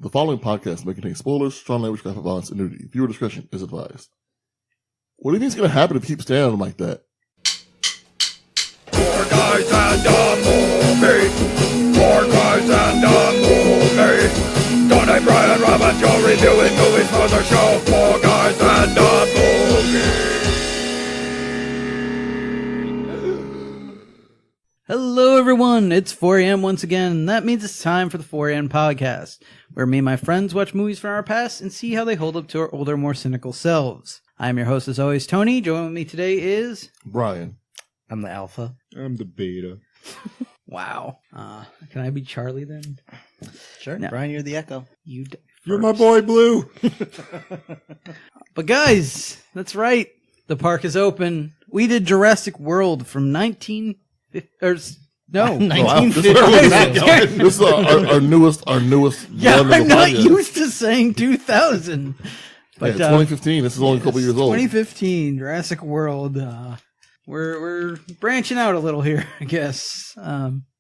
The following podcast may contain spoilers, strong language, graphic violence, and nudity. Viewer discretion is advised. What do you think is going to happen if you keep staring at them like that? Four guys and a movie. Four guys and a movie. Tony, Brian, Rob, and Joe reviewing movies for the show. Four guys and a movie. Hello everyone, it's 4 a.m. once again, and that means it's time for the 4 a.m. podcast, where me and my friends watch movies from our past and see how they hold up to our older, more cynical selves. I'm your host as always, Tony. Joining me today is... Brian. I'm the alpha. I'm the beta. Wow. Can I be Charlie then? Sure. No. Brian, you're the echo. You're my boy, Blue. But guys, that's right. The park is open. We did Jurassic World from 1950... No. 1950. This is our newest Yeah, one of I'm the not podcast. used to saying 2000. But 2015. This is only a couple years old. 2015, Jurassic World. We're branching out a little here, I guess.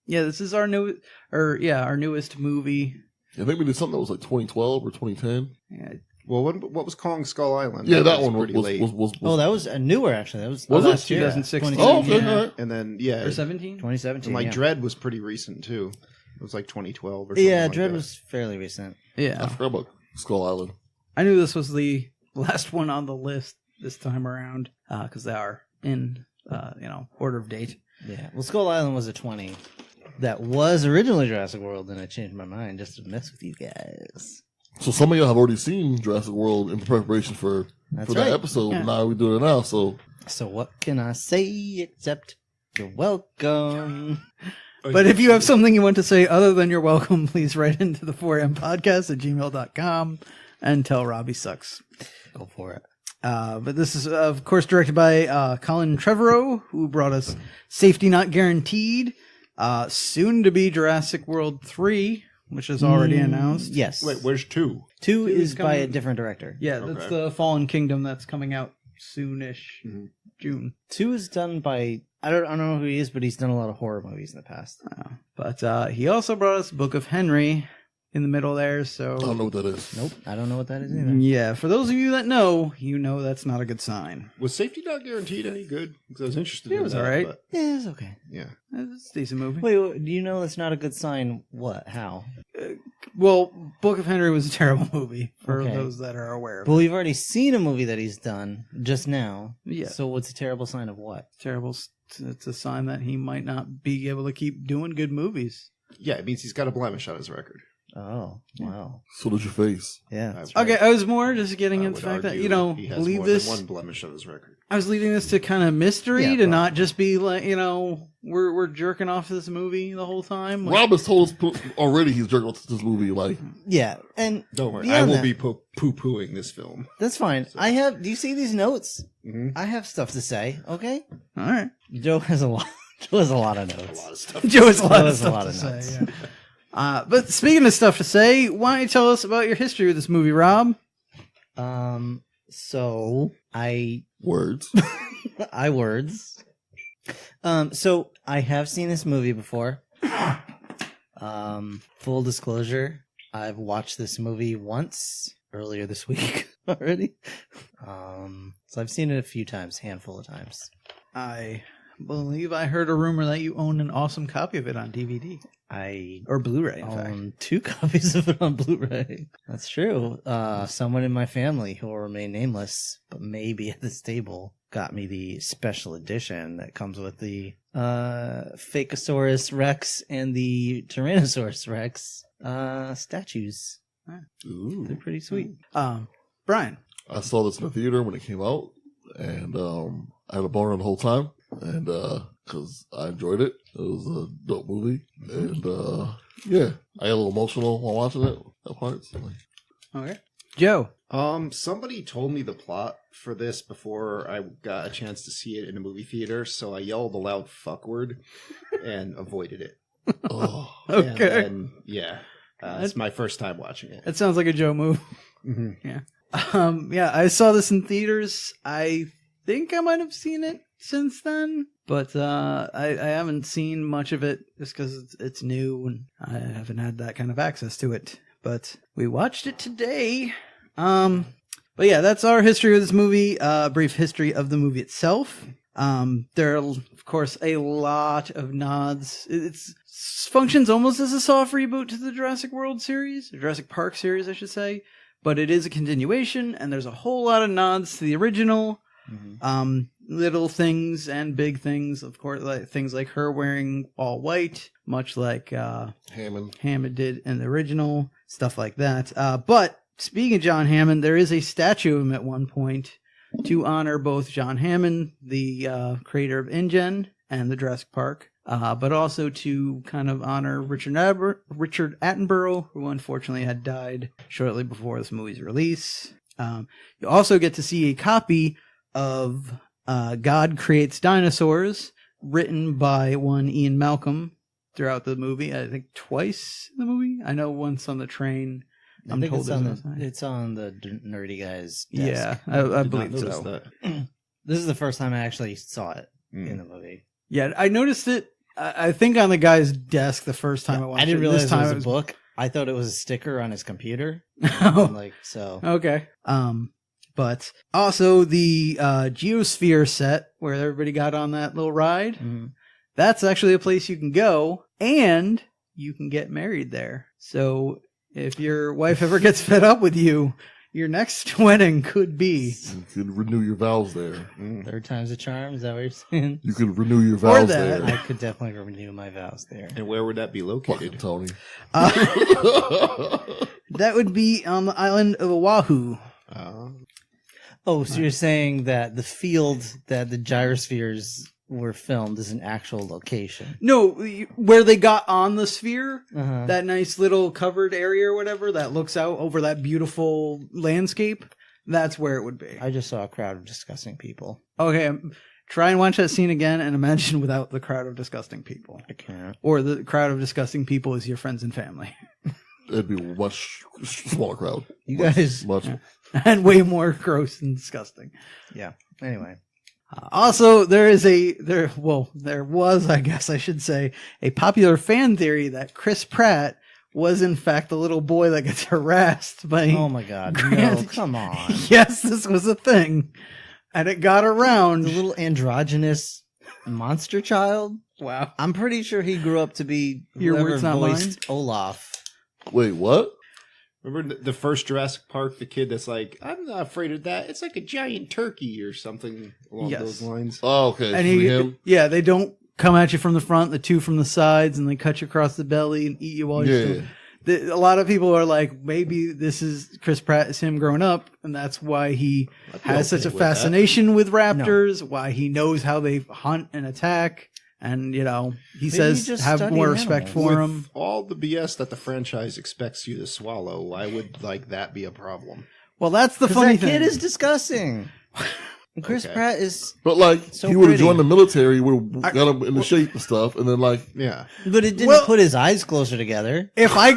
This is our newest movie. I think we did something that was like 2012 or 2010. Yeah, Well, what was Kong Skull Island? Yeah, that one pretty late. was Oh, that was newer, actually. That was Was it? last year. 2016. Oh, okay, Yeah. all right. And then, yeah. Or 17? 2017. And like yeah. Dread was pretty recent, too. It was like 2012 or something. Yeah, like Dread that. was fairly recent. I Yeah. forgot about Skull Island. I knew this was the last one on the list this time around, because they are in, order of date. Yeah. Well, Skull Island was a 20. That was originally Jurassic World, and I changed my mind just to mess with you guys. So some of y'all have already seen Jurassic World in preparation for That's that right. episode. Yeah. Now we do it now. So So what can I say except you're welcome? But if you have something you want to say other than you're welcome, please write into the 4M podcast at gmail.com and tell Robbie sucks. Go for it. But this is, of course, directed by Colin Trevorrow, who brought us Safety Not Guaranteed, soon to be Jurassic World 3, which is already announced. Yes. Wait, where's 2? 2 is is by a coming- different director. Yeah, that's Okay. the Fallen Kingdom that's coming out soonish, June. 2 is done by... I don't know who he is, but he's done a lot of horror movies in the past. But he also brought us Book of Henry in the middle there, so... I don't know what that is. Nope, I don't know what that is either. Yeah, for those of you that know, you know that's not a good sign. Was Safety Not Guaranteed any good? Because I was interested in It was that. alright. but- Yeah, it's okay. Yeah. It's a decent movie. Wait, do you know that's not a good sign? What? How? Well, Book of Henry was a terrible movie, for Okay. those that are aware of But we've already seen a movie that he's done just now. Yeah. So what's a terrible sign of what? Terrible. It's a sign that he might not be able to keep doing good movies. Yeah, it means he's got a blemish on his record. Oh, wow. So does your face. Yeah. That's Okay, right. I was more just getting I into the would fact that, argue he has leave more this. than one blemish on his record. I was leaving this to kind of mystery, Yeah, to not just be like, we're jerking off to this movie the whole time. Like, Rob has told us already he's jerking off to this movie. Like, Yeah, and Don't worry, beyond I will that- be poo-pooing this film. that's fine. Do you see these notes? Mm-hmm. I have stuff to say, okay? all right. Joe has a lot. Joe has a lot of notes. A lot of stuff. Joe has a lot Joe of has a stuff lot to of say. notes. Yeah. But speaking of stuff to say, why don't you tell us about your history with this movie, Rob? So words. So I have seen this movie before. Full disclosure, I've watched this movie once earlier this week already. So I've seen it a few times, handful of times. I believe I heard a rumor that you own an awesome copy of it on DVD. I Or Blu-ray, in fact. own 2 copies of it on Blu-ray. That's true. Someone in my family who will remain nameless, but maybe at this table, got me the special edition that comes with the Fakosaurus Rex and the Tyrannosaurus Rex statues. Ooh. They're pretty sweet. Brian. I saw this in the theater when it came out, and I had a boner the whole time, and because I enjoyed it. It was a dope movie, and yeah, I got a little emotional while watching it at parts. Okay. Joe. Somebody told me the plot for this before I got a chance to see it in a movie theater, so I yelled a loud fuck word and avoided it. Oh, Okay. And yeah, it's my first time watching it. That sounds like a Joe move. Mm-hmm. Yeah, I saw this in theaters. I think I might have seen it since then, but I haven't seen much of it just because it's new and I haven't had that kind of access to it. but we watched it today. But yeah, that's our history of this movie. Brief history of the movie itself. There are, of course, a lot of nods. It functions almost as a soft reboot to the Jurassic World series, or Jurassic Park series, I should say. But it is a continuation, and there's a whole lot of nods to the original. Mm-hmm. Little things and big things, of course, like things like her wearing all white, much like Hammond did in the original, stuff like that. But speaking of John Hammond, there is a statue of him at one point to honor both John Hammond, the creator of InGen and the Jurassic Park, but also to kind of honor Richard Attenborough, who unfortunately had died shortly before this movie's release. You also get to see a copy of God Creates Dinosaurs, written by one Ian Malcolm throughout the movie. I think twice in the movie. I know once on the train. I think it's on the nerdy guy's desk. Yeah, I believe so. That. This is the first time I actually saw it in the movie. Yeah, I noticed it, I think, on the guy's desk the first time I watched it. I didn't realize it was a book. I thought it was a sticker on his computer. Okay. But also the Geosphere set where everybody got on that little ride. Mm-hmm. That's actually a place you can go, and you can get married there. So if your wife ever gets fed up with you, your next wedding could be. You could renew your vows there. Third time's a charm, is that what you're saying? You could renew your vows there. I could definitely renew my vows there. And where would that be located? Tony. That would be on the island of Oahu. So you're saying that the field that the gyrospheres were filmed is an actual location? No, where they got on the sphere, that nice little covered area or whatever that looks out over that beautiful landscape, that's where it would be. I just saw a crowd of disgusting people. Okay, try and watch that scene again and imagine without the crowd of disgusting people. I can't. Or the crowd of disgusting people is your friends and family. It'd be a much smaller crowd. You guys... And way more gross and disgusting. Yeah. Anyway. Also, there was, I guess I should say, a popular fan theory that Chris Pratt was in fact the little boy that gets harassed by... Oh my God. No, come on. Yes, this was a thing. And it got around. The little androgynous monster child? Wow. I'm pretty sure he grew up to be Your whoever words, not voiced Olaf. Wait, what? Remember the first Jurassic Park, the kid that's like, I'm not afraid of that. It's like a giant turkey or something along those lines. Oh, okay. And they don't come at you from the front, the two from the sides, and they cut you across the belly and eat you while you're still... A lot of people are like, maybe this is Chris Pratt is him growing up, and that's why he has such a fascination with raptors, why he knows how they hunt and attack. And, he says have more respect for him. With all the BS that the franchise expects you to swallow, why would that be a problem? Well, that's the funny thing. That kid is disgusting. Chris Pratt is so he would have joined the military, would have got him into shape and stuff, and then Yeah. But it didn't put his eyes closer together. If I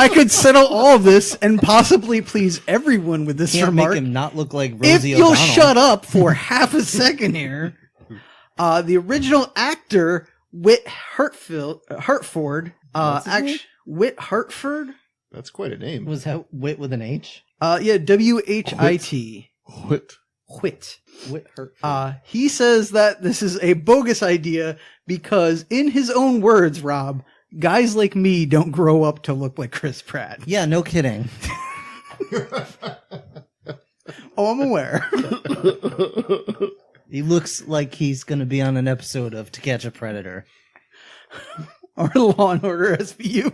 could settle all of this and possibly please everyone with this remark, make him not look like Rosie if you'll O'Donnell. shut up for half a second here. The original actor, Whit Hertford, Whit Hertford. That's quite a name. Was that Whit with an H? Yeah, WHIT. Whit Hertford. He says that this is a bogus idea because, in his own words, Rob, guys like me don't grow up to look like Chris Pratt. Yeah, no kidding. Oh, I'm aware. He looks like he's going to be on an episode of To Catch a Predator. Or Law and Order SVU.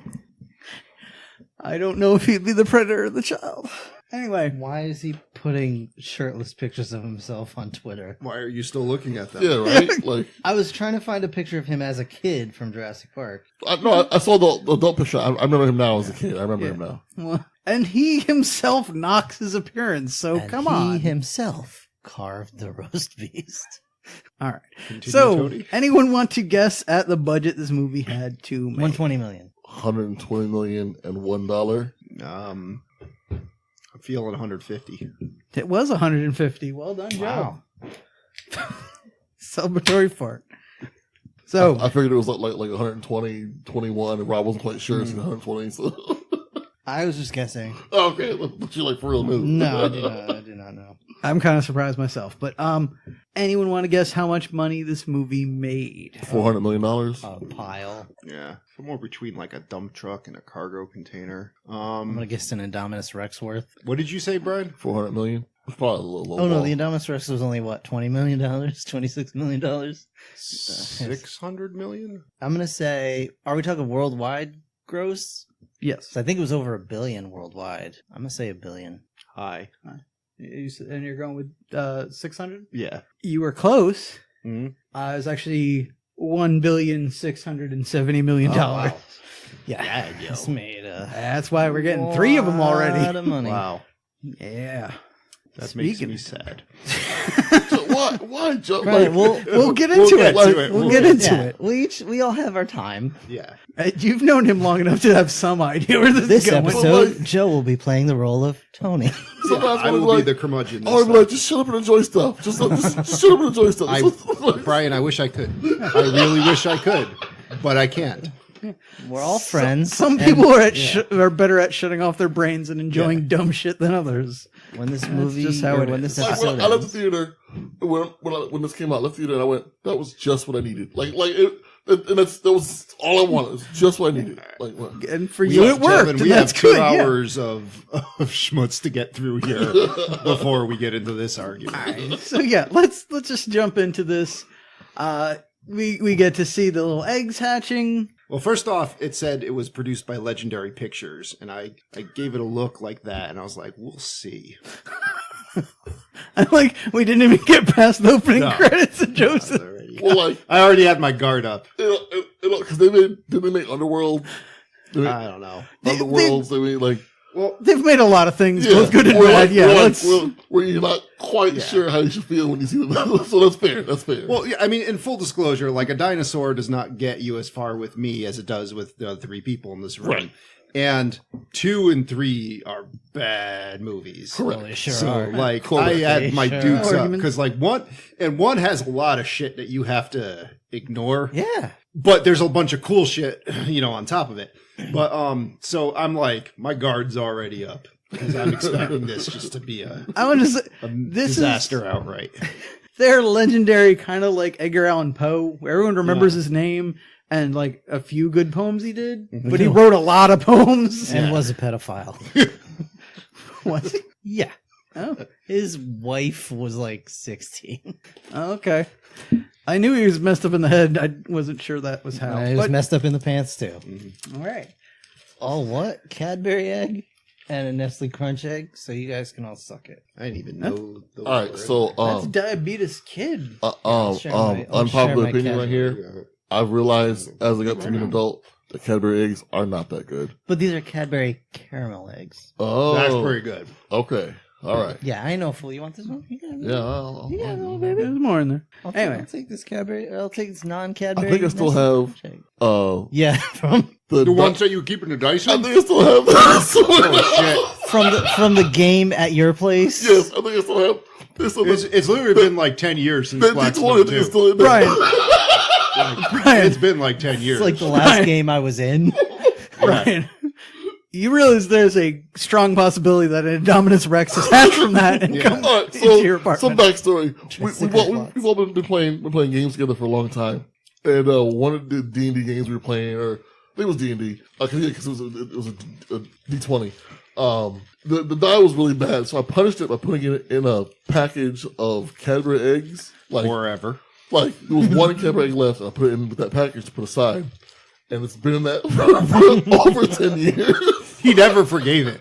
I don't know if he'd be the predator or the child. Anyway. Why is he putting shirtless pictures of himself on Twitter? Why are you still looking at them? Yeah, right? I was trying to find a picture of him as a kid from Jurassic Park. I saw the adult picture. I remember him now as a kid. I remember him now. Well, and he himself knocks his appearance, so come on. He himself carved the roast beast. All right. So, anyone want to guess at the budget this movie had to make? $120 million. $120 million and $1. I'm feeling 150. It was 150. Well done, Joe. Wow. Celebratory fart. So I figured it was like 120, 21, and Rob wasn't quite sure. It's 120. So I was just guessing. okay, but you like for real news? No, I do not know. I'm kind of surprised myself. But anyone want to guess how much money this movie made? $400 million. A pile. Yeah, somewhere between like a dump truck and a cargo container. I'm gonna guess an Indominus Rex worth. What did you say, Brian? $400 million. It's probably a little low. Oh no, ball. the Indominus Rex was only what, $20 million, $26 million. 600 million? I'm gonna say, are we talking worldwide gross? Yes. So I think it was over $1 billion worldwide. I'm gonna say $1 billion. High. And you're going with 600? Yeah. You were close. Mhm. It was actually $1,670 million. Oh, wow. Yeah, just made That's why we're getting 3 of them lot already. of money. Wow. Yeah. That Speaking- makes me sad. So why Joe? Right, We'll get into it. We'll get into it. We all have our time. Yeah. You've known him long enough to have some idea where this This is going. episode, Joe will be playing the role of Tony. Sometimes I I'm will be like, the curmudgeon. This oh, I'm time. like, just shut up and enjoy stuff. Just shut up and enjoy stuff. Brian, I wish I could. I really wish I could, but I can't. We're all friends. Some and people are better at shutting off their brains and enjoying dumb shit than others. when this movie, just how or it when is. this Like episode when I left the ends, theater, when this came out, I left the theater and I went, that was just what I needed. And that was all I wanted. It was just what I needed. Like, what? And for you, it worked. Gentlemen, And we that's have 2 good. Yeah. hours of schmutz to get through here before we get into this argument. So yeah, let's just jump into this. We get to see the little eggs hatching. Well, first off, it said it was produced by Legendary Pictures, and I gave it a look like that, and I was like, we'll see. I'm like, we didn't even get past the opening No. credits of Joseph. Well, like, I already had my guard up. because did they make Underworld? I don't know. Underworlds, they made like, Well, They've made a lot of things, both good and where, bad. like, Yeah, let's. where you're not quite sure how you should feel when you see them. So that's fair. That's fair. well, yeah, I mean, in full disclosure, like a dinosaur does not get you as far with me as it does with the other 3 people in this room. Right. And 2 and 3 are bad movies. Correct. Well, they sure So, are. like, Correct. I had my Sure. dukes up Arguments. because, like, one has a lot of shit that you have to ignore. Yeah. But there's a bunch of cool shit, on top of it. But so I'm like, my guard's already up because I'm expecting this just to be a I want to say this disaster outright. they're legendary, kind of like Edgar Allan Poe. Where everyone remembers his name and like a few good poems he did, but he wrote a lot of poems. And was a pedophile. Was he? Yeah. Oh, His wife was like 16. okay. I knew he was messed up in the head. I wasn't sure that was how. He was But- messed up in the pants too. all right. Oh, what? Cadbury egg and a Nestle Crunch egg, so you guys can all suck it. I didn't even know. Those All right. were So, That's diabetes kid. I'll share my unpopular opinion right Cadbury. here. I've realized as I got to be an adult, the Cadbury eggs are not that good. But these are Cadbury caramel eggs. Oh, That's pretty good. Okay. All right. Yeah, I know, fool. You want this one? You got it. Yeah. I'll- You got it, little baby. There's more in there. I'll take this Cadbury. I'll take this non-Cadbury. I think I still Nestle have Crunch egg. uh Yeah, from The ones that you keep in the I Dyson? think I still have Oh, from the game at your place. Yes, I think I still have. It's literally been like 10 years since The Black D20 Snow is 2. still in there. Brian. Brian. It's been like 10 years. It's like the last game I was in. Brian. You realize there's a strong possibility that an Indominus Rex has hatched from that and come All right, into your so some apartment. backstory. We've all been playing games together for a long time, and one of the D&D games we were playing, or I think it was D&D, because it was a D20. The die was really bad, so I punished it by putting it in a package of Cadbury eggs. forever. Like there was one Cadbury egg left, and I put it in with that package to put aside, and it's been in that for over 10 years. He never forgave it.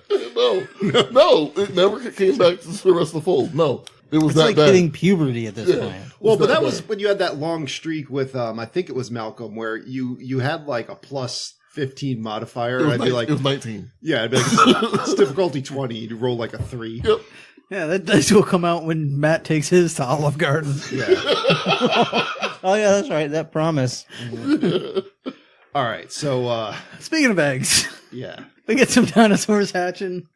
No, it never came back to the rest of the fold. No, it was It's that like bad. hitting puberty at this point. Well, but that that was bad. when you had that long streak with, I think it was Malcolm, where you had like a plus 15 modifier. It was, I'd be like, it was 19. yeah, I'd be like, it's difficulty 20. You'd roll like a 3. Yep. Yeah, that dice will come out when Matt takes his to Olive Garden. Yeah. Oh yeah, that's right. That promise. All right. So, Speaking of eggs, yeah. we get some dinosaurs hatching.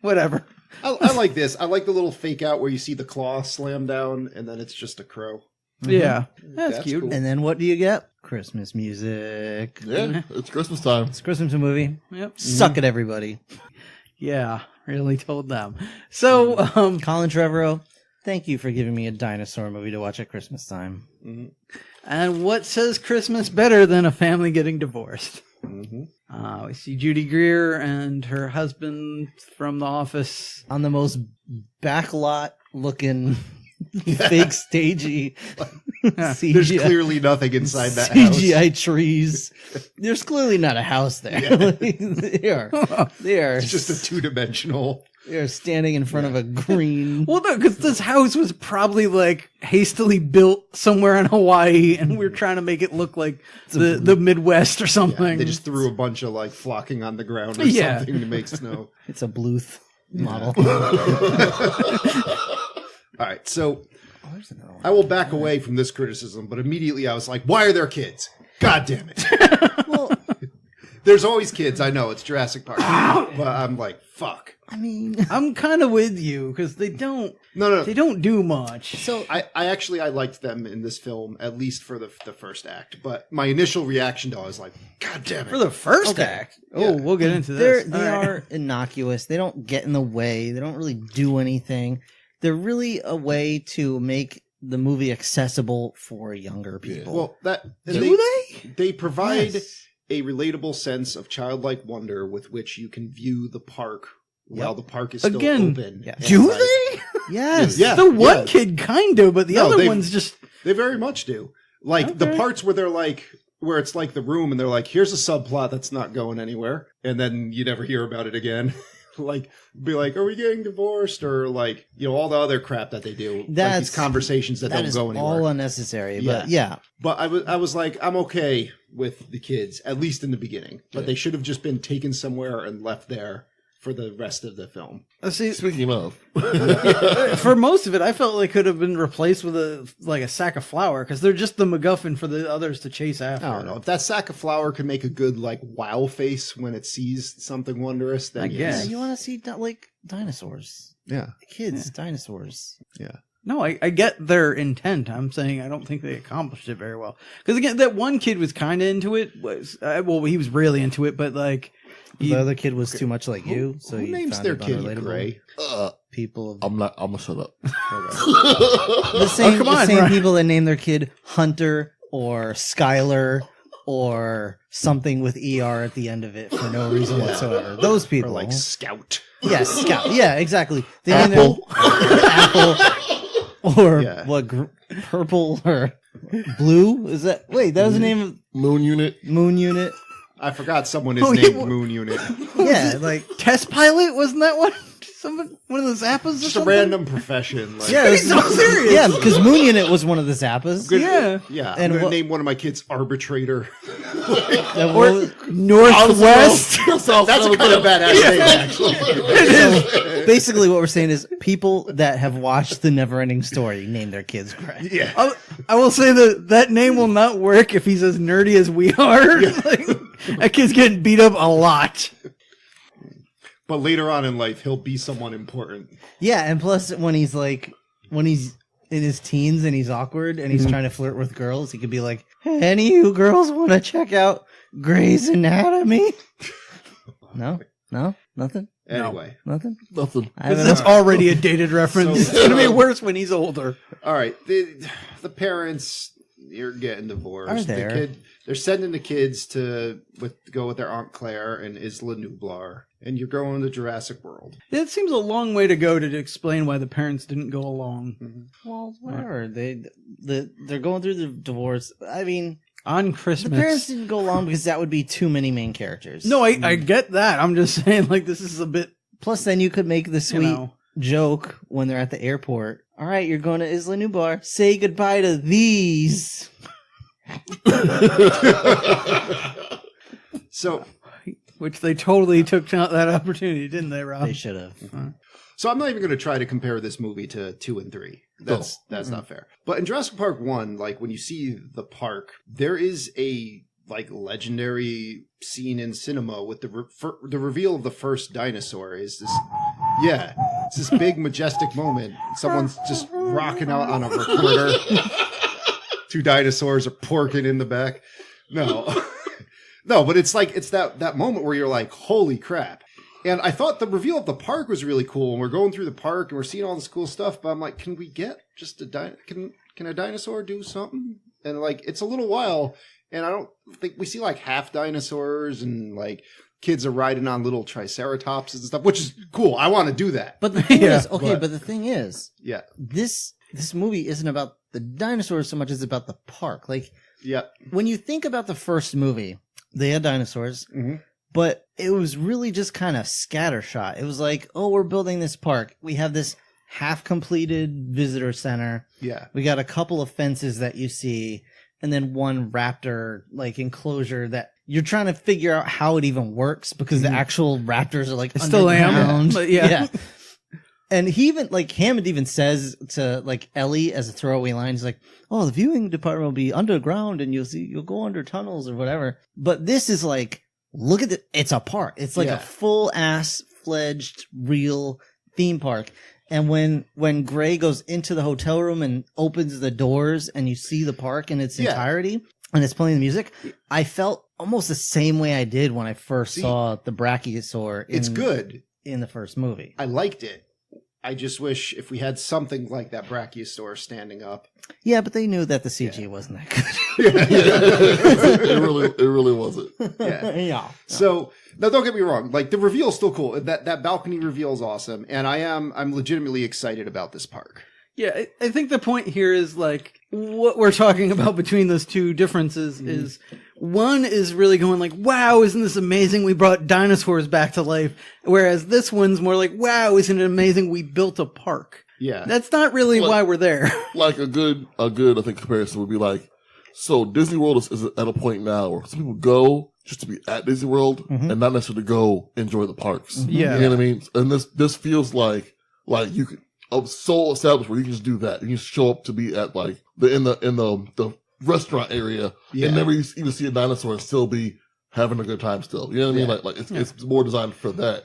Whatever. I like this. I like the little fake out where you see the claw slam down and then it's just a crow. Yeah, that's cute. cool. And then what do you get? Christmas music. Yeah, it's Christmas time. It's a Christmas movie. Yep. Suck it, everybody. Yeah, really told them. So, Colin Trevorrow, thank you for giving me a dinosaur movie to watch at Christmas time. and what says Christmas better than a family getting divorced? Mm-hmm. We see Judy Greer and her husband from The Office. On the most backlot looking fake stagey CGI. There's clearly nothing inside that house. CGI trees. There's clearly not a house there. they are. It's just a 2-dimensional. They're standing in front of a green. Well, no, because this house was probably like hastily built somewhere in Hawaii, and we're trying to make it look like the Midwest or something. They just threw a bunch of like flocking on the ground or Yeah. something to make snow. It's a Bluth model. All right, so I will back away from this criticism, but immediately I was like, why are there kids? God damn it. Well, There's always kids. I know it's Jurassic Park. But I'm like, fuck. I mean, I'm kind of with you because they don't No. do much. so I liked them in this film, at least for the first act. But my initial reaction to it was like, God damn it. For the first Okay. act. Yeah. Oh, we'll get into this. they All right. are innocuous. They don't get in the way. They don't really do anything. They're really a way to make the movie accessible for younger people. Well, that and Do they provide Yes. a relatable sense of childlike wonder with which you can view the park while the park is still Again, open. yes. And, Do like, they? Yes. Yeah. The one yeah. kid kind of, but the No, other they- one's just They very much do. Like the Okay. parts where they're like, where it's like the room and they're like, here's a subplot that's not going anywhere. And then you never hear about it again. Like, be like, are we getting divorced? Or like, you know, all the other crap that they do. Like That's- these conversations that That don't is go anywhere. all unnecessary. But yeah. But I was like, I'm okay with the kids, at least in the beginning. But they should have just been taken somewhere and left there for the rest of the film. see. Speaking of, For most of it, I felt like could have been replaced with a sack of flour because they're just the MacGuffin for the others to chase after. I don't know. If that sack of flour could make a good, like, wow face when it sees something wondrous, then I yes. guess. Yeah, you want to see like dinosaurs. Yeah. Kids, dinosaurs. No, I get their intent. I'm saying I don't think they accomplished it very well. Because again, that one kid was kind of into it. He was really into it, but like The other kid was too much like you, so Who you names found their it kid unrelatable. Gray? People of I'm gonna shut up. the same, come the on, same Ryan. people that name their kid Hunter or Skylar or something with ER at the end of it for no reason whatsoever. Those Or people, like Scout. yes, Scout. Yeah, exactly. They Apple. name their Apple or Yeah. what? Purple or blue? Is that? Wait, that was the name of Moon unit. Moon Unit. I forgot someone is Oh, named yeah, Moon Unit. Yeah, like test pilot wasn't that one? One of the Zappas or Just a something? random profession. Like, yeah, it He's so serious. Yeah, because Moon Unit was one of the Zappas. Good- Yeah. Yeah. I'm And going to what- name one of my kids Arbitrator. That Or was- Northwest. That's a kind of badass name, actually. basically what we're saying is people that have watched the Neverending Story name their kids Gray. Yeah. I will say that name will not work if he's as nerdy as we are. Like, that kid's getting beat up a lot. But later on in life, he'll be someone important. Yeah, and plus when he's in his teens and he's awkward and he's trying to flirt with girls, he could be like, "Hey, any of you girls want to check out Grey's Anatomy?" No, nothing, Anyway. nothing. Nothing. I haven't That's already a dated reference. So- It's gonna be worse when he's older. All right. The parents, you're getting divorced. Are there? They're sending the kids to go with their Aunt Claire and Isla Nublar. And you're going to Jurassic World. It seems a long way to go to explain why the parents didn't go along Well, whatever. They're going through the divorce. I mean, on the Christmas. parents didn't go along because that would be too many main characters. No, I get that. I'm just saying, like, this is a bit, Plus, then you could make the you sweet know. joke when they're at the airport. All right, you're going to Isla Nublar. Say goodbye to these. So Which they totally took that opportunity, didn't they, Rob? They should have. I'm not even going to try to compare this movie to 2 and 3. That's not fair. But in Jurassic Park 1, like when you see the park, there is a like legendary scene in cinema with the reveal of the first dinosaur. Is this? Yeah, it's this big majestic moment. Someone's just rocking out on a recorder. two dinosaurs are porking in the back. No. No, but it's like, it's that moment where you're like, holy crap. And I thought the reveal of the park was really cool. And we're going through the park and we're seeing all this cool stuff. But I'm like, can we get just can a dinosaur do something? And like, it's a little while. And I don't think we see like half dinosaurs and like kids are riding on little triceratops and stuff, which is cool. I want to do that. But the thing is, but the thing is, yeah, this movie isn't about the dinosaurs so much as about the park. Like, yeah, when you think about the first movie, they had dinosaurs, but it was really just kind of scattershot. It was like, oh, we're building this park. We have this half-completed visitor center. Yeah. We got a couple of fences that you see, and then one raptor, like, enclosure that you're trying to figure out how it even works because the actual raptors are, like, Still underground. am, but yeah. And he even, like, Hammond even says to, like, Ellie as a throwaway line, he's like, oh, the viewing department will be underground and you'll go under tunnels or whatever. But this is like, look at it. It's a park. It's like a full-ass fledged real theme park. And when Gray goes into the hotel room and opens the doors and you see the park in its entirety and it's playing the music, I felt almost the same way I did when I first saw the Brachiosaur. It's good in the first movie. I liked it. I just wish if we had something like that Brachiosaur standing up. Yeah, but they knew that the CG wasn't that good. It really wasn't. Yeah. So now, don't get me wrong. Like the reveal is still cool. That balcony reveal is awesome, and I'm legitimately excited about this park. Yeah, I think the point here is like what we're talking about between those two differences is one is really going like, wow, isn't this amazing? We brought dinosaurs back to life. Whereas this one's more like, wow, isn't it amazing? We built a park. Yeah. That's not really why we're there. Like a good, I think, comparison would be like, so Disney World is at a point now where some people go just to be at Disney World and not necessarily go enjoy the parks. Yeah. You know what I mean? And this feels like you could, so established where you can just do that. You can show up to be at like in the restaurant area and never even see a dinosaur and still be having a good time still. You know what I mean? Like it's more designed for that.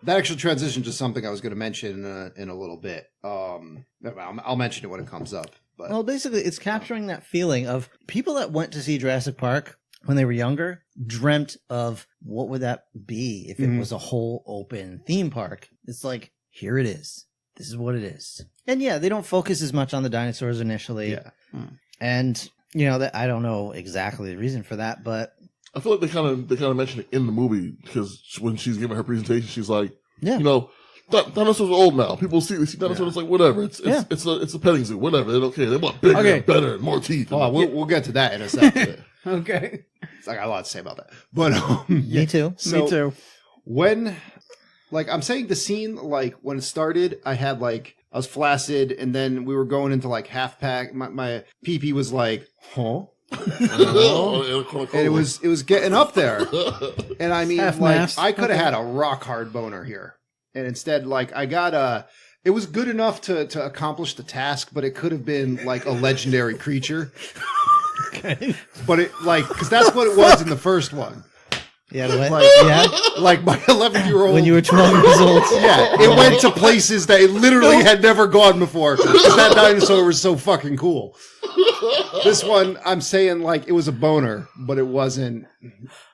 That actually transitioned to something I was going to mention in a little bit. I'll mention it when it comes up. But well, basically, it's capturing that feeling of people that went to see Jurassic Park when they were younger dreamt of what would that be if it was a whole open theme park. It's like, here it is. This is what it is. And yeah, they don't focus as much on the dinosaurs initially. Yeah. And, you know, that I don't know exactly the reason for that, but I feel like they kind of mentioned it in the movie because when she's giving her presentation, she's like, you know, dinosaurs are old now. People see dinosaurs like whatever. It's a petting zoo, whatever. They don't care. They want bigger, and better, and more teeth. Oh, we'll get to that in a second. Okay. I got a lot to say about that. But me too. So me too. When, like, I'm saying the scene, like when it started, I was flaccid, and then we were going into like half pack. My pee-pee was like, huh? And it was getting up there, and I mean, like, I could have had a rock hard boner here, and instead, like, I got it was good enough to accomplish the task, but it could have been like a legendary creature. Okay, but it because that's what it was in the first one. Yeah, like my 11-year-old when you were 12 years old. Yeah, it went to places that it literally had never gone before because that dinosaur was so fucking cool. This one, I'm saying like it was a boner, but it wasn't.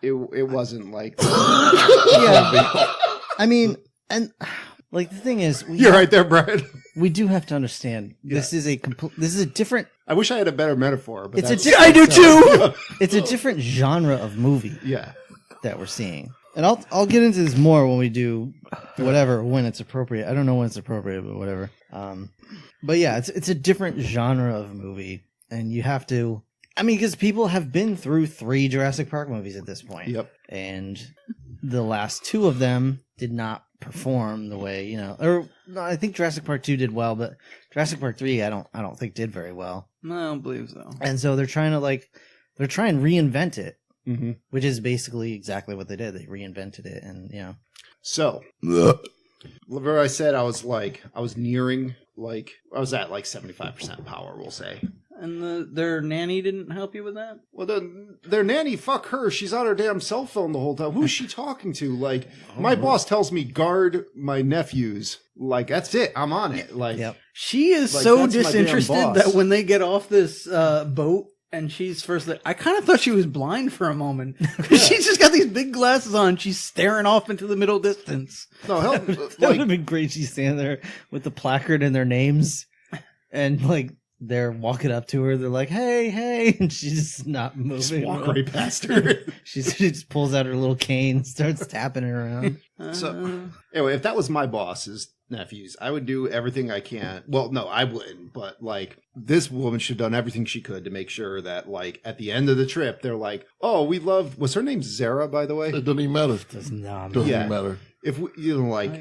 It wasn't like. Yeah, I mean, and like the thing is, you're right there, Brad. We do have to understand this is a different. I wish I had a better metaphor, but I do too. It's a different genre of movie. Yeah. That we're seeing, and I'll get into this more when we do whatever when it's appropriate. I don't know when it's appropriate, but whatever. But yeah, it's a different genre of movie, and you have to. I mean, because people have been through 3 Jurassic Park movies at this point. Yep. And the last 2 of them did not perform the way or no, I think Jurassic Park 2 did well, but Jurassic Park 3 I don't think did very well. No, I don't believe so. And so they're trying to reinvent it. Mm-hmm. Which is basically exactly what they did. They reinvented it, and So, where I said I was nearing, I was at 75% power, we'll say. And their nanny didn't help you with that? Well, their nanny, fuck her. She's on her damn cell phone the whole time. Who's she talking to? My boss tells me guard my nephews. That's it. I'm on it. She is Like, so that's my damn disinterested boss. that when they get off this boat and she's first there, I kind of thought she was blind for a moment. She's just got these big glasses on. She's staring off into the middle distance. No, hell, That would like have been great. She's standing there with the placard and their names, and like they're walking up to her. They're like, "Hey, hey," and she's just not moving. just walk right past her. She just pulls out her little cane, starts tapping it around. So anyway, if that was my boss's nephews, I would do everything I can. Well, no, I wouldn't. But like, this woman should have done everything she could to make sure that, like, at the end of the trip, they're like, "Oh, we loved." Was her name Zara, by the way? It doesn't even matter. Does not Doesn't Yeah. even matter. If we, you know, like,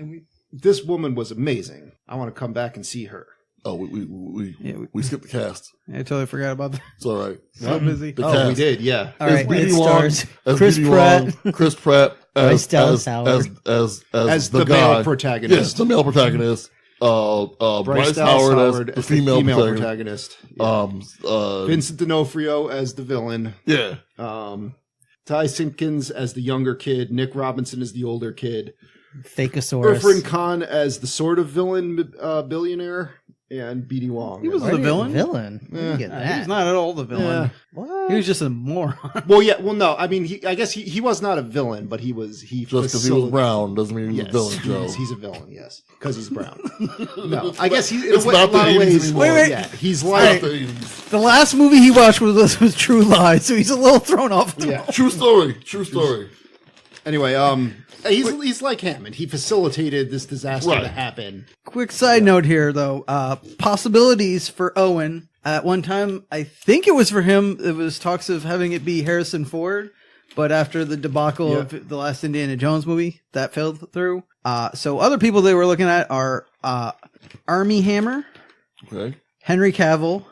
this woman was amazing. I want to come back and see her. Oh, we skipped the cast. I totally forgot about that. It's all right. So busy. The Oh, cast. we did, yeah. All right, BD it Wong stars as Chris BD Pratt. Wong, Chris Pratt Bryce as Dallas Howard. As the guy. male protagonist. Yes, the male protagonist. Bryce Dallas Howard as the female protagonist. protagonist. Yeah. Vincent D'Onofrio as the villain. Yeah. Ty Simpkins as the younger kid. Nick Robinson as the older kid. Fakeosaurus. Irfan Khan as the sort of villain billionaire. And BD Wong. He was Why the did- villain? Villain. Where did you get that? He's not at all the villain. What? He was just a moron. Well, yeah. Well, no. I mean, I guess he was not a villain, but he Just because he was brown doesn't mean he's a villain, Joe. He's a villain, yes, because he's brown. No, I guess he's in It's a not the lot of 80s ways. anymore. Wait. Yeah, he's Not like the 80s. The last movie he watched was True Lies, so he's a little thrown off. yeah. True story. True story. Anyway, he's like Hammond. He facilitated this disaster Right. to happen. Quick side note here, though. Possibilities for Owen. At one time, I think it was for him, it was talks of having it be Harrison Ford, but after the debacle of the last Indiana Jones movie, that fell through. So other people they were looking at are Armie Hammer, Okay. Henry Cavill,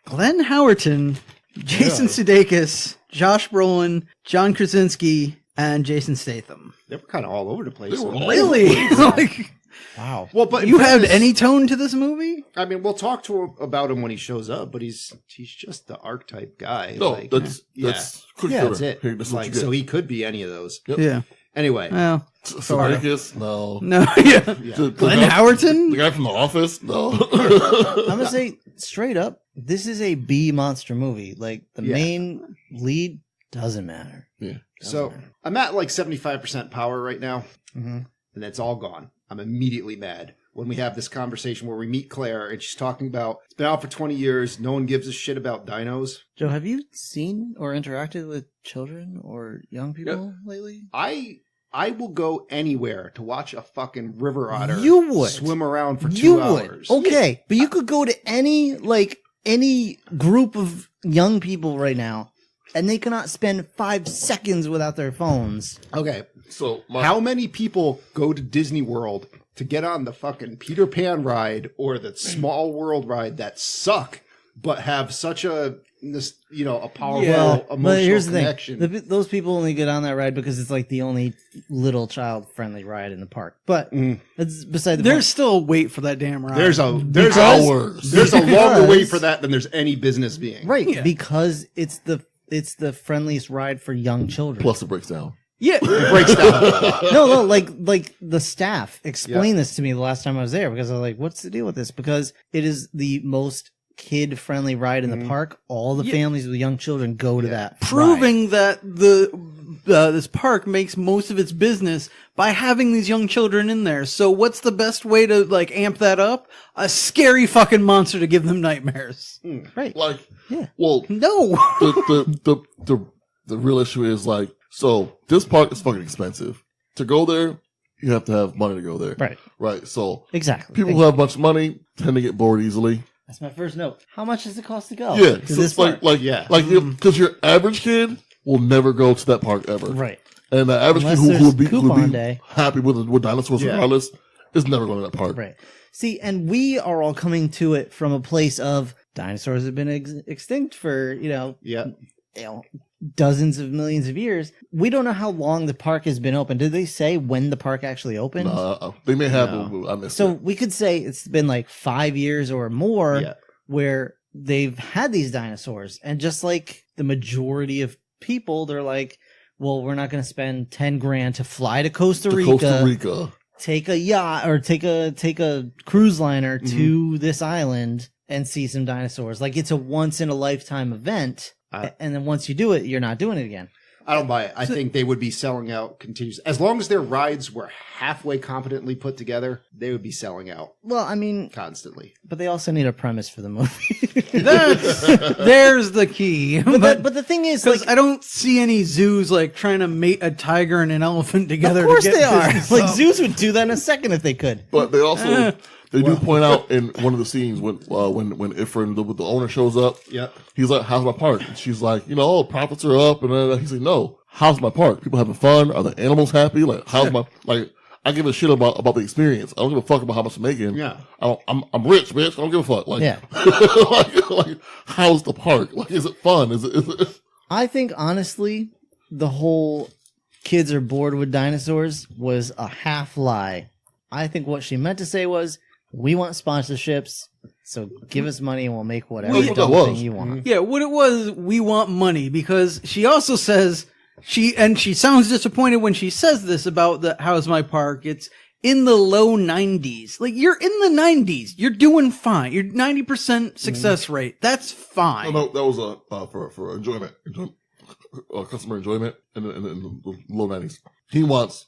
Glenn Howerton, Jason Sudeikis, Josh Brolin, John Krasinski, and Jason Statham. They were kind of all over the place. They were all Really? Like, Wow. Well, but you in had fairness, any tone to this movie? I mean, we'll talk to him about him when he shows up, but he's just the archetype guy. No, like, that's quick yeah, shooter. that's it. Hey, that's what Like, you get. so he could be any of those. Yep. Yeah. Anyway, Well, Sudeikis? No. no, yeah. The Glenn guy- Howerton? The guy from The Office? No. I'm gonna say straight up, this is a B monster movie. Like the Yeah. main lead doesn't matter. Yeah. so I'm at like 75% power right now, Mm-hmm. and it's all gone. I'm immediately mad when we have this conversation where we meet Claire and she's talking about it's been out for 20 years. No one gives a shit about dinos. Joe, have you seen or interacted with children or young people lately? I will go anywhere to watch a fucking river otter You would. swim around for 2 You hours. would. Okay, but you could go to any group of young people right now, and they cannot spend 5 seconds without their phones. Okay. So, How many people go to Disney World to get on the fucking Peter Pan ride or the Small World ride that suck, but have such a a powerful emotional but here's the connection? thing: those people only get on that ride because it's like the only little child-friendly ride in the park. But that's beside the There's point. still a wait for that damn ride. There's Because- hours. a longer Because- wait for that than there's any business being. Right, Yeah. because it's the friendliest ride for young children. Plus it breaks down. Yeah. It breaks down. no, like the staff explained this to me the last time I was there because I was like, "What's the deal with this?" Because it is the most kid-friendly ride in the park. All the families with young children go to that, ride. Proving that this park makes most of its business by having these young children in there. So what's the best way to like amp that up? A scary fucking monster to give them nightmares. right? Like, Yeah. well, No. the real issue is like, so this park is fucking expensive. To go there, you have to have money to go there. Right. Right. So Exactly. people who have a bunch of money tend to get bored easily. That's my first note. How much does it cost to go? Yeah. To So this it's like, park? because your average kid will never go to that park ever. Right. And the average Unless kid who there's would be coupon day. happy with dinosaurs Yeah. regardless is never going to that park. Right. See, and we are all coming to it from a place of dinosaurs have been extinct for, Yeah. dozens of millions of years. We don't know how long the park has been open. Did they say when the park actually opened? They may have. No. I missed So it. we could say it's been like 5 years or more Yeah. where they've had these dinosaurs. And just like the majority of people, they're like, well, we're not going to spend 10 grand to fly to Costa To Rica. Costa Rica. take a yacht or take a cruise liner to this island and see some dinosaurs. Like, it's a once in a lifetime event. And then once you do it, you're not doing it again. I don't buy it. I think they would be selling out continuously. As long as their rides were halfway competently put together, they would be selling out Well, I mean, constantly. but they also need a premise for the movie. There's the key. but the thing is, like, I don't see any zoos like trying to mate a tiger and an elephant together. of course to get they are. business Like, up. zoos would do that in a second if they could. But they also they do point out in one of the scenes when Ifrin, the owner, shows up. Yep. He's like, "How's my park?" And she's like, "Profits are up." And he's like, "No, how's my park? People having fun? Are the animals happy? Like, how's my like?" I give a shit about the experience. I don't give a fuck about how much I'm making. Yeah. I'm rich, bitch. I don't give a fuck. Like, Yeah. like, how's the park? Like, is it fun? Is it? I think, honestly, the whole kids are bored with dinosaurs was a half lie. I think what she meant to say was, we want sponsorships, so give us money and we'll make whatever Well, that's what dumb that was. thing you want. Yeah, what it was, we want money, because she also says she sounds disappointed when she says this about the how's my park. It's in the low 90s. Like, you're in the 90s. You're doing fine. You're 90% success rate. That's fine. No, that was for enjoyment, customer enjoyment in the low 90s. He wants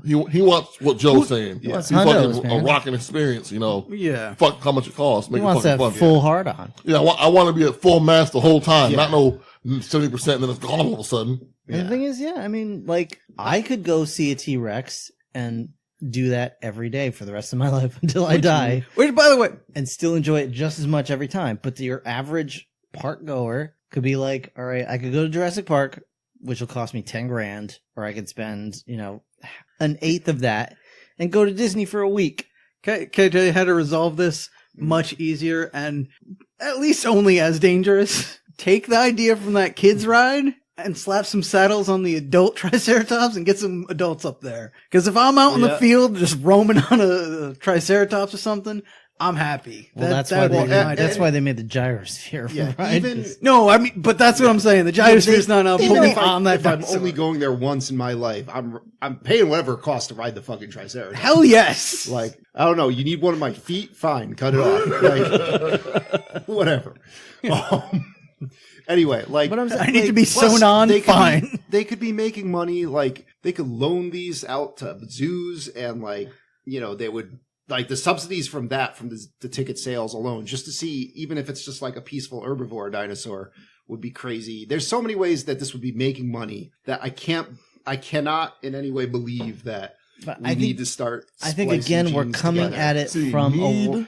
he wants what Joe's saying. He wants He's hundos, fucking a man. rocking experience, Yeah. Fuck how much it costs. Make He it wants fucking that fun. full hard on. Yeah, I want to be at full mass the whole time, not no 70% and then it's gone all of a sudden. And the thing is, I mean, like, I could go see a T-Rex and do that every day for the rest of my life until I die Which, by the way, and still enjoy it just as much every time. But your average park goer could be like, all right, I could go to Jurassic Park, which will cost me 10 grand, or I could spend, an eighth of that and go to Disney for a week. can I tell you how to resolve this much easier and at least only as dangerous? Take the idea from that kids ride and slap some saddles on the adult Triceratops and get some adults up there. Because if I'm out in the field just roaming on a Triceratops or something, I'm happy. Well, that's why they made the gyrosphere. Yeah, right? even No, I mean, but that's what I'm saying. The gyrosphere's not up. even Put me if, on that if I'm dinosaur. only going there once in my life, I'm paying whatever it costs to ride the fucking Triceratops. Hell yes. Like, I don't know, you need one of my feet? Fine, cut it off. Like, whatever. Anyway, like, But I'm saying, I need to like, be sewn on. Fine. They could be making money. Like, they could loan these out to zoos, and like, they would like the subsidies from the ticket sales alone, just to see, even if it's just like a peaceful herbivore dinosaur, would be crazy. There's so many ways that this would be making money that I cannot in any way believe that But we need to start. I think, splicing again, we're genes coming together. at it See, from need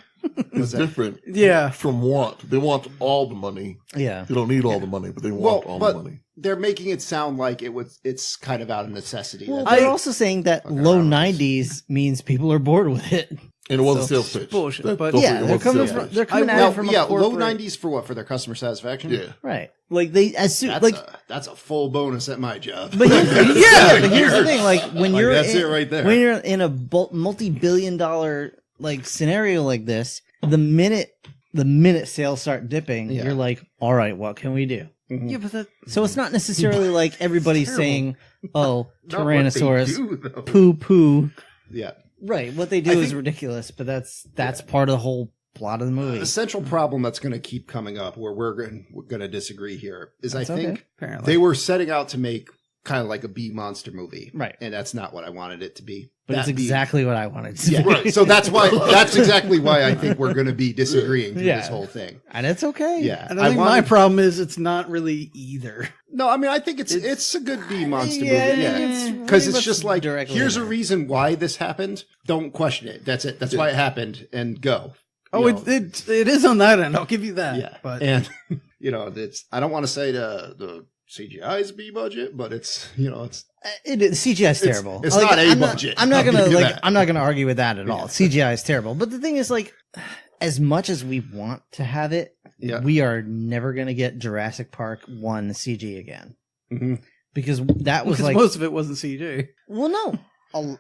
is different Yeah. from want. They want all the money. Yeah. They don't need all the money, but they want all the money. They're making it sound like it's kind of out of necessity. Well, That- they're also saying that low 90s means people are bored with it. And it was a sales pitch. bullshit, That- but- don't Yeah, forget, it they're was a coming sales from pitch. they're coming at Now, it from a low corporate. 90s for what? For their customer satisfaction? Yeah. Right. Like they as soon That's a full bonus at my job. But here's the thing, like when Like, you're that's it right there. when you're in a multi-billion-dollar like scenario like this, the minute sales start dipping, you're like, all right, what can we do? Yeah, but that, So it's not necessarily like everybody's saying, oh, Not what they Tyrannosaurus, do, though. poo poo. Yeah. Right, what they do is ridiculous, but that's part of the whole plot of the movie. The central problem that's going to keep coming up, where we're going to disagree here, is That's I think okay. apparently. they were setting out to make kind of like a B monster movie, Right. And that's not what I wanted it to be. But it's That being- exactly what I wanted to Yeah, be. right. So that's exactly why I think we're going to be disagreeing through Yeah. this whole thing. And it's okay. Yeah. and I think my problem is it's not really either. No, I mean, I think it's a good B monster Yeah, movie. it's Yeah. pretty Because it's much just like, directly here's a in there. reason why this happened. Don't question it. That's it. That's why it happened. And go. Oh, You know, it is on that end. I'll give you that. yeah. But And, I don't want to say the CGI's B budget, but it's. It is, CGI is terrible. it's not A budget. I'm not I'll gonna give you like. that. I'm not gonna argue with that at all. CGI is terrible. But the thing is, like, as much as we want to have it, Yeah. we are never gonna get Jurassic Park 1 CG again Mhm. because that was because like, most of it wasn't CG. well, no,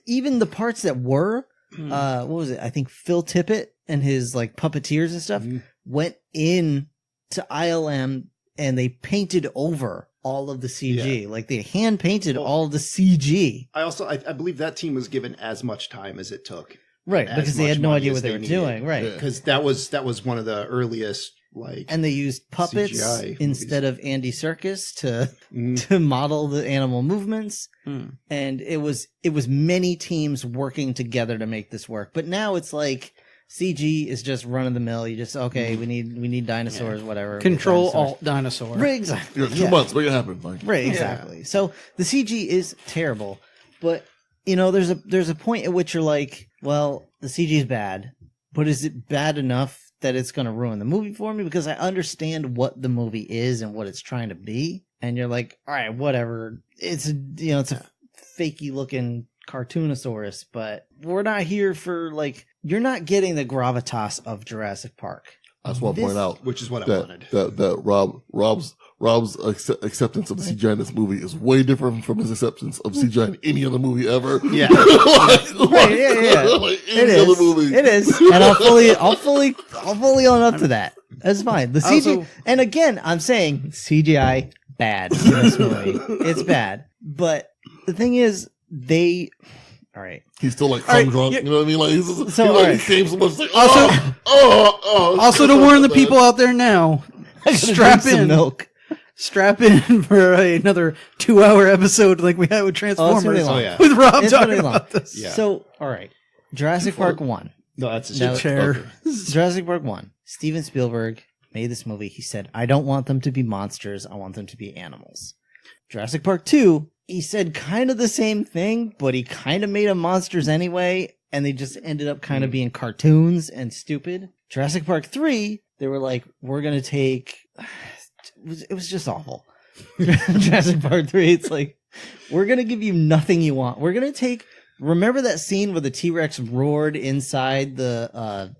even the parts that were, what was it? I think Phil Tippett and his like puppeteers and stuff Mhm. went in to ILM and they painted over all of the CG. Like they hand painted all of the CG. I believe that team was given as much time as it took. Right, As because they much had no money idea as what they were needed. doing. Right. Yeah. Because that was one of the earliest And they used puppets CGI instead of Andy Serkis Mhm. to model the animal movements. Hmm. And it was many teams working together to make this work. But now it's like CG is just run of the mill. You just we need dinosaurs, whatever. Control Dinosaurs. Alt Dinosaur. Right, exactly. You got 2 months, make it happen. Like, Right, exactly. So the CG is terrible, but there's a point at which you're like, well, the CG is bad, but is it bad enough that it's going to ruin the movie for me? Because I understand what the movie is and what it's trying to be, and you're like, all right, whatever. It's a fakey looking cartoonosaurus, but we're not here for you're not getting the gravitas of Jurassic Park. I just want to point out which is what I that wanted. Rob's acceptance of CGI in this movie is way different from his acceptance of CGI in any other movie ever. Yeah. Like, Yeah. like any other movie. It is, and I'll fully own up to that. That's fine. The CG, Also- and again, I'm saying CGI bad in this movie. It's bad, but the thing is, all right. He's still like All right, drunk. yeah. You know what I mean? Like he's So, he, all like, right. he came so much. Like, Also- Also, to warn the people out there now, strap Drink some in. milk. Strap in for another 2-hour episode like we had with Oh, it's gonna be Transformers long. Oh, yeah. with Rob It's gonna talking be long. about this. Yeah. So, all right, Jurassic Park 1. No, that's a No, shit. Chair. Okay. Jurassic Park 1. Steven Spielberg made this movie. He said, I don't want them to be monsters. I want them to be animals. Jurassic Park 2, he said kind of the same thing, but he kind of made them monsters anyway, and they just ended up kind of being cartoons and stupid. Jurassic Park 3, they were like, we're going to take... It was just awful. Jurassic Park 3, it's like, we're going to give you nothing you want. We're going to take... Remember that scene where the T-Rex roared inside the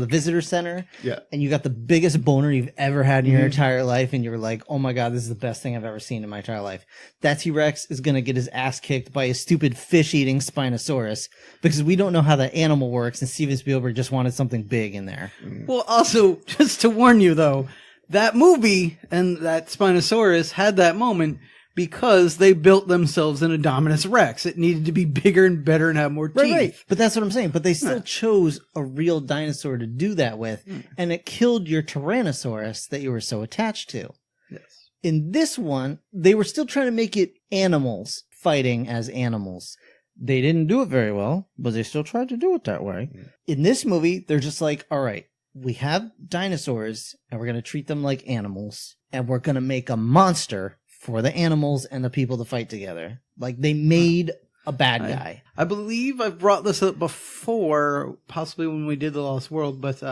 visitor center? Yeah. And you got the biggest boner you've ever had in your entire life, and you were like, oh my god, this is the best thing I've ever seen in my entire life. That T-Rex is going to get his ass kicked by a stupid fish-eating Spinosaurus, because we don't know how that animal works, and Steven Spielberg just wanted something big in there. Well, also, just to warn you though, that movie and that Spinosaurus had that moment because they built themselves an Indominus Rex. It needed to be bigger and better and have more teeth. Right. But that's what I'm saying. But they still chose a real dinosaur to do that with, and it killed your Tyrannosaurus that you were so attached to. Yes. In this one, they were still trying to make it animals fighting as animals. They didn't do it very well, but they still tried to do it that way. In this movie, they're just like, all right, we have dinosaurs, and we're going to treat them like animals, and we're going to make a monster for the animals and the people to fight together. Like, they made a bad guy. I believe I've brought this up before, possibly when we did The Lost World, but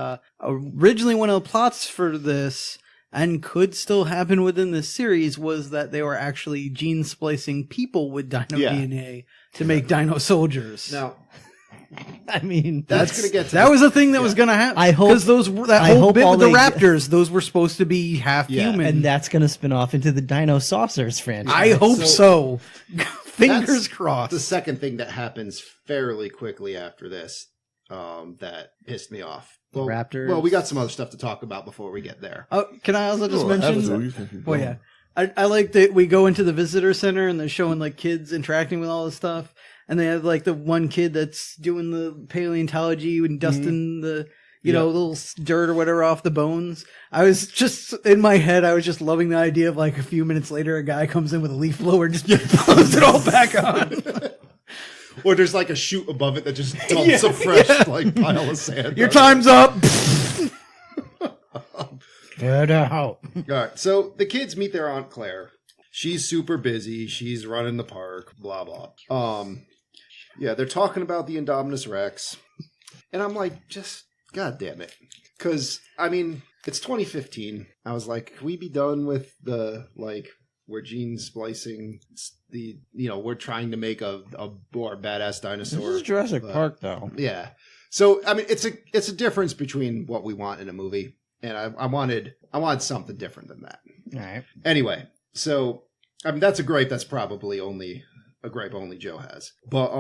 originally one of the plots for this, and could still happen within this series, was that they were actually gene splicing people with dino DNA to make dino soldiers. Now, I mean, that's going to get to That was a thing that was going to happen. I hope- because that I whole hope bit all with the they- raptors, those were supposed to be half Yeah, human. and that's going to spin off into the Dino Saucers franchise. I hope so. Fingers That's crossed. the second thing that happens fairly quickly after this that pissed me off. Well, Raptors. Well, we got some other stuff to talk about before we get there. Oh, can I also just Oh, mention? Avatar, Well, yeah. I like that we go into the visitor center and they're showing like kids interacting with all this stuff. And they have like the one kid that's doing the paleontology and dusting the, little dirt or whatever off the bones. I was just, in my head, I was just loving the idea of like a few minutes later, a guy comes in with a leaf blower and just blows it all back on. Or there's like a chute above it that just dumps a fresh like pile of sand. Your on time's up. Get out. it. All right, so the kids meet their Aunt Claire. She's super busy. She's running the park. Blah blah. Yeah, they're talking about the Indominus Rex, and I'm like, just god damn it, because I mean, it's 2015. I was like, can we be done with the like? We're gene splicing the, we're trying to make a more badass dinosaur. This is Jurassic but- Park, though. Yeah. So I mean, it's a difference between what we want in a movie, and I wanted something different than that. All right. Anyway, so I mean, that's a gripe that's probably only a gripe only Joe has. But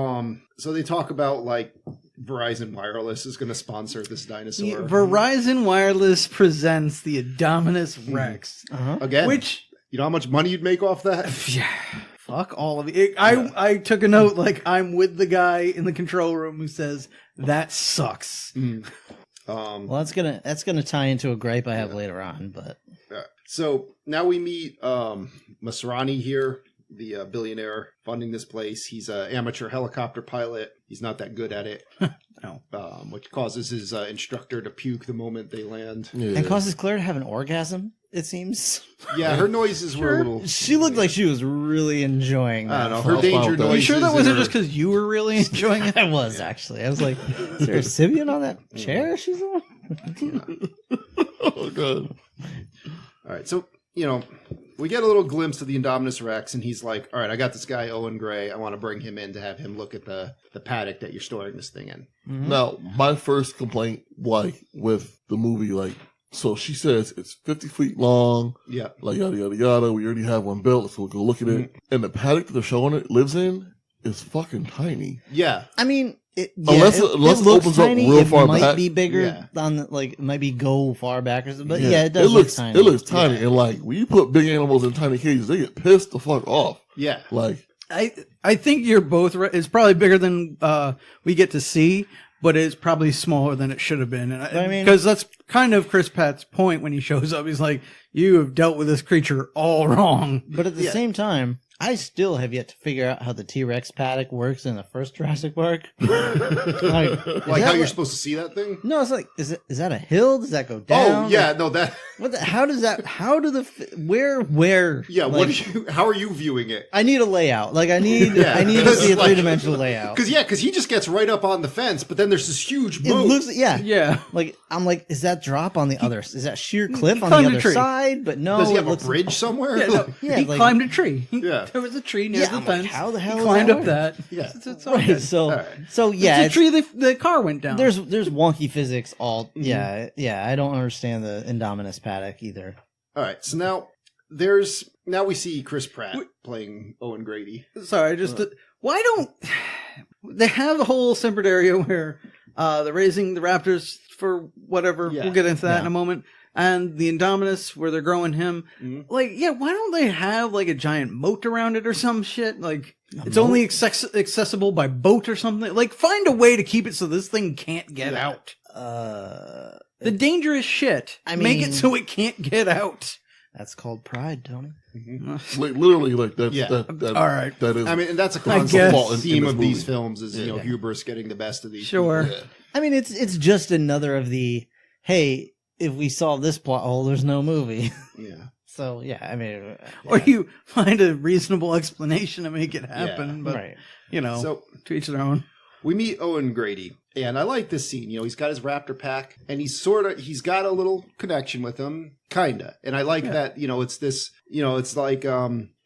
so they talk about like Verizon Wireless is going to sponsor this dinosaur Verizon Wireless presents the Indominus Rex. Uh-huh. again. Which You know how much money you'd make off that? Yeah. Fuck all of it. I took a note like I'm with the guy in the control room who says that sucks. Well, that's gonna tie into a gripe I have later on, but So now we meet Masrani here, the billionaire funding this place. He's an amateur helicopter pilot. He's not that good at it. No. Which causes his instructor to puke the moment they land. Yeah. and causes Claire to have an orgasm. It seems. Yeah, her noises were a little. She looked like she was really enjoying I that. don't know. I Her was fine danger with that. noises. You sure that and wasn't her- just because you were really enjoying it? I was actually. I was like, is there a Sibian on that chair she's on? Oh, God. All right, so we get a little glimpse of the Indominus Rex, and he's like, "All right, I got this guy Owen Gray. I want to bring him in to have him look at the paddock that you're storing this thing in." Now, my first complaint, like, with the movie, like, so she says it's 50 feet long, Yeah, like, yada, yada, yada. We already have one built, so we'll go look at it. And the paddock that they're showing it lives in is fucking tiny. yeah. I mean, it Unless it looks opens up tiny, real it far might back. be bigger Yeah. on like it might be go far back or something. But yeah, it does It look looks tiny. It looks tiny, and like when you put big animals in tiny cages, they get pissed the fuck off. Yeah. Like, I think you're both right. It's probably bigger than we get to see, but it's probably smaller than it should have been. And I mean- because that's kind of Chris Pratt's point when he shows up. He's like, "You have dealt with this creature all wrong." But at the same time, I still have yet to figure out how the T-Rex paddock works in the first Jurassic Park. Like how you're supposed to see that thing? No, it's like, is that a hill? Does that go down? Oh yeah, no that. How does that? How do the where? Yeah, Like, how are you viewing it? I need a layout. Like I need Yeah, to see a like- 3-dimensional layout. Because he just gets right up on the fence, but then there's this huge It moat. looks Yeah. Like I'm like, is that drop on the other? Is that sheer cliff on climbed the a other tree. side? But no, Does he it have a looks bridge somewhere? Yeah, no, Yeah, he like- climbed a tree. Yeah. There was a tree near Yeah, the I'm like, fence. how the hell he does climbed that up work? that? Yeah. It's all Right, good. so All right. so yeah, It's a tree the car went down. there's wonky physics. Yeah. I don't understand the Indominus paddock either. All right, so now we see Chris Pratt playing Owen Grady. Sorry, why don't they have a whole separate area where they're raising the raptors for whatever? Yeah. We'll get into that Yeah. in a moment. And the Indominus where they're growing him. Like, yeah, why don't they have like a giant moat around it or some shit? Like, it's only accessible by boat or something. Like, find a way to keep it so this thing can't get out. The dangerous shit. I Make mean- it so it can't get out. That's called pride, Tony. like literally, like that's Yeah. that. All right. That is. I mean, and that's a I constant guess. theme In of this these movie. films is Yeah. hubris getting the best of these. Sure. Yeah. I mean, it's just another of the hey, if we solve this plot hole, there's no movie. Yeah. So yeah, I mean, Or yeah. you find a reasonable explanation to make it happen. Yeah. But, right. So to each their own. we meet Owen Grady, and I like this scene. He's got his raptor pack, and he's got a little connection with him, kinda. And I like that. It's this. It's like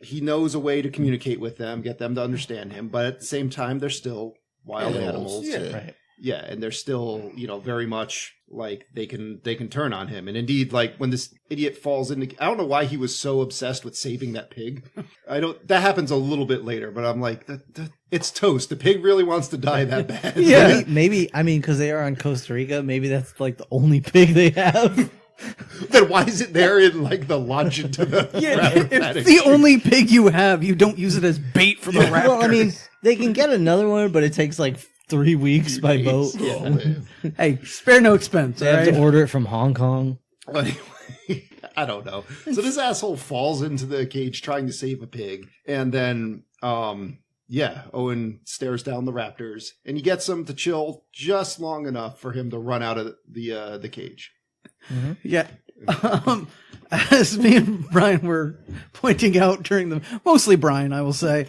he knows a way to communicate with them, get them to understand him, but at the same time, they're still wild animals. Yeah. Right. Yeah, and they're still, very much like they can turn on him. And indeed, like when this idiot falls into, I don't know why he was so obsessed with saving that pig. That happens a little bit later, but I'm like, it's toast. The pig really wants to die that bad. Yeah. Maybe I mean because they are in Costa Rica, maybe that's like the only pig they have. Then why is it there in like the launch into the Yeah, raptor if paddock? it's the only pig you have, you don't use it as bait for the raptors. Well, I mean, they can get another one, but it takes like 3 weeks by boat. Oh, man. hey, spare no expense, They all have right? to order it from Hong Kong. Anyway, I don't know. So this asshole falls into the cage trying to save a pig, and then Owen stares down the raptors, and he gets them to chill just long enough for him to run out of the cage. Yeah. As me and Brian were pointing out during mostly Brian, I will say,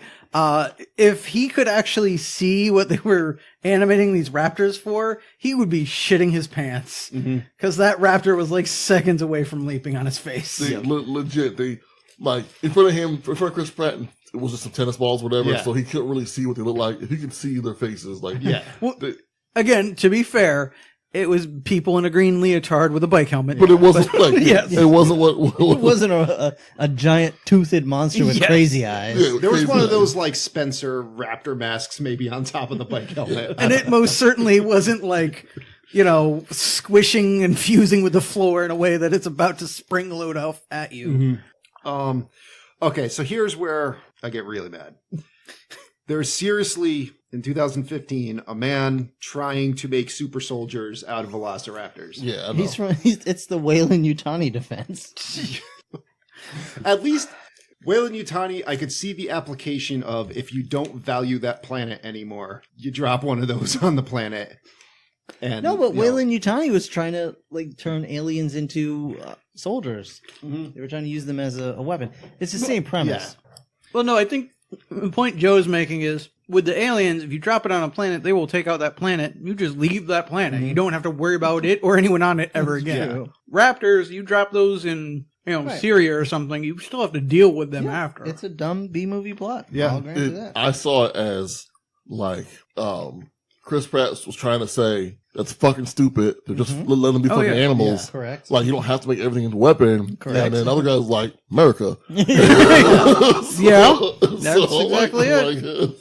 if he could actually see what they were animating these raptors for, he would be shitting his pants. Because that raptor was like seconds away from leaping on his face. They legit. They like in front of him, in front of Chris Pratt. It was just some tennis balls, whatever. Yeah. So he couldn't really see what they look like. If he could see their faces, like Well, they- again, to be fair, it was people in a green leotard with a bike helmet. but it wasn't like Yes. it wasn't what It wasn't a giant toothed monster with Yes. crazy eyes. Yeah, There was crazy one of eyes. those like Spencer raptor masks maybe on top of the bike helmet. And it most certainly wasn't like, squishing and fusing with the floor in a way that it's about to spring load off at you. Okay, so here's where I get really mad. There's seriously, in 2015, a man trying to make super soldiers out of velociraptors. Yeah, I know. It's the Weyland-Yutani defense. At least Weyland-Yutani, I could see the application of if you don't value that planet anymore, you drop one of those on the planet. And No, but you know, Weyland-Yutani was trying to turn aliens into soldiers. Mhm. They were trying to use them as a weapon. It's the same premise. Well, no, I think the point Joe's making is with the aliens, if you drop it on a planet, they will take out that planet. You just leave that planet. You don't have to worry about it or anyone on it ever again. true. Raptors, you drop those in Right. Syria or something, you still have to deal with them after. It's a dumb B-movie plot. Yeah. I'll grant you that. I saw it as like Chris Pratt was trying to say that's fucking stupid. They're just let them be fucking animals. Correct. Like you don't have to make everything into a weapon. Correct. And then other guys like America. Yeah, that's exactly it.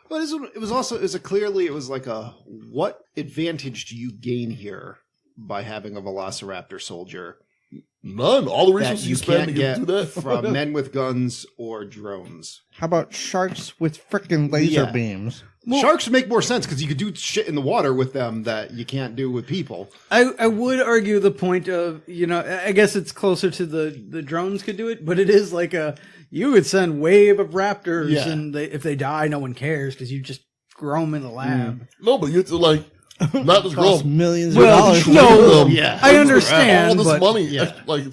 But it was also, it was like a, what advantage do you gain here by having a velociraptor soldier None. All the that reasons you you spend can't to get do that from men with guns or drones? How about sharks with frickin' laser Yeah. beams? Sharks make more sense because you could do shit in the water with them that you can't do with people. I would argue the point of, I guess it's closer to the drones could do it, but it is like you would send wave of raptors Yeah. and if they die, no one cares because you just grow them in the lab. No, but you have to like not just grow Costs millions of Well, dollars. no, Yeah. I understand, all this but money. Yeah. Like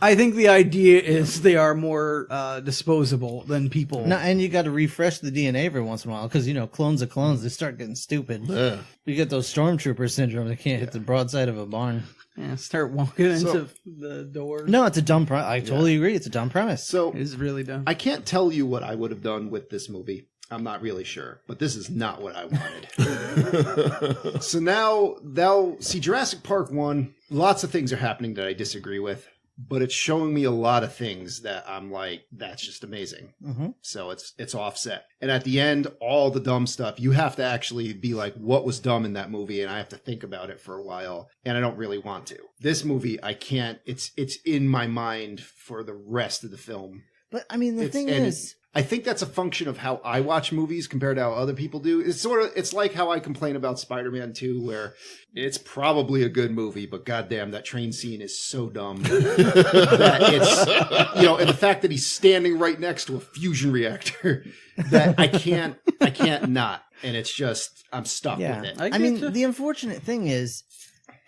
I think the idea is they are more disposable than people. No, and you got to refresh the DNA every once in a while because clones of clones, they start getting stupid. yeah. You get those stormtrooper syndrome. They can't hit the broadside of a barn. Yeah, start walking into the doors. No, it's a dumb premise. I totally agree. It's a dumb premise. So It's really dumb. I can't tell you what I would have done with this movie. I'm not really sure, but this is not what I wanted. So now see Jurassic Park 1, lots of things are happening that I disagree with, but it's showing me a lot of things that I'm like, that's just amazing. Mhm. So it's offset. And at the end, all the dumb stuff, you have to actually be like, what was dumb in that movie? And I have to think about it for a while, and I don't really want to. This movie, I can't, it's in my mind for the rest of the film. But I mean, the thing and is, I think that's a function of how I watch movies compared to how other people do. It's like how I complain about Spider-Man 2, where it's probably a good movie, but goddamn, that train scene is so dumb that it's, and the fact that he's standing right next to a fusion reactor that I can't not. And it's just, I'm stuck yeah. with it. I I mean, getcha. the unfortunate thing is,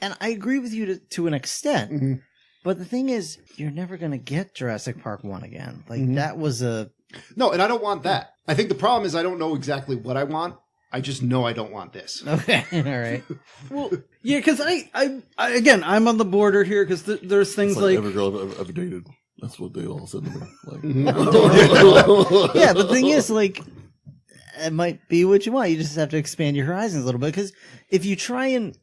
and I agree with you to an extent, Mhm. but the thing is, you're never going to get Jurassic Park 1 again. Like, Mhm. that was a... No, and I don't want that. I think the problem is I don't know exactly what I want. I just know I don't want this. Okay, all right. Well, yeah, because I again, I'm on the border here because there's things It's like like every girl I've ever dated. That's what they all said to me. Like, Yeah, the thing is, like, it might be what you want. You just have to expand your horizons a little bit, because if you try and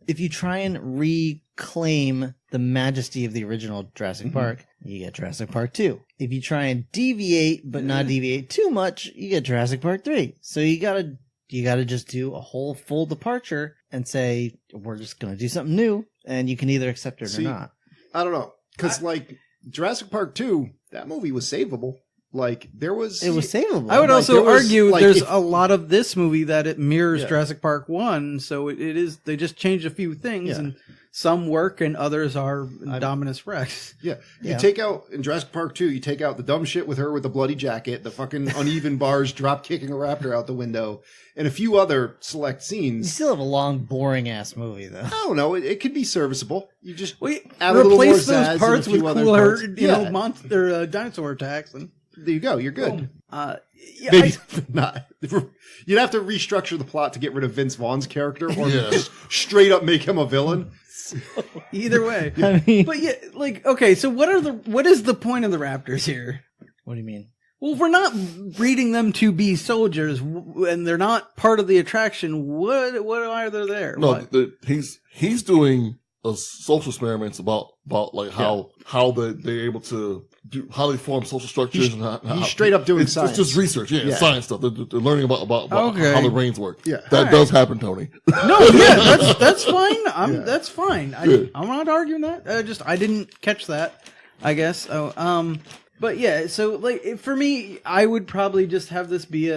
reclaim the majesty of the original Jurassic Park, you get Jurassic Park 2. If you try and deviate but not deviate too much, you get Jurassic Park 3. So you gotta just do a whole full departure and say, we're just gonna do something new, and you can either accept it or not. I don't know. Because, like, Jurassic Park 2, that movie was savable. Like, there was... It was savable. I would Like, also there was, argue like, there's if- a lot of this movie that it mirrors Yeah. Jurassic Park 1, so it is, they just changed a few things, Yeah. and some work and others are Dominus Rex. Yeah. You Yeah. take out, in Jurassic Park 2, you take out the dumb shit with her with the bloody jacket, the fucking uneven bars drop kicking a raptor out the window, and a few other select You scenes. still have a long, boring-ass movie, though. I don't know. It could be serviceable. You just We add a little more replace zazz and those a parts with few other cooler, parts. you know, dinosaur attacks, and There you go. You're good. boom. Yeah, Maybe not. You'd have to restructure the plot to get rid of Vince Vaughn's character, or Yeah. just straight up make him a villain. either way. I mean, But yeah, like, okay, so what is the point of the Raptors here? what do you mean? Well, if we're not breeding them to be soldiers, and they're not part of the attraction, what are they there? no, What? he's doing social experiments about like how they're able to do, how they form social structures. He's- and how, he's straight up doing it's science. just research, Yeah. science stuff. They're learning about Okay. how the brains work. Yeah. That Alright. does happen, Tony. No, yeah, that's fine. Yeah. That's fine. Yeah. I'm not arguing that. I didn't catch that. I guess. Oh, But yeah, so like for me, I would probably just have this be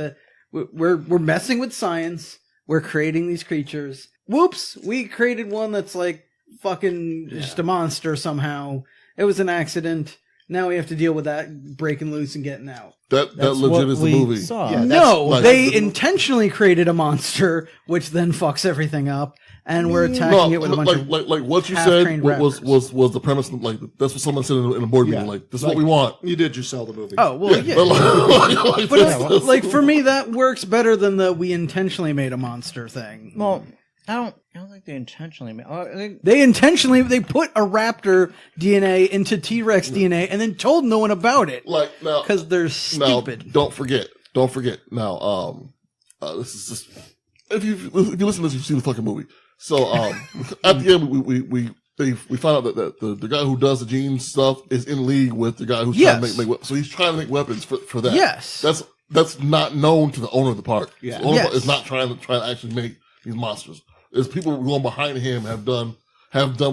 we're messing with science. We're creating these creatures. Whoops, we created one that's like fucking just a monster somehow. It was an accident. Now we have to deal with that breaking loose and getting out. That legit is the movie. Saw. No, like- they intentionally created a monster, which then fucks everything up, and we're attacking it with a bunch of like what you said half-trained was rappers. the premise. Like that's what someone said in a board meeting. Like this is what we want. You did just sell the movie. Oh well, yeah. But like for me, that works better than the we intentionally made a monster thing. Well, I don't think they intentionally made. They put a raptor DNA into T-Rex DNA and then told no one about it like now because they're stupid. Now, don't forget. Now, this is just if you listen to this, you see the fucking movie. So at the end, we find out that the guy who does the gene stuff is in league with the guy who's trying to make weapons. So he's trying to make weapons for that. Yes, that's not known to the owner of the park. Yeah, the owner of the park is not trying to actually make these monsters. There's people going behind him have done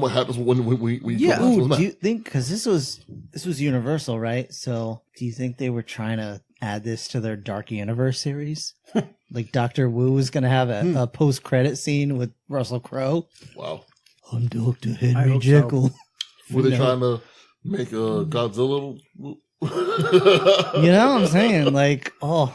what happens when we Ooh, do you think because this was Universal, right? So do you think they were trying to add this to their Dark Universe series? Like Dr. Wu was going to have a post-credit scene with Russell Crowe. Wow. I'm Dr. Henry Jekyll. Were they trying to make a Godzilla? You know what I'm saying? Like, oh,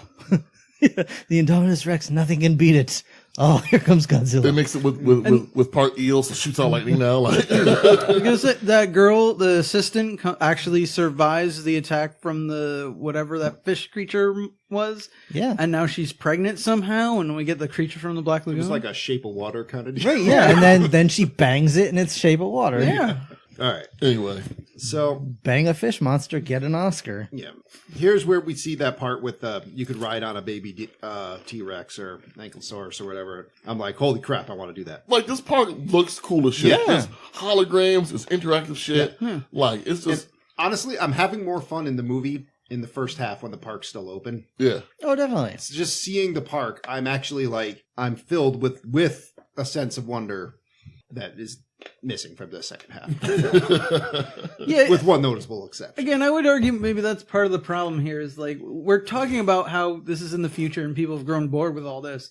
the Indominus Rex, nothing can beat it. Oh, here comes Godzilla. They mix it with part eel, so it shoots out lightning now. Like because that girl, the assistant, actually survives the attack from the whatever that fish creature was. Yeah, and now she's pregnant somehow, and we get the creature from the Black Lagoon. It was like a Shape of Water kind of deal. right. Yeah, and then she bangs it, and it's Shape of Water. Yeah. All right. anyway, So Bang a fish monster, get an Oscar. yeah, here's where we see that part with you could ride on a baby T-Rex or Ankylosaurus or whatever. I'm like, holy crap, I want to do that. like this park looks cool as shit. Yeah. It's holograms, it's interactive shit. Like it's just Honestly, I'm having more fun in the movie in the first half when the park's still open. yeah. Oh, definitely. It's just seeing the park. I'm actually like I'm filled with a sense of wonder that is missing from the second half, Yeah. with one noticeable exception. Again, I would argue maybe that's part of the problem here is like we're talking about how this is in the future and people have grown bored with all this.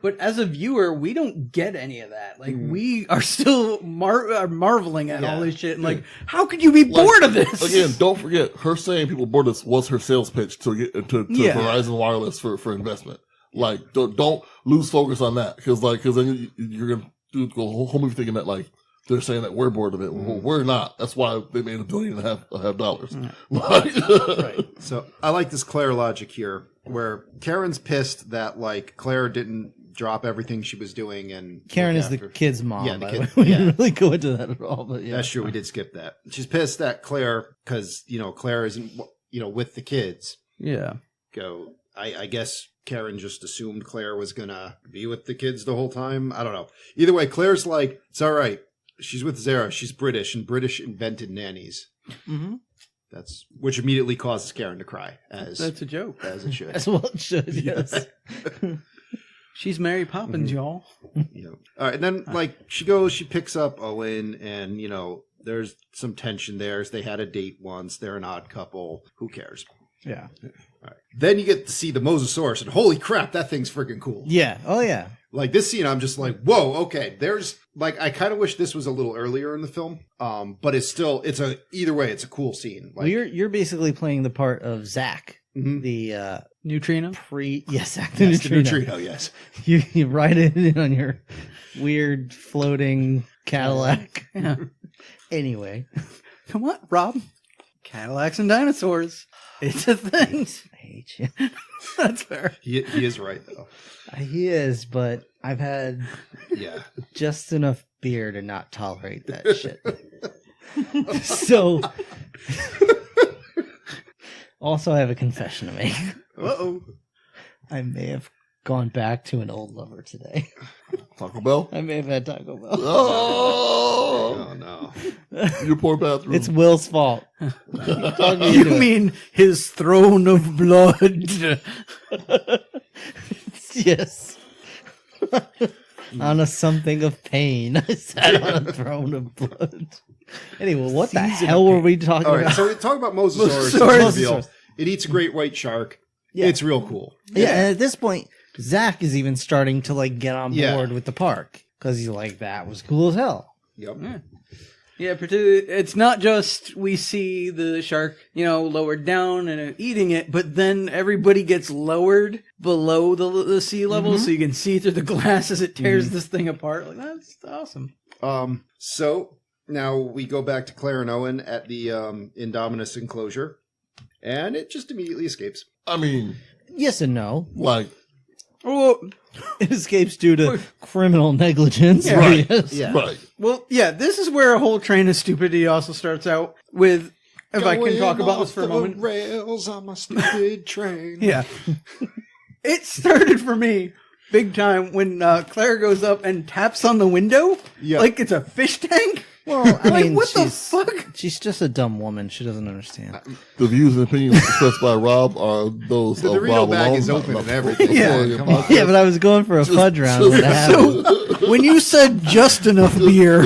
But as a viewer, we don't get any of that. Like we are still marveling at all this shit. And like, how could you be bored of this? Again, don't forget her saying people bored this was her sales pitch to get to Verizon Wireless for investment. Like don't lose focus on that because then you're gonna do the whole movie thinking that like they're saying that we're bored of it. Well, we're not. That's why they made $1.5 billion. Right. So I like this Claire logic here, where Karen's pissed that like Claire didn't drop everything she was doing, and Karen look is the after- kid's mom. Yeah, the by kid- the way. We yeah. didn't really go into that at all, but yeah. That's true. We did skip that. She's pissed at Claire because Claire isn't with the kids. Yeah. I guess Karen just assumed Claire was gonna be with the kids the whole time. I don't know. Either way, Claire's like, it's all right. She's with Zara. She's British, and British invented nannies. Mm-hmm. Which immediately causes Karen to cry, as That's a joke. as it should. As well it should, yes. She's Mary Poppins, y'all. All right, and then like she picks up Owen, and there's some tension there. They had a date once. They're an odd couple. Who cares? Yeah. All right. Then you get to see the Mosasaurus, and holy crap, that thing's freaking cool. Yeah. Oh, yeah. Like this scene, I'm just like, whoa, okay. There's like, I kind of wish this was a little earlier in the film, but either way, it's a cool scene. Like, Well, you're basically playing the part of Zach, Mhm. the Neutrino? Zach the Yes, the neutrino. neutrino, yes. You ride it in on your weird floating Cadillac. Yeah. Anyway, Come on, Rob. Cadillacs and dinosaurs. It's a thing. I hate you. That's fair. He is right though. He is, but I've had Yeah. just enough beer to not tolerate that shit. So, also, I have a confession to make. Uh-oh. I may have gone back to an old lover today. Taco Bell. I may have had Taco Bell. Oh, Oh no. your poor bathroom. It's Will's fault. You mean his throne of blood? Yes. On a something of pain. I sat on a throne of blood. Anyway, what the hell were we talking All right, about? so we talk about Mosasaurus. Mosasaurus. It's real. It eats a great white shark. Yeah. It's real cool. Yeah, and at this point, Zach is even starting to like get on Yeah. board with the park because he's like, that was cool as hell. Yep. Yeah, particularly, it's not just we see the shark, lowered down and eating it, but then everybody gets lowered below the sea level so you can see through the glass as it tears this thing apart. Like, that's awesome. So now we go back to Claire and Owen at the Indominus enclosure, and it just immediately escapes. I mean, Yes and no. like, Well, It escapes due to criminal negligence. Yeah. Right. Yes. Yeah. right. well, yeah, this is where a whole train of stupidity also starts out with, if I can talk about this for a moment. Rails on my stupid train. Yeah. It started for me big time when Claire goes up and taps on the window Yeah. like it's a fish tank. Well, I Like, mean, what the she's, fuck? she's just a dumb woman. She doesn't understand. The views and opinions expressed by Rob are those The of Dorito Rob bag alone. is not- open not and the everything. full Yeah. authority Come of on. podcast. Yeah, but I was going for a fudge round. When it happened. So, when you said just enough beer,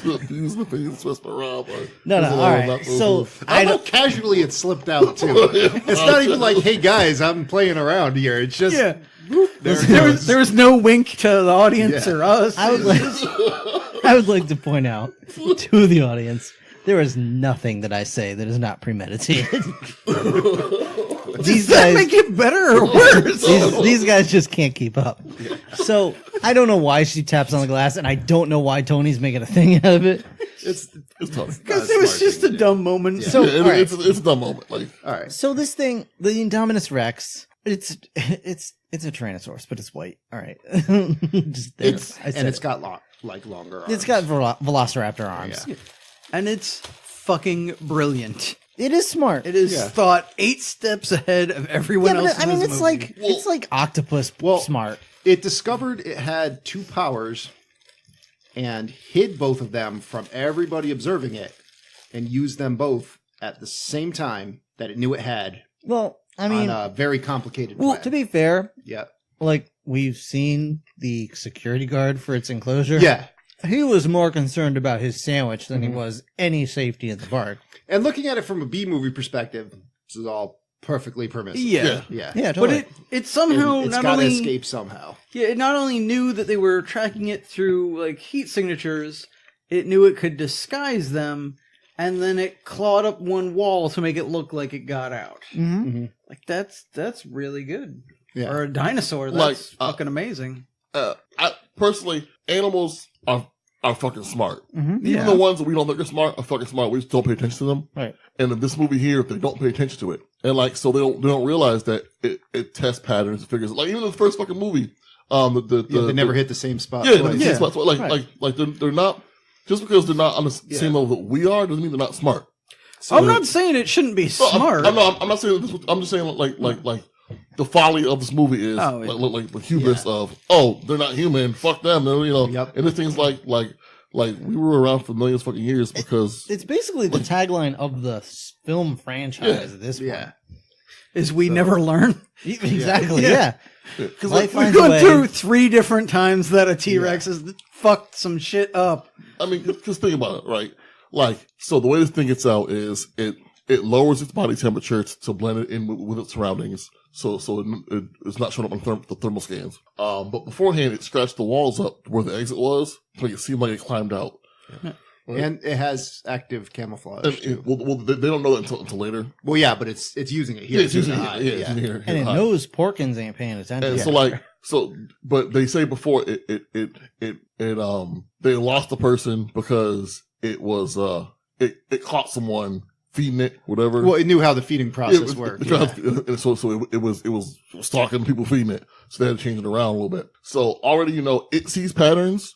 The views and opinions expressed by Rob are No, those all alone, right. not those So who- I I know don't. casually it slipped out too. It's not even like, hey guys, I'm playing around here. It's just yeah, whoop, there it there was, goes. there was no wink to the audience Yeah. or us. I would like to point out to the audience there is nothing that I say that is not premeditated. Does that make it better or worse? These guys just can't keep up. So I don't know why she taps on the glass, and I don't know why Tony's making a thing out of it. It's tough. Because it was just a dumb moment. So Yeah, all right. it's a dumb moment. Like, All right. So this thing, the Indominus Rex, it's a Tyrannosaurus, but it's white. All right, just there. I said And it's it. got longer arms. It's got Velociraptor arms. Yeah. And it's fucking brilliant. It is smart. It is Yeah. thought 8 steps ahead of everyone Yeah, else. but I mean, in this it's movie. like octopus smart. It discovered it had 2 powers and hid both of them from everybody observing it and used them both at the same time that it knew it had Well, I mean, on a very complicated well, plan. to be fair, Yeah. like we've seen the security guard for its enclosure. Yeah. He was more concerned about his sandwich than he was any safety in the park. And looking at it from a B movie perspective, this is all perfectly permissible. Yeah. Yeah. Yeah, But totally. it somehow And it's not got to only escape somehow. yeah, it not only knew that they were tracking it through like heat signatures, it knew it could disguise them, and then it clawed up one wall to make it look like it got out. Like that's really good. Yeah. Or a dinosaur, Like, that's fucking amazing. I personally, animals are fucking smart. Mm-hmm. Even the ones that we don't think are smart are fucking smart. We just don't pay attention to them. Right. And in this movie here, they don't pay attention to it, and like so they don't realize that it tests patterns, and figures like even in the first fucking movie, They never hit the same spot. Yeah, twice. yeah. Spots, like Right. like they're not just because they're not on the same level that we are doesn't mean they're not smart. I'm not saying it shouldn't be No, smart. I'm not saying this. I'm just saying like the folly of this movie is Oh, yeah. like the hubris of they're not human. Fuck them. They're, Yep. And the things like we were around for millions of fucking years because It's basically the tagline of the film franchise at this point. Yeah. Is we never learn. Exactly. Yeah. Yeah. because Life We've finds a gone way. through 3 different times that a T-Rex has fucked some shit up. I mean, just think about it, right? Like, so the way this thing gets out is it lowers its body temperature to blend it in with its surroundings. So it's not showing up on the thermal scans. But beforehand, it scratched the walls up where the exit was to make it seem like it climbed out. Right? And it has active camouflage. And too. they don't know that until later. Well, yeah, but it's using it here. Yeah, it's using to it. hide. Yeah, it's using it here. And it hide. knows Porkins ain't paying attention. And but they say before they lost the person because it was it caught someone feeding it, whatever. Well, it knew how the feeding process worked. It, Yeah. and so it was stalking people feeding it. So they had to change it around a little bit. So already, it sees patterns.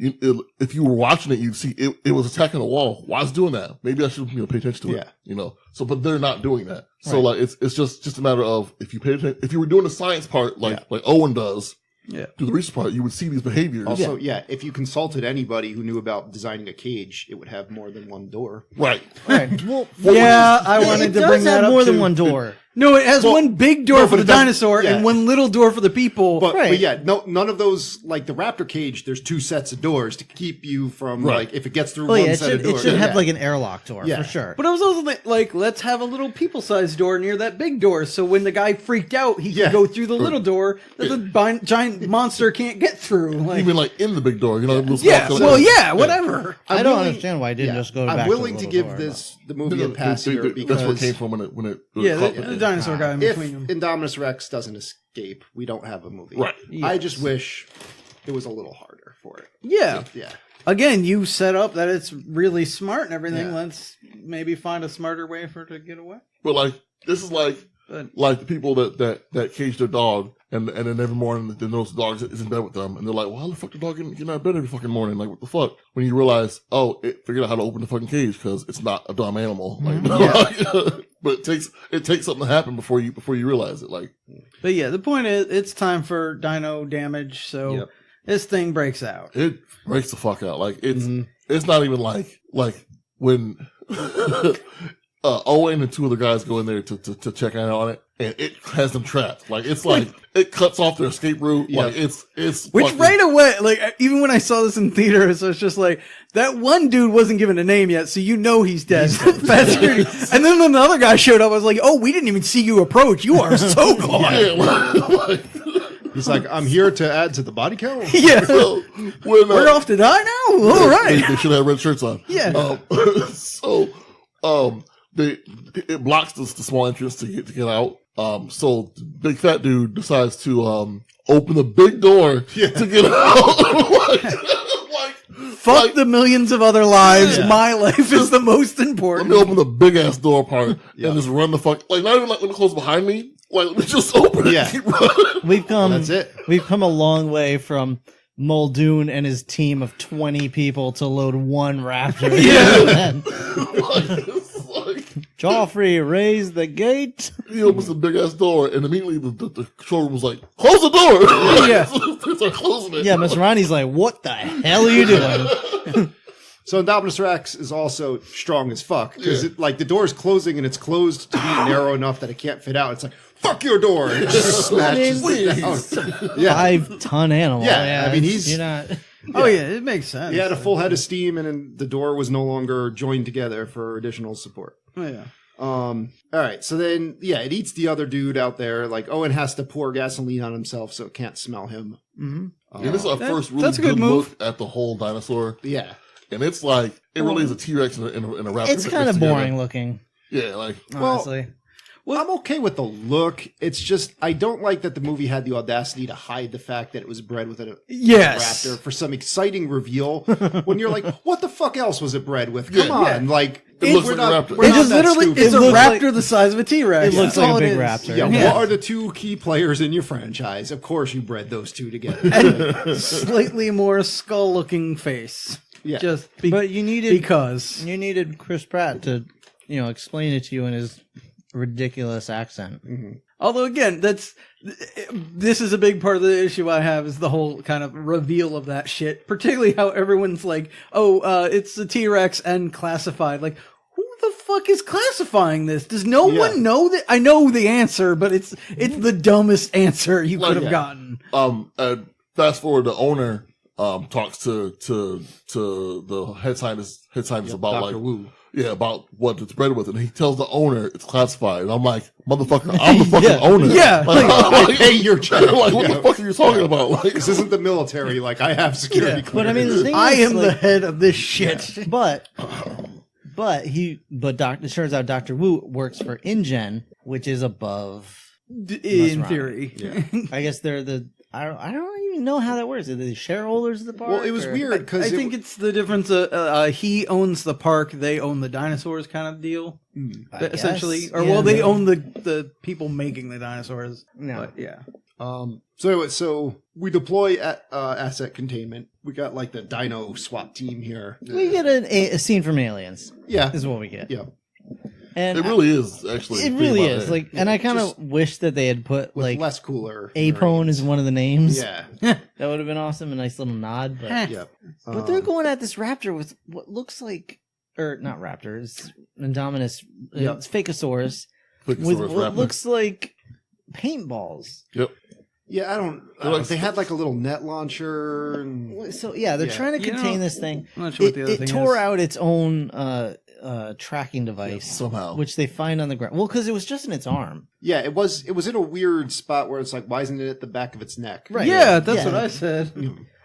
If you were watching it, you'd see it was attacking the wall. Why is it doing that? Maybe I should pay attention to it. Yeah. So, but they're not doing that. So like, it's just a matter of if you pay attention, if you were doing the science part, like Owen does, do the research part, you would see these behaviors. Also, if you consulted anybody who knew about designing a cage, it would have more than one door. Right. Right. Well, Yeah, I wanted it to bring does that have up more too. than one door. No, it has Well, one big door no, for but the it doesn't- dinosaur yeah. and one little door for the people. But Right. yeah, none of those, like the raptor cage, there's 2 sets of doors to keep you from, Right. like, if it gets through Well, one yeah, set of it doors. should have yeah. like an airlock door Yeah. for sure. But I was also like, let's have a little people-sized door near that big door, so when the guy freaked out, he Yeah. can go through the little door that the giant monster can't get through. Like, Even like in the big door, you know. those yeah, small well, collections. yeah, whatever. I don't willing- understand why it didn't Yeah. just go back I'm to willing the to little give door, the movie a pass here That's because where it came from when it Yeah, caught the it. dinosaur guy in if between them. Indominus Rex doesn't escape, we don't have a movie. Right. I just wish it was a little harder for it. Yeah. Yeah. Again, you set up that it's really smart and everything. Yeah. Let's maybe find a smarter way for it to get away. But like this is like But- the people that cage their dog and then every morning they notice the dog is in bed with them and they're like, well, how the fuck the dog get out of bed every fucking morning? Like, what the fuck? When you realize, oh, it figured out how to open the fucking cage because it's not a dumb animal. Like, but it takes something to happen before you realize it. Like, But yeah, the point is, it's time for dino damage, so Yep. this thing breaks out. it breaks the fuck out. Like it's Mm-hmm. it's not even like when Owen and 2 other guys go in there to check out on it, and it has them trapped. Like it's like it cuts off their escape route. Yeah. Like it's Which fucking- right away, like even when I saw this in theaters, I was just like, that one dude wasn't given a name yet, so you know he's dead. Fast security. And then when the other guy showed up, I was like, oh, we didn't even see you approach. You are so gone. Yeah, like, He's like, I'm here to add to the body count. Yeah. so, when, We're off to die now? All right. They should have red shirts on. Yeah. It blocks the small entrance to get out. So the big fat dude decides to open the big door to get out. Fuck the millions of other lives. Yeah. My life is the most Let important. me open the big ass door part and just run the fuck. Like not even like when it closes behind me. Like let me just open it. Yeah. And keep running. We've come. That's it. We've come a long way from Muldoon and his team of 20 people to load 1 raptor. It's like, Joffrey, raise the gate. he opens the big ass door and immediately the control room was like, close the door. Yeah. They start closing it. Yeah, Miss Ronnie's like, what the hell are you doing? So Indominus Rex is also strong as fuck because like the door is closing and it's closed to be narrow enough that it can't fit out. It's like fuck your door and it just smashes it down. Yeah, 5-ton animal. Yeah, I mean, it's- he's- you're not. Oh, yeah, it makes sense. he had a full head of steam and then the door was no longer joined together for additional support. Oh, yeah. All right, so then it eats the other dude out there. Like Owen has to pour gasoline on himself so it can't smell him. And this is our first really that's a good move. look at the whole dinosaur. Yeah, And it's like, it really is a T-Rex in a raptor. It's kind of boring looking, Yeah, like, honestly. well, I'm okay with the look. It's just I don't like that the movie had the audacity to hide the fact that it was bred with a Yes. raptor for some exciting reveal. When you're like, what the fuck else was it bred with? Come on, like It looks we're like a not, raptor. we're It not just that literally stupid. is a looks raptor the size of a T-Rex. It looks That's like a all it big is. raptor. Yeah, what are the 2 key players in your franchise? Of course, you bred those 2 together. Slightly more skull-looking face. Yeah. Just But you needed because. Chris Pratt to, explain it to you in his ridiculous accent. Although again, this is a big part of the issue I have is the whole kind of reveal of that shit. Particularly how everyone's like, "Oh, it's a T-Rex and classified." Like, who the fuck is classifying this? Does no one know that? I know the answer, but it's the dumbest answer you could have gotten. fast forward, the owner talks to the head scientist about Dr. Wu. about what it's bred with, and he tells the owner it's classified. And I'm like, motherfucker, I'm the fucking owner. Yeah. like, Hey, you're like, what the fuck are you talking about? Like, This isn't the military. Like I have security. But I mean, the thing I is, am the head of this shit. But it turns out Dr. Wu works for InGen, which is above. In Right. theory. I guess they're I don't even know how that works. Are they the shareholders of the park? Well, it was or- weird I because think it's the difference. He owns the park, they own the dinosaurs, kind of deal. I Essentially, guess. or Yeah, well, they maybe. own the people making the dinosaurs. No. But yeah. So anyway, so we deploy at asset containment. We got like the Dino SWAT team here. We get a scene from Aliens. Yeah, Is what we get. yeah. And it really is actually. it really is like, and I kind of wish that they had put With like less cooler. Apone is one of the names. Yeah, That would have been awesome. A nice little nod. But, yeah. but they're going at this raptor with what looks like, or not raptor, it's Indominus, Yep. it's Fakosaurus Flicking with Silver's what rapping. looks like paintballs. Yep. Yeah, I don't. They had like a little net launcher. And, So yeah, they're Yeah. trying to You contain know, this thing. I'm not sure what the other It thing tore is. out its own tracking device Somehow. which they find on the ground. Well, because it was just in its arm. yeah, it was in a weird spot where it's like, why isn't it at the back of its neck? Right. Yeah, that's Yeah. what I said.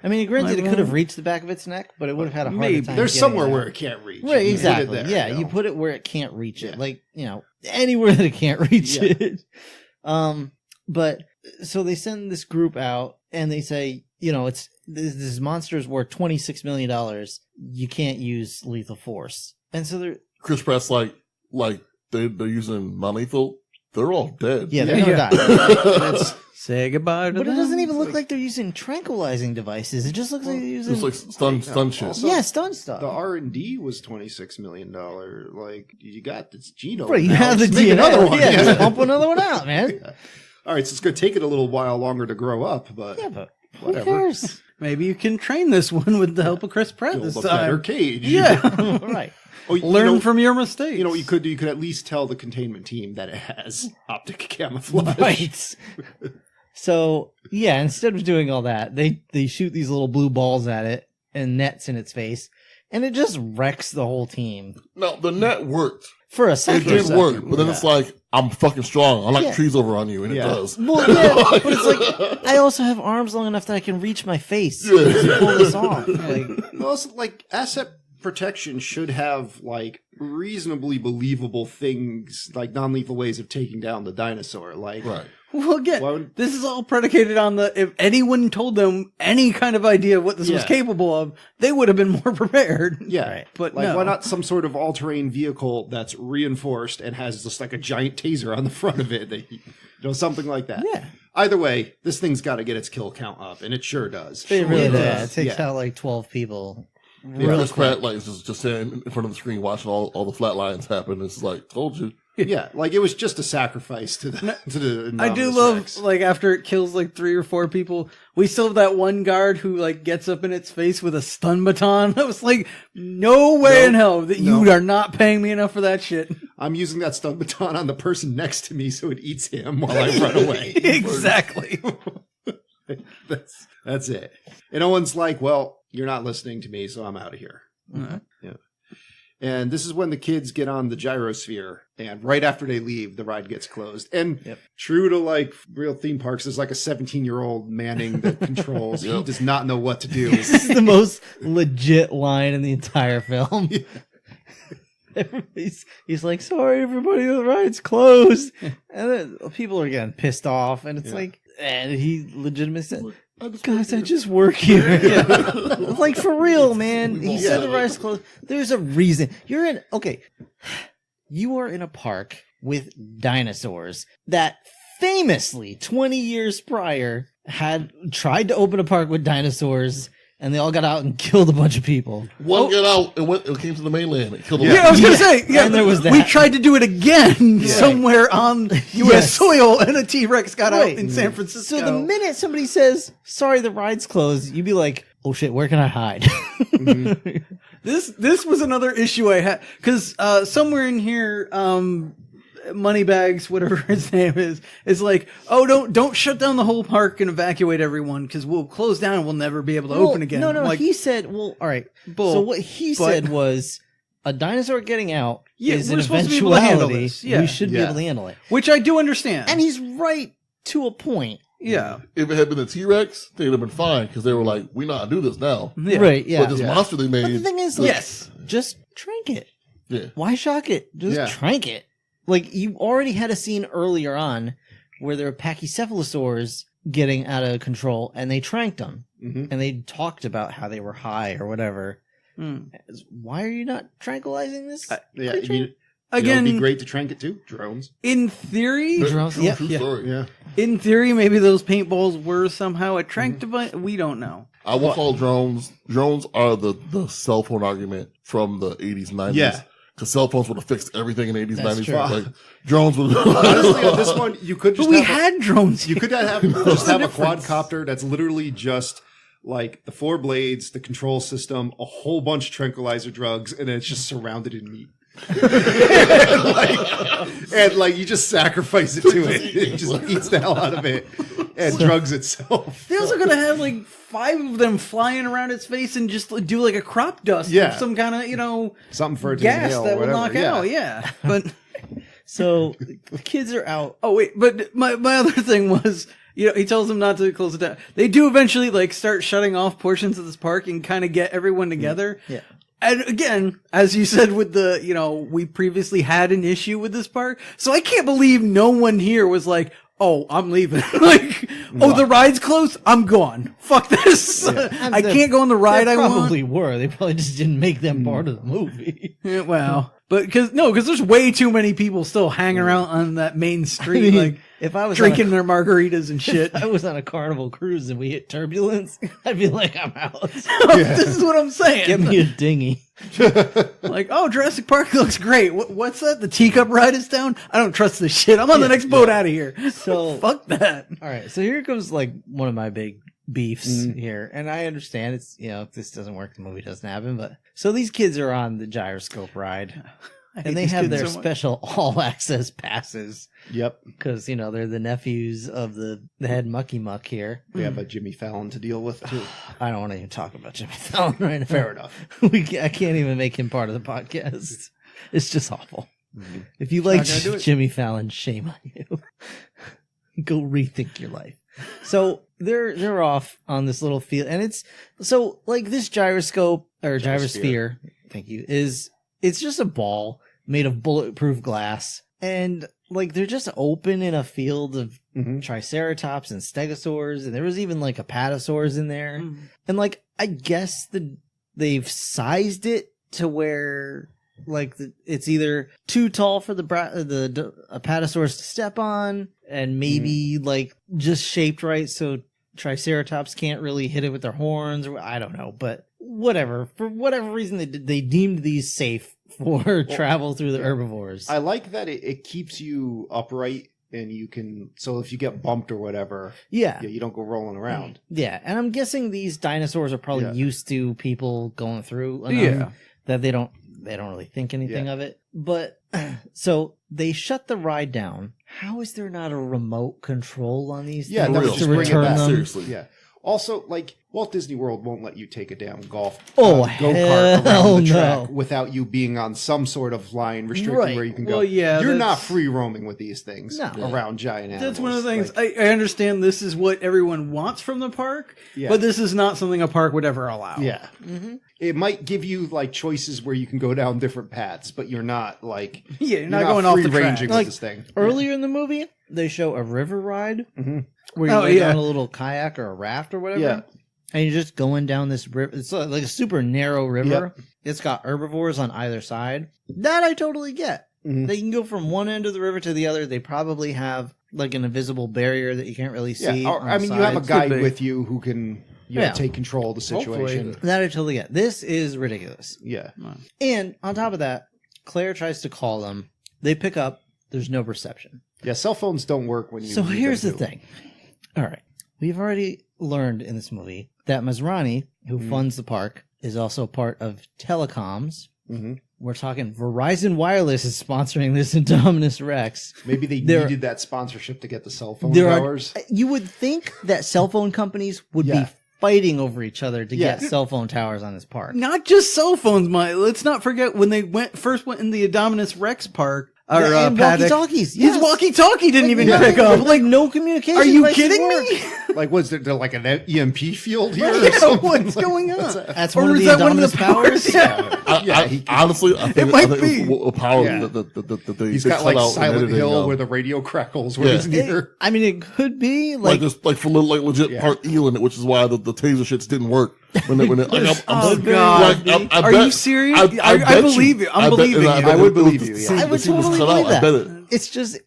I mean, granted, Like, it could have reached the back of its neck, but it would have had a harder Maybe. time. There's getting somewhere it where out. it can't reach. Right, You put it exactly. there, Yeah, you know? you put it where it can't reach it. Yeah. Like, anywhere that it can't reach Yeah. it. But so they send this group out and they say, it's this monster is worth $26 million. You can't use lethal force. And so they're Chris Pratt's like they're using non-lethal. They're all dead. they're gonna Yeah. die. Say goodbye to But it them. doesn't even look like they're using tranquilizing devices. It just looks like they're using It's like stun shit. Also, yeah, stun stuff. The R&D was $26 million. Like, you got this genome. Right, you now, have the just make DNA. another one. Yeah, Yeah. just pump another one out, man. All right, so it's going to take it a little while longer to grow up, but Yeah, but who whatever. cares? Maybe you can train this one with the help of Chris Pratt Build this a better time. cage. Yeah. Right. Oh, you Learn know, from your mistakes. You know, you could at least tell the containment team that it has optic camouflage. Right. So yeah, instead of doing all that, they shoot these little blue balls at it and nets in its face, and it just wrecks the whole team No, the net worked. for a It second. did work, but then it's like, I'm fucking strong. I like Yeah. trees over on you, and Yeah. it does. Well, yeah, but it's like I also have arms long enough that I can reach my face Yeah. to pull this off. Like, Well, it's like asset protection should have like reasonably believable things, like non-lethal ways of taking down the dinosaur. Like, Right. Well, again, Why would- this is all predicated on if anyone told them any kind of idea of what this was Yeah. capable of, they would have been more prepared. yeah, Right. But like no. why not some sort of all-terrain vehicle that's reinforced and has just like a giant taser on the front of it, something like that. yeah, Either way, this thing's got to get its kill count up, and it sure does. it really does. does. It takes Yeah. out like 12 people. Yeah, Real Chris quick. Pratt like is just standing in front of the screen watching all the flat lines happen. It's like, told you. Yeah, like it was just a sacrifice to the I do Indominus love, Rex. like, after it kills like 3 or 4 people, we still have that one guard who like gets up in its face with a stun baton. I was like, no way No, in hell that no. you are not paying me enough for that shit. I'm using that stun baton on the person next to me so it eats him while I run away. Exactly. That's it. And Owen's like, well, you're not listening to me, so I'm out of here. Uh-huh. Yeah. And this is when the kids get on the gyrosphere, and right after they leave, the ride gets closed. And true to like real theme parks, there's like a 17-year-old manning the controls. He Yep. does not know what to do. This is the most legit line in the entire film. He's like, sorry, everybody, the ride's closed. And then people are getting pissed off, and it's like, and he legitimately said, guys, I just work here. Like, for real, man. He said the ride's closed. There's a reason. You are in a park with dinosaurs that famously 20 years prior had tried to open a park with dinosaurs, and they all got out and killed a bunch of people. One got out and it came to the mainland. It killed a Yeah, I was gonna say, And there was that. we tried to do it again somewhere on U.S. Yes. soil, and a T-Rex got out Right. in San Francisco. So the minute somebody says, sorry, the ride's closed, you'd be like, oh shit, where can I hide? This was another issue I had, because somewhere in here, Moneybags, whatever his name is like, oh, don't shut down the whole park and evacuate everyone, because we'll close down and we'll never be able to open again. No, Like, he said, well, all right. Bull, so what he but- said was, a dinosaur getting out is we're an supposed to be able to handle eventuality. this. Yeah. We should be Yeah. able to handle it. which I do understand. And he's right to a point. yeah. If it had been a T-Rex, they'd have been fine because they were like, we know how to do this now. Yeah. Right, yeah. But this monster they made, But the thing is, like, Yes. just trank it. yeah. Why shock it? Just Yeah. trank it. Like, you already had a scene earlier on where there were pachycephalosaurs getting out of control, and they tranked them. Mhm. And they talked about how they were high or whatever. Hmm. Why are you not tranquilizing this? Yeah, creature? Again, it'd be great to trank it too. Drones. in theory, Drones, True, yeah, true yeah. story. Yeah. in theory, maybe those paintballs were somehow a trank device. We don't know. I will call drones. Drones are the cell phone argument from the 80s, 90s. Yeah. Because cell phones would have fixed everything in the 80s, That's 90s. true. Like, drones would Honestly, on this one, you could just But we have had drones. you here. could just have a quadcopter that's literally just like the 4 blades, the control system, a whole bunch of tranquilizer drugs, and then it's just surrounded in meat. and like you just sacrifice it to it. It just eats the hell out of it and drugs itself. They're also gonna have like 5 of them flying around its face and just do like a crop dust Yeah. of some kind of Something for it to gas inhale that or will whatever. knock out. Yeah, but So the kids are out. oh wait, but my other thing was. He tells them not to close it down. They do eventually like start shutting off portions of this park and kind of get everyone together. Yeah. And again, as you said with the, we previously had an issue with this park. So I can't believe no one here was like, oh, I'm leaving. Like, oh, the ride's closed? I'm gone. Fuck this. I can't go on the ride They I want. probably were. They probably just didn't make them part of the movie. Yeah, well, but because there's way too many people still hanging around on that main street, like if I was drinking their margaritas and shit. If I was on a Carnival cruise and we hit turbulence, I'd be like, I'm out. This is what I'm saying. Get me a dinghy. Like, oh, Jurassic Park looks great. What's that? The teacup ride is down? I don't trust this shit. I'm on the next boat out of here. So Fuck that. all right, so here comes like one of my big beefs here, and I understand it's if this doesn't work, the movie doesn't happen. But so these kids are on the gyroscope ride, and they have their special all access passes. Yep. Because they're the nephews of the head mucky muck here. We have a Jimmy Fallon to deal with too. I don't want to even talk about Jimmy Fallon right now. Fair enough. I can't even make him part of the podcast. It's just awful. If you like Jimmy Fallon, shame on you. Go rethink your life. So they're off on this little field, and it's so like this gyroscope or gyrosphere. Thank you. It's just a ball made of bulletproof glass, and like they're just open in a field of triceratops and stegosaurs, and there was even like apatosaurs in there, and like I guess they've sized it to where like it's either too tall for the apatosaurs to step on, and maybe like just shaped right so triceratops can't really hit it with their horns, or I don't know, but whatever. For whatever reason, they deemed these safe for travel through the herbivores. I like that it keeps you upright, and you can, so if you get bumped or whatever, you don't go rolling around. Yeah, and I'm guessing these dinosaurs are probably used to people going through enough that they don't really think anything of it. But so they shut the ride down. How is there not a remote control on these things that would just to bring it return back. them? Seriously. Yeah. Also, like, Walt Disney World won't let you take a damn golf Oh, go-kart hell around the track no. without you being on some sort of line restricting Right. where you can go. Well, yeah, You're not that's- free roaming with these things around giant animals. That's one of the things. Like, I understand this is what everyone wants from the park, but this is not something a park would ever allow. yeah. It might give you, like, choices where you can go down different paths, but you're not, like... you're not going off the track. free-ranging with Like, this thing. Earlier in the movie, they show a river ride where you Oh, like yeah. on a little kayak or a raft or whatever. Yeah. And you're just going down this river. It's like a super narrow river. It's got herbivores on either side. That I totally get. They can go from one end of the river to the other. They probably have like an invisible barrier that you can't really see. Yeah, or, on I the mean, you have a sides. guide with you who can Yeah. take control of the situation. That I totally get. This is ridiculous. Yeah. And on top of that, Claire tries to call them. They pick up. There's no reception. Yeah, cell phones don't work when you... So need here's them the to. thing. All right. We've already learned in this movie that Masrani, who funds the park, is also part of telecoms. We're talking Verizon Wireless is sponsoring this Indominus Rex. Maybe they There- needed that sponsorship to get the cell phone There towers. you would think that cell phone companies would be fighting over each other to get cell phone towers on this park. Not just cell phones, let's not forget when they first went in the Indominus Rex park. Or, and paddock, walkie-talkies. His Yes. walkie-talkie didn't even pick up. Like no communication. Are you devices kidding work. me? Like, was there like an EMP field here or Yeah, something? what's Like, going on? That's Or one of was the that one of Indominus the powers. Yeah. Honestly, I think, might I think be. it was a power Yeah. that they He's they got cut like out in Silent editing, Hill where the radio crackles when Yeah. he's near. I mean, it could be like like this, like for like legit part eel in it, which is why the taser shits didn't work when they like, Oh, God. like, I Are bet- you serious? I I bet believe you. I'm bet- believing and you. I would bet believe the you, yeah. scene- I the would scene was totally cut believe out. I that. bet it. It's just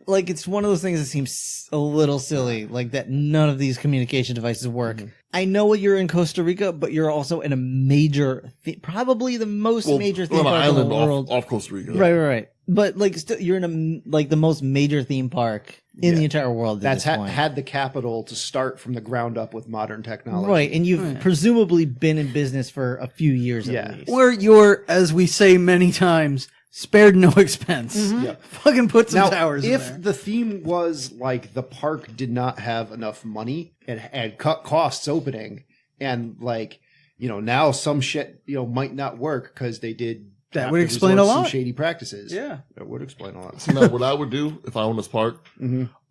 like it's one of those things that seems a little silly, like that none of these communication devices work. I know you're in Costa Rica, but you're also in a major, probably the most major theme on an park in the island world. off Costa Rica. Right. But like, still, you're in like the most major theme park in the entire world. At That's this point. had the capital to start from the ground up with modern technology. Right, and you've presumably been in business for a few years Yeah. at least. Where you're, as we say many times, spared no expense. Yeah. Fucking put some Now, towers in if there. the theme was like the park did not have enough money and cut costs opening, and like, you know, now some shit, you know, might not work because they did That have would to explain resort a to some lot. shady practices. Yeah. That would explain a lot. So now, what I would do if I owned this park,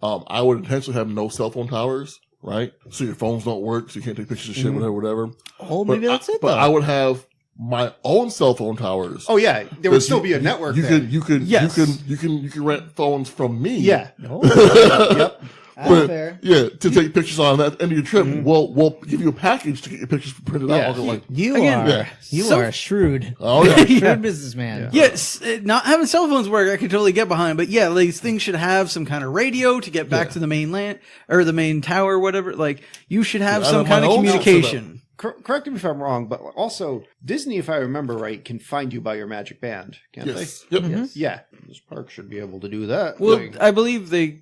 I would intentionally have no cell phone towers, right? So your phones don't work, so you can't take pictures of shit, whatever. Oh, maybe that's it, But though. I would have my own cell phone towers. Oh yeah, there would still be a network. You there. could, Yes. you can rent phones from me. Yeah. Yep. That's But, fair. yeah, to take pictures on that end of your trip, we'll give you a package to get your pictures printed Yeah. out. Like, You Again, are you so- are a shrewd, oh yeah, shrewd businessman. Yes, not having cell phones work, I can totally get behind. But yeah, these things should have some kind of radio to get back to the main land or the main tower, whatever. Like, you should have Yeah, I some have kind my of own communication. Correct me if I'm wrong, but also Disney, if I remember right, can find you by your magic band, can't yes, yep. they? Yeah, this park should be able to do that. Well, Like, I believe they,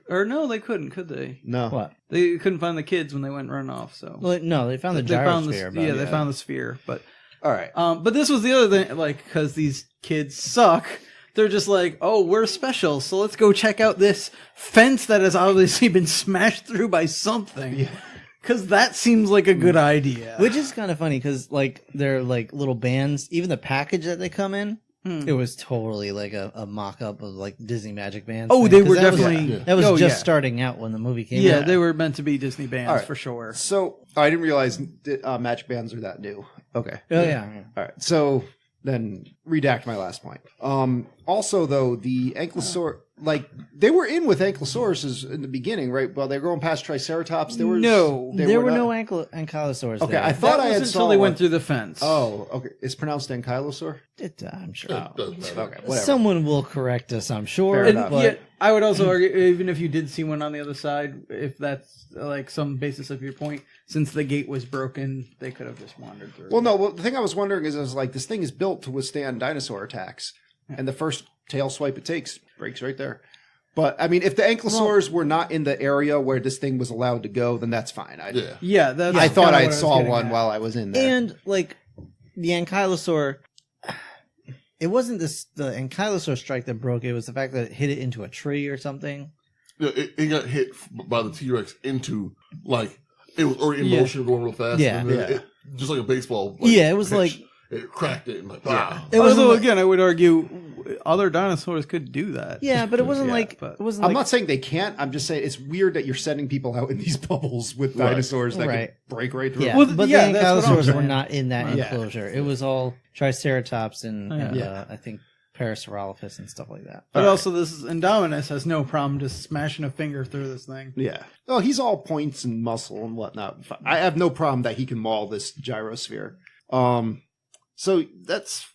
or no, they couldn't, could they? no. What? They couldn't find the kids when they went and run off. So Well, no, they found the they found the gyrosphere. yeah, but they found the sphere. But All right. but this was the other thing, like, because these kids suck. They're just like, oh, we're special, so let's go check out this fence that has obviously been smashed through by something. Because that seems like a good idea. Which is kind of funny because, like, they're like little bands. Even the package that they come in, it was totally like a mock up of like Disney Magic Bands. Oh, thing, they 'cause were that was- definitely. that was oh, just yeah. starting out when the movie came Yeah, out. they were meant to be Disney bands All right. for sure. So I didn't realize that, magic bands are that new. Okay. Oh yeah. All right. So then redact my last point. Also, though, the ankylosaur, like, they were in with ankylosauruses in the beginning, right? While they were going past Triceratops, there was No. There were not- no ankylosaurs. Okay, there. I thought That I was had until saw they one. went through the fence. Oh, okay. It's pronounced ankylosaur? I'm sure. It doesn't matter. Okay, whatever. Someone will correct us, I'm sure. Fair And enough. yet, I would also argue, even if you did see one on the other side, if that's like some basis of your point, since the gate was broken, they could have just wandered through. Well, no. Well, the thing I was wondering is, like, this thing is built to withstand dinosaur attacks, and the first tail swipe it takes breaks right there. But I mean, if the ankylosaurs were not in the area where this thing was allowed to go, then that's fine. Yeah. yeah, that's I thought kinda I what was saw getting one at. while I was in there. And like the ankylosaur, it wasn't the ankylosaur strike that broke. It was the fact that it hit it into a tree or something. Yeah, it got hit by the T-Rex into, like, it was already in Yeah. motion going real fast. Yeah. and then Yeah. it, just like a baseball. Yeah, it was pitch, like- it cracked it and like, ah. It wasn't Although, like- again, I would argue other dinosaurs could do that. Yeah, but it wasn't Yeah, like but- it wasn't. I'm like, not saying they can't. I'm just saying it's weird that you're sending people out in these bubbles with Right. dinosaurs that Right. can break right through. Yeah, Well, but yeah, the that's what I'm ankylosaurs were saying. not in that Yeah. enclosure. It was all Triceratops and, Yeah. I think Parasaurolophus and stuff like that. But also, this is Indominus has no problem just smashing a finger through this thing. Yeah. Oh, he's all points and muscle and whatnot. I have no problem that he can maul this gyrosphere. So that's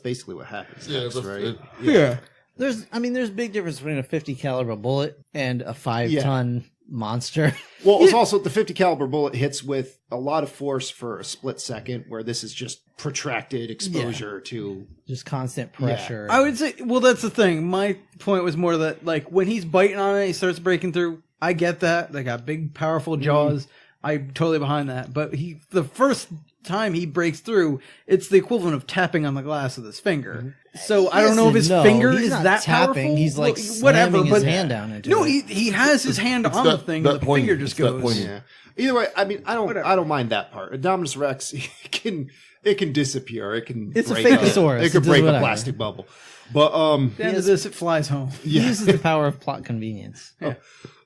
basically what happens. Yeah, next, that's right? it. Yeah. There's big difference between a 50 caliber bullet and a 5-ton monster. Well, it's also the 50 caliber bullet hits with a lot of force for a split second, where this is just protracted exposure to. Just constant pressure. I would say, well, that's the thing. My point was more that, like, when he's biting on it, he starts breaking through. I get that. They got big, powerful jaws. I'm totally behind that. But the first time he breaks through, it's the equivalent of tapping on the glass with his finger. So I don't know if his finger he's is not that tapping. powerful. He's like Well, slamming his hand down into no, it. he has his hand It's on that- the thing. that The poignant. finger just It's that goes. poignant. Yeah. Either way, I mean, I Whatever. don't mind that part. Indominus Rex it can disappear. It can. It's a break Fakosaurus. It It can does break a whatever. plastic bubble. But At the end of this, it flies home. He uses the power of plot convenience.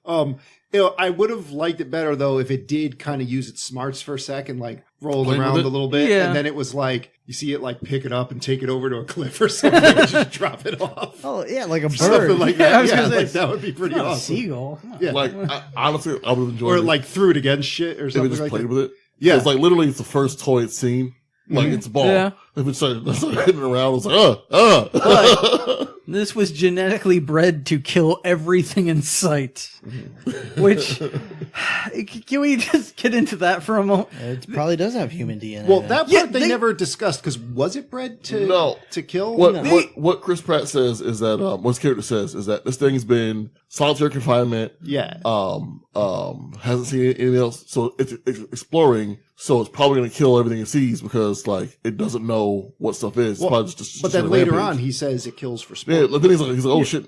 I would have liked it better though if it did kind of use its smarts for a second, like roll Play with around it? a little bit, Yeah. and then it was like you see it like pick it up and take it over to a cliff or something, and just drop it off. Oh yeah, like a bird. Something like Yeah, I that. was Yeah, gonna say, like that would be pretty Not a awesome. seagull. Yeah. Like, honestly, I would have enjoyed Or it. like threw it against shit or if it something just like played that. with it. Yeah. It's like literally it's the first toy it's seen. Like it's a ball. Yeah. If it started hitting around, it's like, This was genetically bred to kill everything in sight. Which, can we just get into that for a moment? It probably does have human DNA. Well, then. that part Yeah, they they- never discussed because was it bred to No. to kill? What No. what Chris Pratt says is that what his character says is that this thing's been solitary confinement. Yeah. Hasn't seen anything else, so it's exploring. So it's probably going to kill everything it sees because like it doesn't know what stuff is. It's Well, probably just but then later on, he says it kills for sport. yeah. Like, then he's like, oh shit.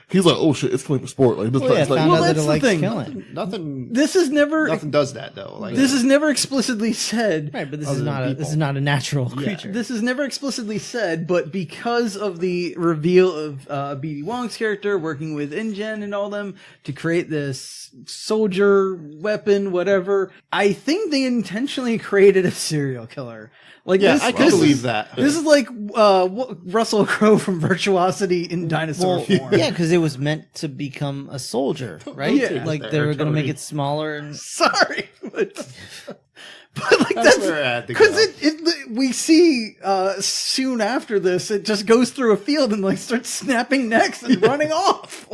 He's like, oh shit, it's killing for sport. Like, Well, yeah, it's like, found Well, out that that's it the likes thing. killing. Nothing This is never. does that though. Like This is never explicitly said. Right, but this Other is than not a people. this is not a natural creature. This is never explicitly said, but because of the reveal of B.D. Wong's character working with InGen and all them to create this soldier weapon, whatever, I think they intentionally created a serial killer. Like yeah, this, I can this believe is, that. This is like Russell Crowe from Virtuosity in dinosaur form. Yeah, because it was meant to become a soldier, right? Yeah. Like they were going to make it smaller and Sorry, but like That's where I had to because go. we see soon after this, it just goes through a field and like starts snapping necks and running off.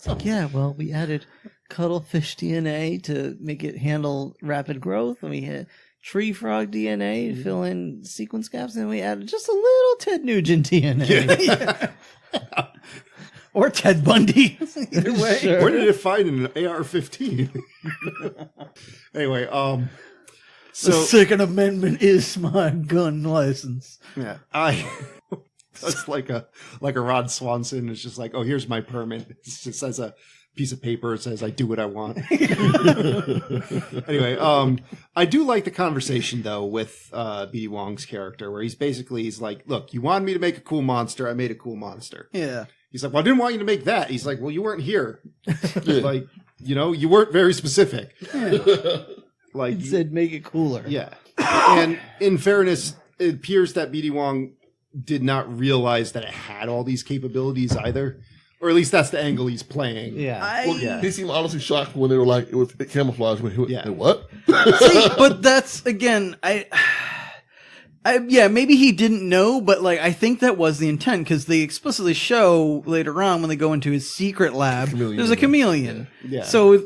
Like, yeah. Well, we added cuttlefish DNA to make it handle rapid growth, and we had tree frog DNA to fill in sequence gaps, and we added just a little Ted Nugent DNA. or Ted Bundy. Either way. Sure. Where did it find an AR-15? Anyway, The so Second Amendment is my gun license. yeah, that's like a Rod Swanson. It's just like, oh, here's my permit. It just says a piece of paper. It says I do what I want. Anyway, I do like the conversation though with B.D. Wong's character, where he's like, look, you wanted me to make a cool monster. I made a cool monster. Yeah. He's like, well, I didn't want you to make that. He's like, well, you weren't here. Like, you weren't very specific. Like, It said make it cooler. yeah. And in fairness, it appears that B.D. Wong did not realize that it had all these capabilities either. Or at least that's the angle he's playing. Yeah. well, Yeah. he seemed honestly shocked when they were like, it camouflaged. When he went, Yeah. what? See, but that's again, yeah, maybe he didn't know, but like I think that was the intent because they explicitly show later on when they go into his secret lab, Chameleon. there's a chameleon. Yeah. So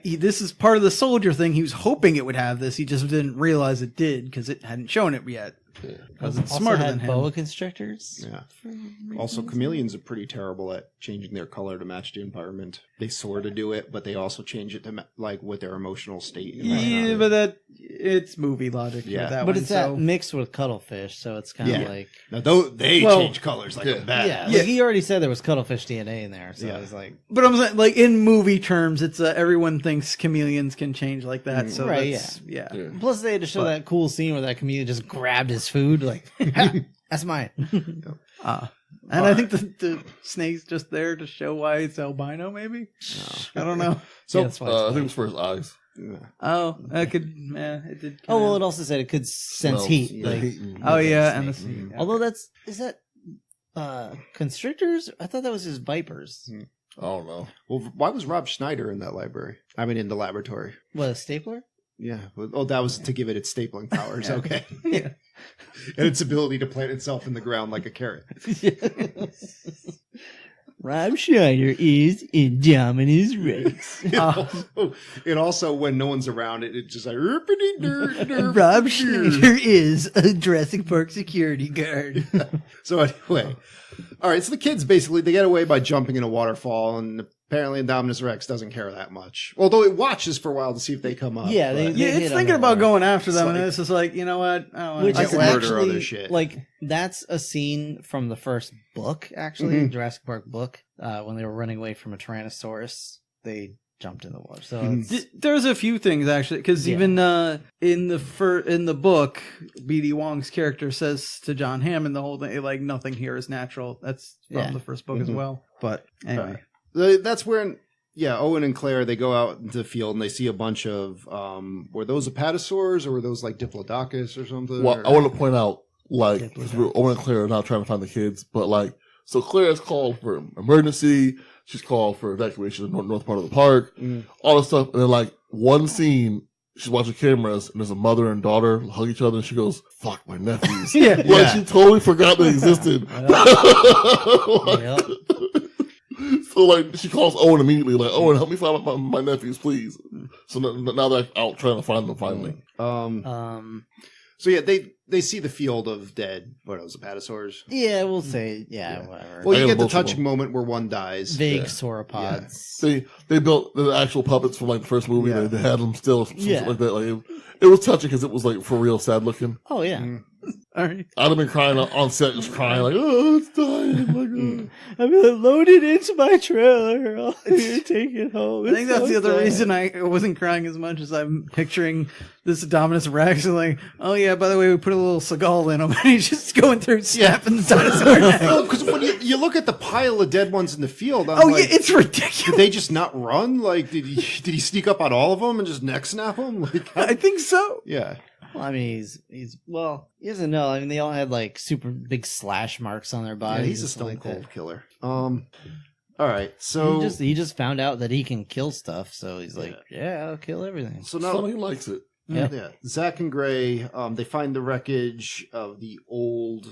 this is part of the soldier thing. He was hoping it would have this. He just didn't realize it did because it hadn't shown it yet. Because it's Also smarter had than him. boa constrictors. Yeah. Also, chameleons are pretty terrible at changing their color to match the environment. They sort of do it, but they also change it to like with their emotional state. and Yeah, whatnot. but it's movie logic. Yeah. with that But one, it's so. that mixed with cuttlefish, so it's kind of Yeah. like Now, they Well, change colors like a bat. yeah, Yeah. like he already said there was cuttlefish DNA in there, so Yeah. it's like But I'm saying, like in movie terms, it's everyone thinks chameleons can change like that. So Right, that's, yeah. Plus, they had to show that cool scene where that chameleon just grabbed his food, like, that's mine. And I think the snake's just there to show why it's albino. Maybe I don't know. So, Yeah, that's why it's I think funny. it was for his eyes. Oh, I could. It did. Oh, well, it also said it could sense Smells, heat. yeah, Like, heat and- Oh yeah, and the snake. snake. Although is that constrictors? I thought that was his vipers. I don't know. well, why was Rob Schneider in that library? I mean, in the laboratory. What, a stapler? Yeah. Oh, that was to give it its stapling powers. Yeah. Okay. Yeah. And its ability to plant itself in the ground like a carrot. Rob Schneider is Indominus Rex. It also, when no one's around, it just like, "Erpity-dur-dur." Rob Schneider is a Jurassic Park security guard. So anyway, all right. So the kids basically they get away by jumping in a waterfall, and apparently Indominus Rex doesn't care that much. Although it watches for a while to see if they come up. Yeah, but- Yeah, hit it's on thinking the about water. going after them, It's and like- it's just like, you know what? I don't Which want I is can murder actually other shit. like that's a scene from the first book, actually, Jurassic Park book, when they were running away from a Tyrannosaurus. They jumped in the water. So it's, There's a few things actually, because Yeah. even in the book, B.D. Wong's character says to John Hammond the whole thing like nothing here is natural. That's from Yeah. the first book as well. But anyway, That's where, Owen and Claire, they go out into the field and they see a bunch of, were those apatosaurs or were those like Diplodocus or something? Well, Or- I want to point out, like, 'cause Owen and Claire are now trying to find the kids, but like, so Claire is called for emergency. She's called for evacuation of the north part of the park, all this stuff. And then like one scene, she's watching cameras and there's a mother and daughter hug each other and she goes, fuck my nephews. Yeah. Like Yeah. she totally forgot they existed. Like, Yep. Oh, so like she calls Owen immediately, like, Owen, help me find my nephews, please. So now they're out trying to find them finally. So yeah, they see the field of dead. What was it, apatosaurs? Yeah, we'll say whatever. Well, I you got get the emotional. touching moment where one dies. Vague Yeah. sauropods. They built the actual puppets from like the first movie. Yeah. They had them still, some Yeah. shit like that. Like it was touching because it was like for real sad looking. Oh yeah. All right. I'd have been crying on set, just crying like, oh, it's dying. Like, I'm gonna load it into my trailer. I'll take it home. I think that's the other reason I wasn't crying as much as I'm picturing this Dominus Rex and like, oh yeah, by the way, we put a little Seagal in him and he's just going through snapping the dinosaur neck. Well, because when you look at the pile of dead ones in the field, I'm Oh like, yeah, it's ridiculous. did they just not run? Like, did he sneak up on all of them and just neck snap them? Like, I think so. yeah. Well, I mean, he doesn't know. I mean, they all had like super big slash marks on their Yeah, bodies. he's a and stone stuff like cold that. killer. All right, so He just found out that he can kill stuff, so he's like, yeah, I'll kill everything. so now somebody likes it. yeah, Zach and Gray, they find the wreckage of the old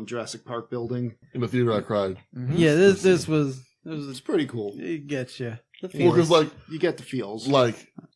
Jurassic Park building. In the theater, I cried. Yeah, this was It's pretty cool. it gets you. Well, because like You get the feels.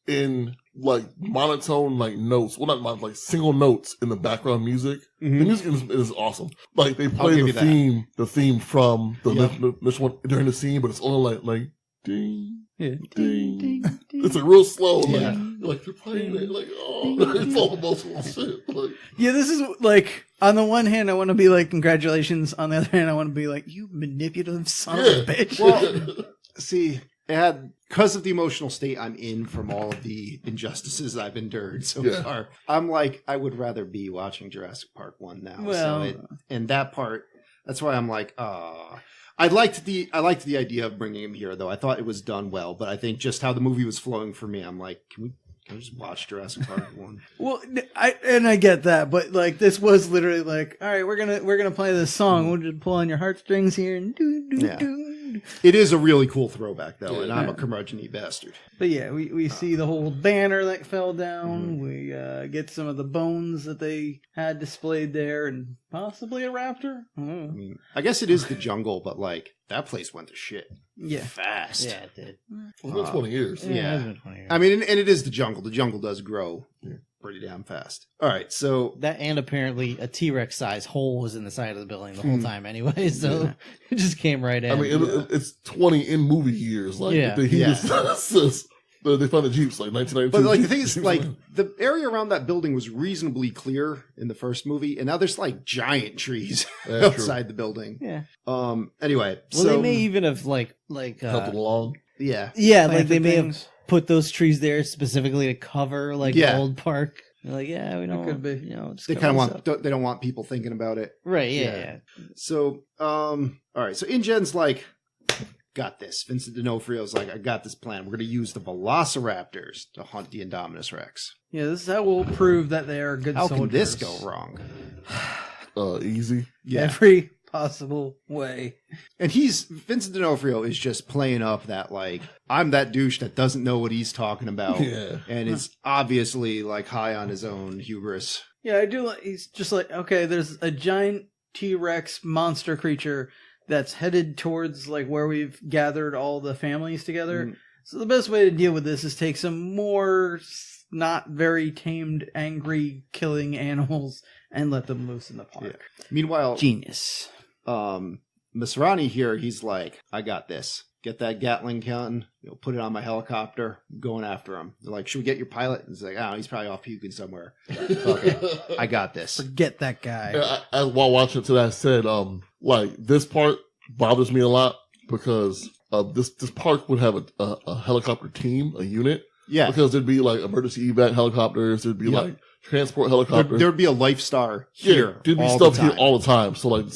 in like monotone like notes, well not monotone, like single notes in the background music. Mhm. The music is awesome. Like they I'll play give the you that. theme from the Yeah. this one during the scene, but it's only like ding, Yeah. ding. It's like real slow. Yeah. Like you're playing it like it's all emotional shit. Like Yeah, this is like on the one hand I want to be like congratulations, on the other hand I want to be like you manipulative son of a bitch. Well, see, it had because of the emotional state I'm in from all of the injustices I've endured so Yeah. far. I'm like, I would rather be watching Jurassic Park 1 now. Well- And that part, that's why I'm like, I liked the idea of bringing him here, though. I thought it was done well, but I think just how the movie was flowing for me, I'm like, can we just watch Jurassic Park 1? Well, I get that, but like this was literally like, all right, we're gonna play this song. We'll just pull on your heartstrings here and do do Yeah. do. It is a really cool throwback, though, and I'm a Yeah. curmudgeon-y bastard. But yeah, we see the whole banner that fell down. We get some of the bones that they had displayed there, and possibly a raptor. I mean, I guess it is the jungle, but like that place went to shit Yeah. fast. Yeah, it did. it's been 20 years. Yeah, Yeah. it has been 20 years. I mean, and it is the jungle. The jungle does grow pretty damn fast. All right, so That and apparently a T-Rex size hole was in the side of the building the whole time anyway, so it just came right in. I mean, it's 20 in movie years. Like, Yeah. he Yeah. just says, they found the Jeeps, like 1992. but like the thing Jeeps. is, like the area around that building was reasonably clear in the first movie, and now there's like giant trees Yeah, true. outside the building. yeah. Anyway, Well, so they may even have like helped it along. yeah. yeah, like Planted they may things. have put those trees there specifically to cover like Yeah. the old park. They're like, yeah, we don't. could be. You know, just They cover kind of this want up. they don't want people thinking about it. Right? Yeah, Yeah. yeah. So all right, so InGen's like, got this. Vincent D'Onofrio's like, I got this plan. We're gonna use the Velociraptors to hunt the Indominus Rex. Yeah, this is how we'll prove that they are good How soldiers. can this go wrong? Easy. Yeah. Every possible way. And Vincent D'Onofrio is just playing up that, like, I'm that douche that doesn't know what he's talking about. Yeah. And is obviously, like, high on his own hubris. Yeah, I do like, he's just like, okay, there's a giant T-Rex monster creature that's headed towards, like, where we've gathered all the families together. Mm. So the best way to deal with this is take some more not very tamed, angry, killing animals and let them loose in the park. Meanwhile, Genius. Masrani here, he's like, I got this. Get that Gatling gun, put it on my helicopter, I'm going after him. They're like, should we get your pilot? And he's like, oh, he's probably off puking somewhere. Okay, I got this. Forget that guy. While watching it today, I said, like, this part bothers me a lot because this park would have a helicopter team, a unit. Yeah. Because there'd be, like, emergency evac helicopters, there'd be, like, transport helicopters. There'd be a Life Star here. There'd be all stuff the here time. all the time. So, like,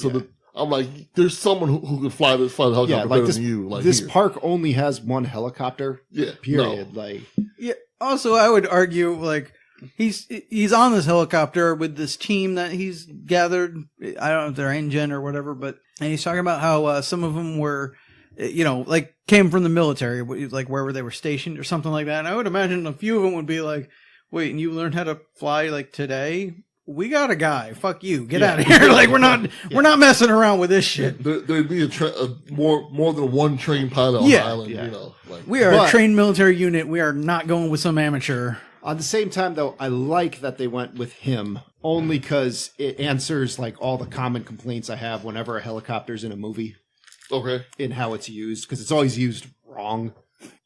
I'm like, there's someone who could fly the helicopter Yeah, like better this, than you. Like, this here. park only has one helicopter. Yeah, Period. no. Like, Yeah. Also, I would argue, like, he's on this helicopter with this team that he's gathered. I don't know if they're InGen or whatever, and he's talking about how some of them were, like, came from the military, like wherever they were stationed or something like that. And I would imagine a few of them would be like, wait, and you learned how to fly, like, today? We got a guy. Fuck you. Get out of here. Like, we're not messing around with this shit. There'd be more than one trained pilot on the island, Yeah. Like, We are But- a trained military unit. We are not going with some amateur. on the same time, though, I like that they went with him only because it answers like all the common complaints I have whenever a helicopter's in a movie Okay. in how it's used, because it's always used wrong.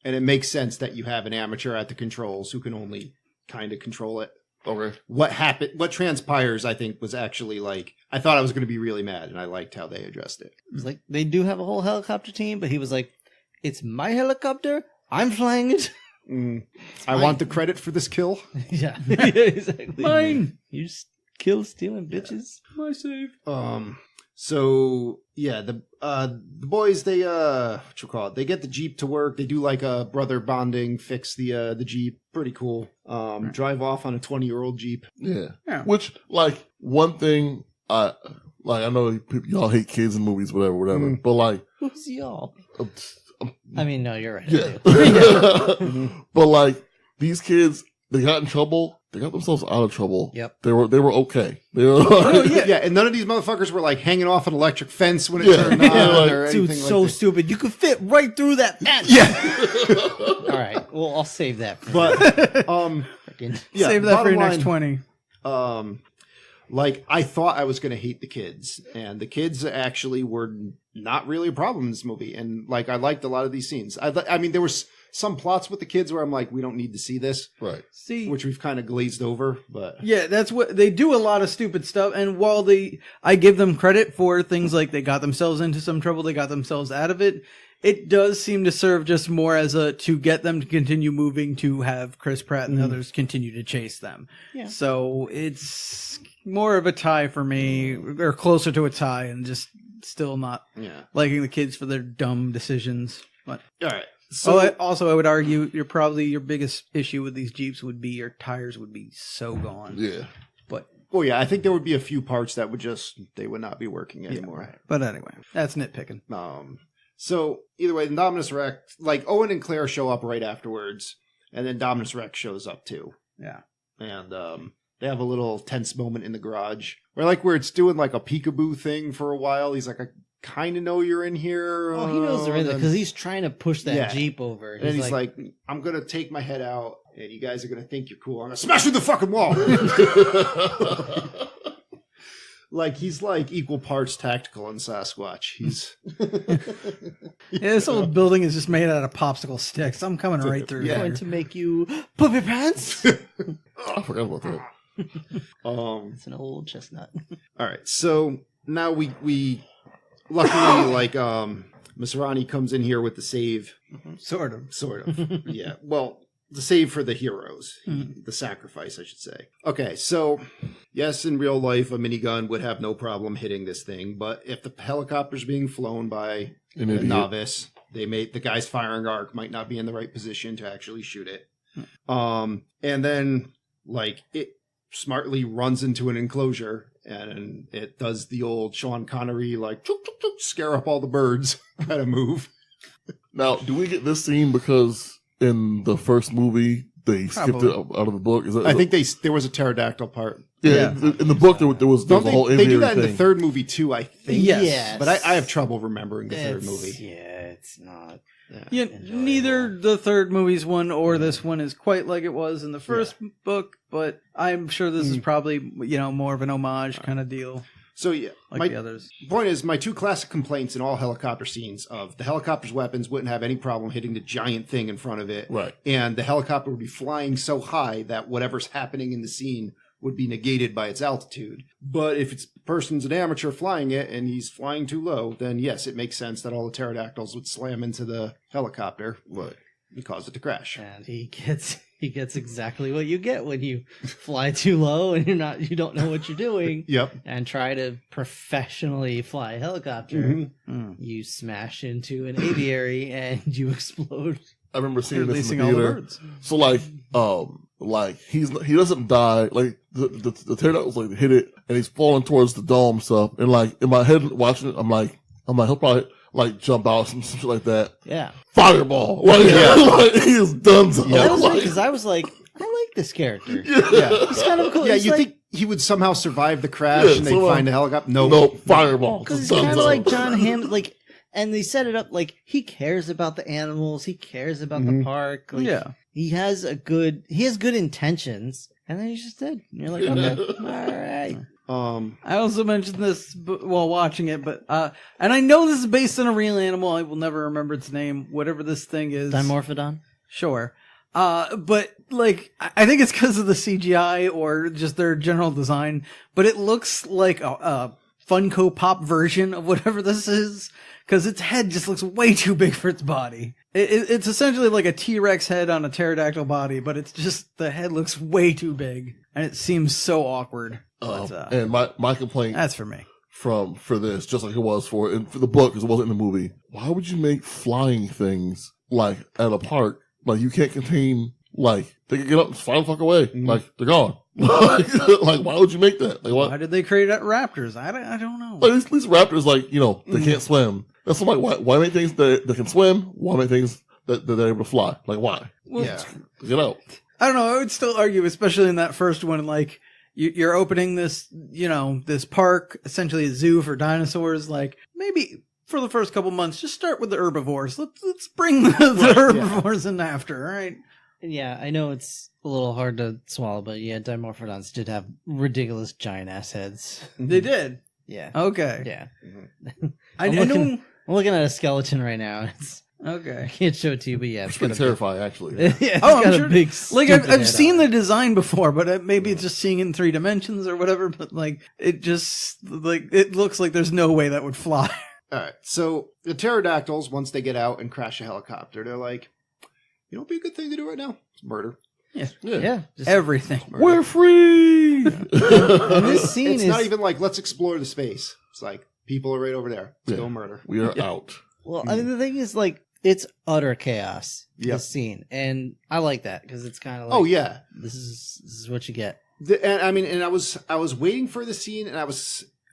And it makes sense that you have an amateur at the controls who can only kind of control it. Okay. What transpires, I think, was actually like, I thought I was going to be really mad, and I liked how they addressed it. It was like, they do have a whole helicopter team, but he was like, it's my helicopter. I'm flying it. I want the credit for this kill. Yeah. Yeah, exactly. Mine. You just kill stealing bitches. My save. So yeah, the boys, they what you call it? They get the Jeep to work. They do like a brother bonding, fix the Jeep. Pretty cool. Drive off on a 20-year-old Jeep. Yeah. Yeah. Which, like, one thing, I know y'all hate kids in movies, whatever. But, like, Who's y'all? I mean, no, you're right. yeah. I do. But, like, these kids, they got in trouble. They got themselves out of trouble. Yep. They were okay. They were Yeah, and none of these motherfuckers were like hanging off an electric fence when it Yeah. turned on Like, or Dude, anything so like that. stupid. You could fit right through that fence. Yeah, All right. Well, I'll save that. For but frickin'. yeah, Save that for bottom your next line, 20. Like, I thought I was going to hate the kids, and the kids actually were not really a problem in this movie. And like, I liked a lot of these scenes. I mean, there was some plots with the kids where I'm like, we don't need to see this, right. See, which we've kind of glazed over. But yeah, that's what they do. A lot of stupid stuff, and while I give them credit for things like they got themselves into some trouble, they got themselves out of it. It does seem to serve just more as to get them to continue moving, to have Chris Pratt and others continue to chase them. Yeah. So it's more of a tie for me, or closer to a tie, and just still not yeah, liking the kids for their dumb decisions. But all right. So I would argue your biggest issue with these Jeeps would be your tires would be so gone. Yeah. But well, yeah, I think there would be a few parts that they would not be working anymore. but anyway, that's nitpicking. So either way, Dominus Rex, like Owen and Claire show up right afterwards, and then Dominus Rex shows up too. Yeah. And they have a little tense moment in the garage where it's doing like a peekaboo thing for a while. He's like, I kind of know you're in here. Oh, he knows they're in there and because he's trying to push that Yeah. Jeep over. then he's like, I'm going to take my head out, and you guys are going to think you're cool. I'm going to smash through the fucking wall. Like, he's like equal parts tactical and Sasquatch. He's Yeah, this whole building is just made out of popsicle sticks. I'm coming right through Yeah. there. going to make you poop your pants. I forgot about that. It's an old chestnut. All right, so now we luckily like Masrani comes in here with the save, Sort of. sort of. Yeah, well, the save for the heroes, the sacrifice, I should say. Okay, so yes, in real life, a minigun would have no problem hitting this thing, but if the helicopter's being flown by An a idiot. novice, the guy's firing arc might not be in the right position to actually shoot it. And then like it smartly runs into an enclosure, and it does the old Sean Connery like chook, chook, chook, scare up all the birds kind of move. Now, do we get this scene because in the first movie they skipped it out of the book? I think there was a pterodactyl part. Yeah, in the book there was a whole they do aviary that in the thing. third movie too, I think. Yes. But I have trouble remembering the third movie. Yeah, it's not. Yeah, neither the third movie's one or this one is quite like it was in the first book, but I'm sure this is probably, more of an homage kind of deal, So yeah, like the others. point is, my two classic complaints in all helicopter scenes of the helicopter's weapons wouldn't have any problem hitting the giant thing in front of it. Right. And the helicopter would be flying so high that whatever's happening in the scene would be negated by its altitude. But if it's person's an amateur flying it and he's flying too low, then yes, it makes sense that all the pterodactyls would slam into the helicopter and cause it to crash. And he gets exactly what you get when you fly too low and you don't know what you're doing. Yep. And try to professionally fly a helicopter. Mm-hmm. You smash into an aviary and you explode. I remember seeing this in Releasing the all the theater. birds. So like he doesn't die. Like the pterodactyls like hit it and he's falling towards the dome stuff. And like in my head watching it, I'm like he'll probably like jump out some shit like that. Yeah. Fireball. Like, like he is done. So. That was Like, because I was like, I like this character. Yeah. He's kind of cool. Yeah, He's you like, think he would somehow survive the crash Yeah, and they'd so, find a helicopter? no fireball. because he's Done kind of so. like John Hamm, like, and they set it up like he cares about the animals, he cares about the park. Like, Yeah. he has good intentions. And then he's just dead. And you're like, okay, all right. I also mentioned this while watching it, but and I know this is based on a real animal. I will never remember its name. Whatever this thing is, Dimorphodon? Sure. But like, I think it's because of the CGI or just their general design. But it looks like a Funko Pop version of whatever this is, because its head just looks way too big for its body. It's essentially like a T-Rex head on a pterodactyl body, but it's just the head looks way too big, and it seems so awkward. And my complaint That's for me. for this, just like it was for the book, because it wasn't in the movie. Why would you make flying things like at a park? Like you can't contain. Like they can get up and fly the fuck away. Like they're gone. Like why would you make that? Like Why did they create raptors? I don't know. Like these raptors, like they can't swim. That's like why make things that can swim? Why make things that they're able to fly? Like why? Well, Get out. I don't know. I would still argue, especially in that first one, like you're opening this, this park, essentially a zoo for dinosaurs. Like maybe for the first couple months, just start with the herbivores. Let's bring the herbivores in after, all right? Yeah, I know it's a little hard to swallow, but yeah, Dimorphodons did have ridiculous giant ass heads. They did. Yeah. Okay. Yeah. I know. I'm looking at a skeleton right now. It's Okay. I can't show it to you, but yeah, It's pretty terrifying, actually. Yeah, it's I'm got sure. a big. Like stupid I've head seen on the it. design before, but maybe it's just seeing it in 3 dimensions or whatever. But like it just it looks like there's no way that would fly. All right. So the pterodactyls, once they get out and crash a helicopter, they're like, you know, what'd be a good thing to do right now? It's murder. Yeah, just, Everything. Murder. We're free. and this scene It's is not even like, let's explore the space. It's like, people are right over there. Let's go murder. We are out. well. I mean, the thing is, like, it's utter chaos. Yep. This scene, and I like that because it's kind of like, Oh, yeah. this is what you get. And I was waiting for the scene, and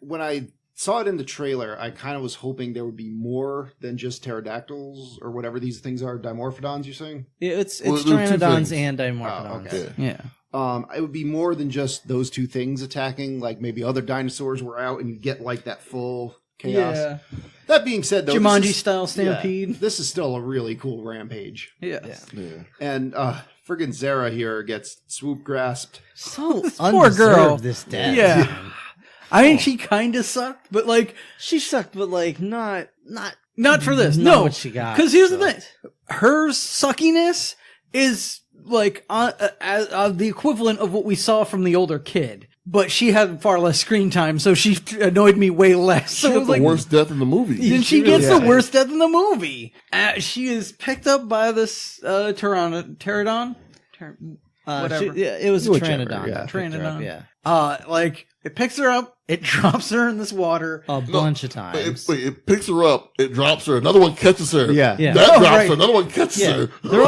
when I saw it in the trailer, I kind of was hoping there would be more than just pterodactyls or whatever these things are. Dimorphodons, you're saying? It's Well, there's 2 Pteranodons things. and Dimorphodons. okay. Yeah. Yeah. It would be more than just those 2 things attacking. Like maybe other dinosaurs were out, and you get like that full chaos. Yeah. That being said, though, Jumanji style stampede. this is still a really cool rampage. Yes. Yeah. And friggin' Zara here gets swoop grasped. So poor girl. undeserved, this death. Yeah. I mean, she kind of sucked, but like She sucked, but like not for this. not No, what she got. because here's so. the thing: her suckiness is like the equivalent of what we saw from the older kid. But she had far less screen time, so she annoyed me way less. She So it got was the like, worst death in the movie. then she really gets the did. worst death in the movie. She is picked up by this pterodon. Whatever. It was a Whichever, Pteranodon. yeah. that picked her up, Pteranodon. Yeah. Like it picks her up, it drops her in this water. A bunch of times. It picks her up, it drops her, another one catches her. Yeah. Yeah. That Oh, drops right. her, another one catches Yeah. her. They're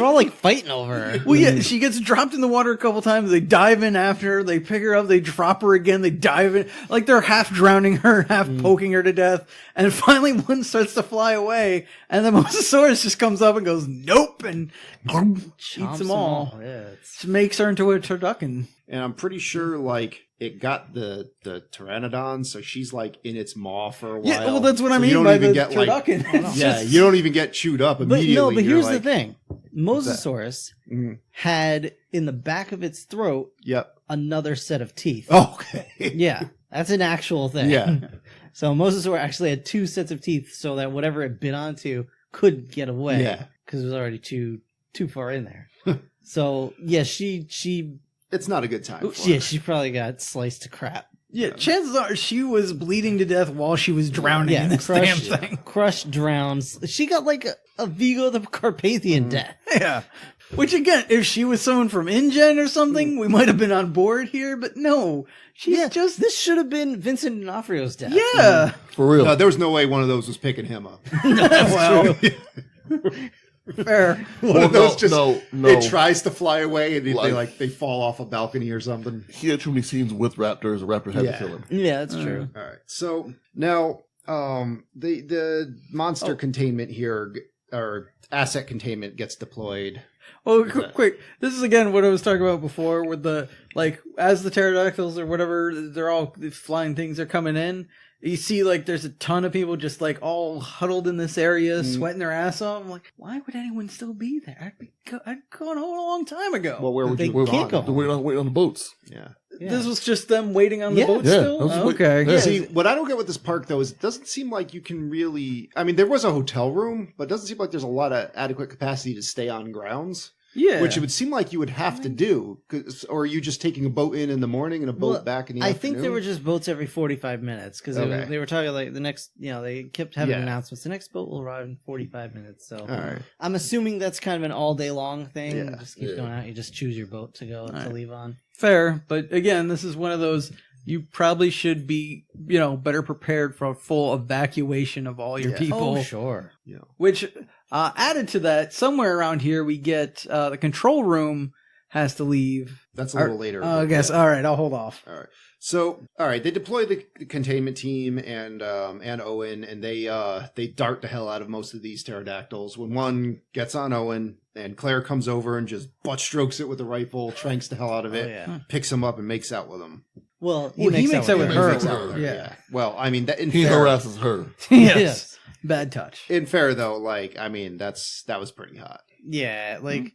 all like fighting over her. Well, yeah, she gets dropped in the water a couple times. They dive in after her. They pick her up. They drop her again. They dive in. Like they're half drowning her, half poking her to death. And finally one starts to fly away. And the Mosasaurus just comes up and goes, nope. And eats Chomps them all. Yeah, it's- Just makes her into a turducken. And I'm pretty sure, like, it got the Pteranodon, so she's, like, in its maw for a while. Yeah, well, that's what I So mean you don't by even the get, like- turducken. It's Yeah, just- you don't even get chewed up But immediately. no, but You're here's like, the thing. Mosasaurus Mhm. had in the back of its throat Yep. another set of teeth. Oh, okay. Yeah, that's an actual thing. Yeah. So Mosasaur actually had 2 sets of teeth so that whatever it bit onto couldn't get away. Yeah. Because it was already too far in there. So yeah, she It's not a good time for yeah, her. she probably got sliced to crap. Yeah, chances are she was bleeding to death while she was drowning in this damn thing. crushed, drowns. She got like a Vigo the Carpathian death. Yeah. Which again, if she was someone from InGen or something, we might have been on board here, but no. She's just This should have been Vincent D'Onofrio's death. yeah. For real. No, there was no way one of those was picking him up. Well, fair. One of those no. it tries to fly away and Like- they fall off a balcony or something. He had too many scenes with raptors. The raptor had Yeah. to kill him. Yeah, that's true. All right. So now, the monster containment here, or asset containment, gets deployed. Oh, quick. This is again what I was talking about before with the, like, as the pterodactyls or whatever, they're all the flying things are coming in. You see, like, there's a ton of people just, like, all huddled in this area, sweating their ass off. I'm like, why would anyone still be there? I'd gone home a long time ago. Well, where would They you can't go? go. Wait on the boats. Yeah. This was just them waiting on the Yeah. boat Yeah, still? that was Okay. yeah. See, what I don't get with this park, though, is it doesn't seem like you can really... I mean, there was a hotel room, but it doesn't seem like there's a lot of adequate capacity to stay on grounds. Yeah. Which it would seem like you would have to do. Or are you just taking a boat in the morning and a boat back in the I afternoon? think there were just boats every 45 minutes because Okay. they were talking like the next, they kept having Yeah. announcements. The next boat will arrive in 45 minutes. So All right. I'm assuming that's kind of an all day long thing. Yeah. Just keep going out. You just choose your boat to go to leave on. Fair, but again, this is one of those, you probably should be, better prepared for a full evacuation of all your people. Oh, sure. Which, added to that, somewhere around here we get the control room has to leave. That's a little later. I guess. All right, I'll hold off. All right. So, all right, they deploy the containment team and Owen, and they dart the hell out of most of these pterodactyls. When one gets on Owen, and Claire comes over and just butt strokes it with a rifle, tranks the hell out of it, yeah. picks him up, and makes out with him. Well, He makes out with her. her. Makes out with her. Yeah. Well, I mean, that in He fair, harasses her. Yes. Bad touch. in fair though, like I mean, that was pretty hot. Yeah, like,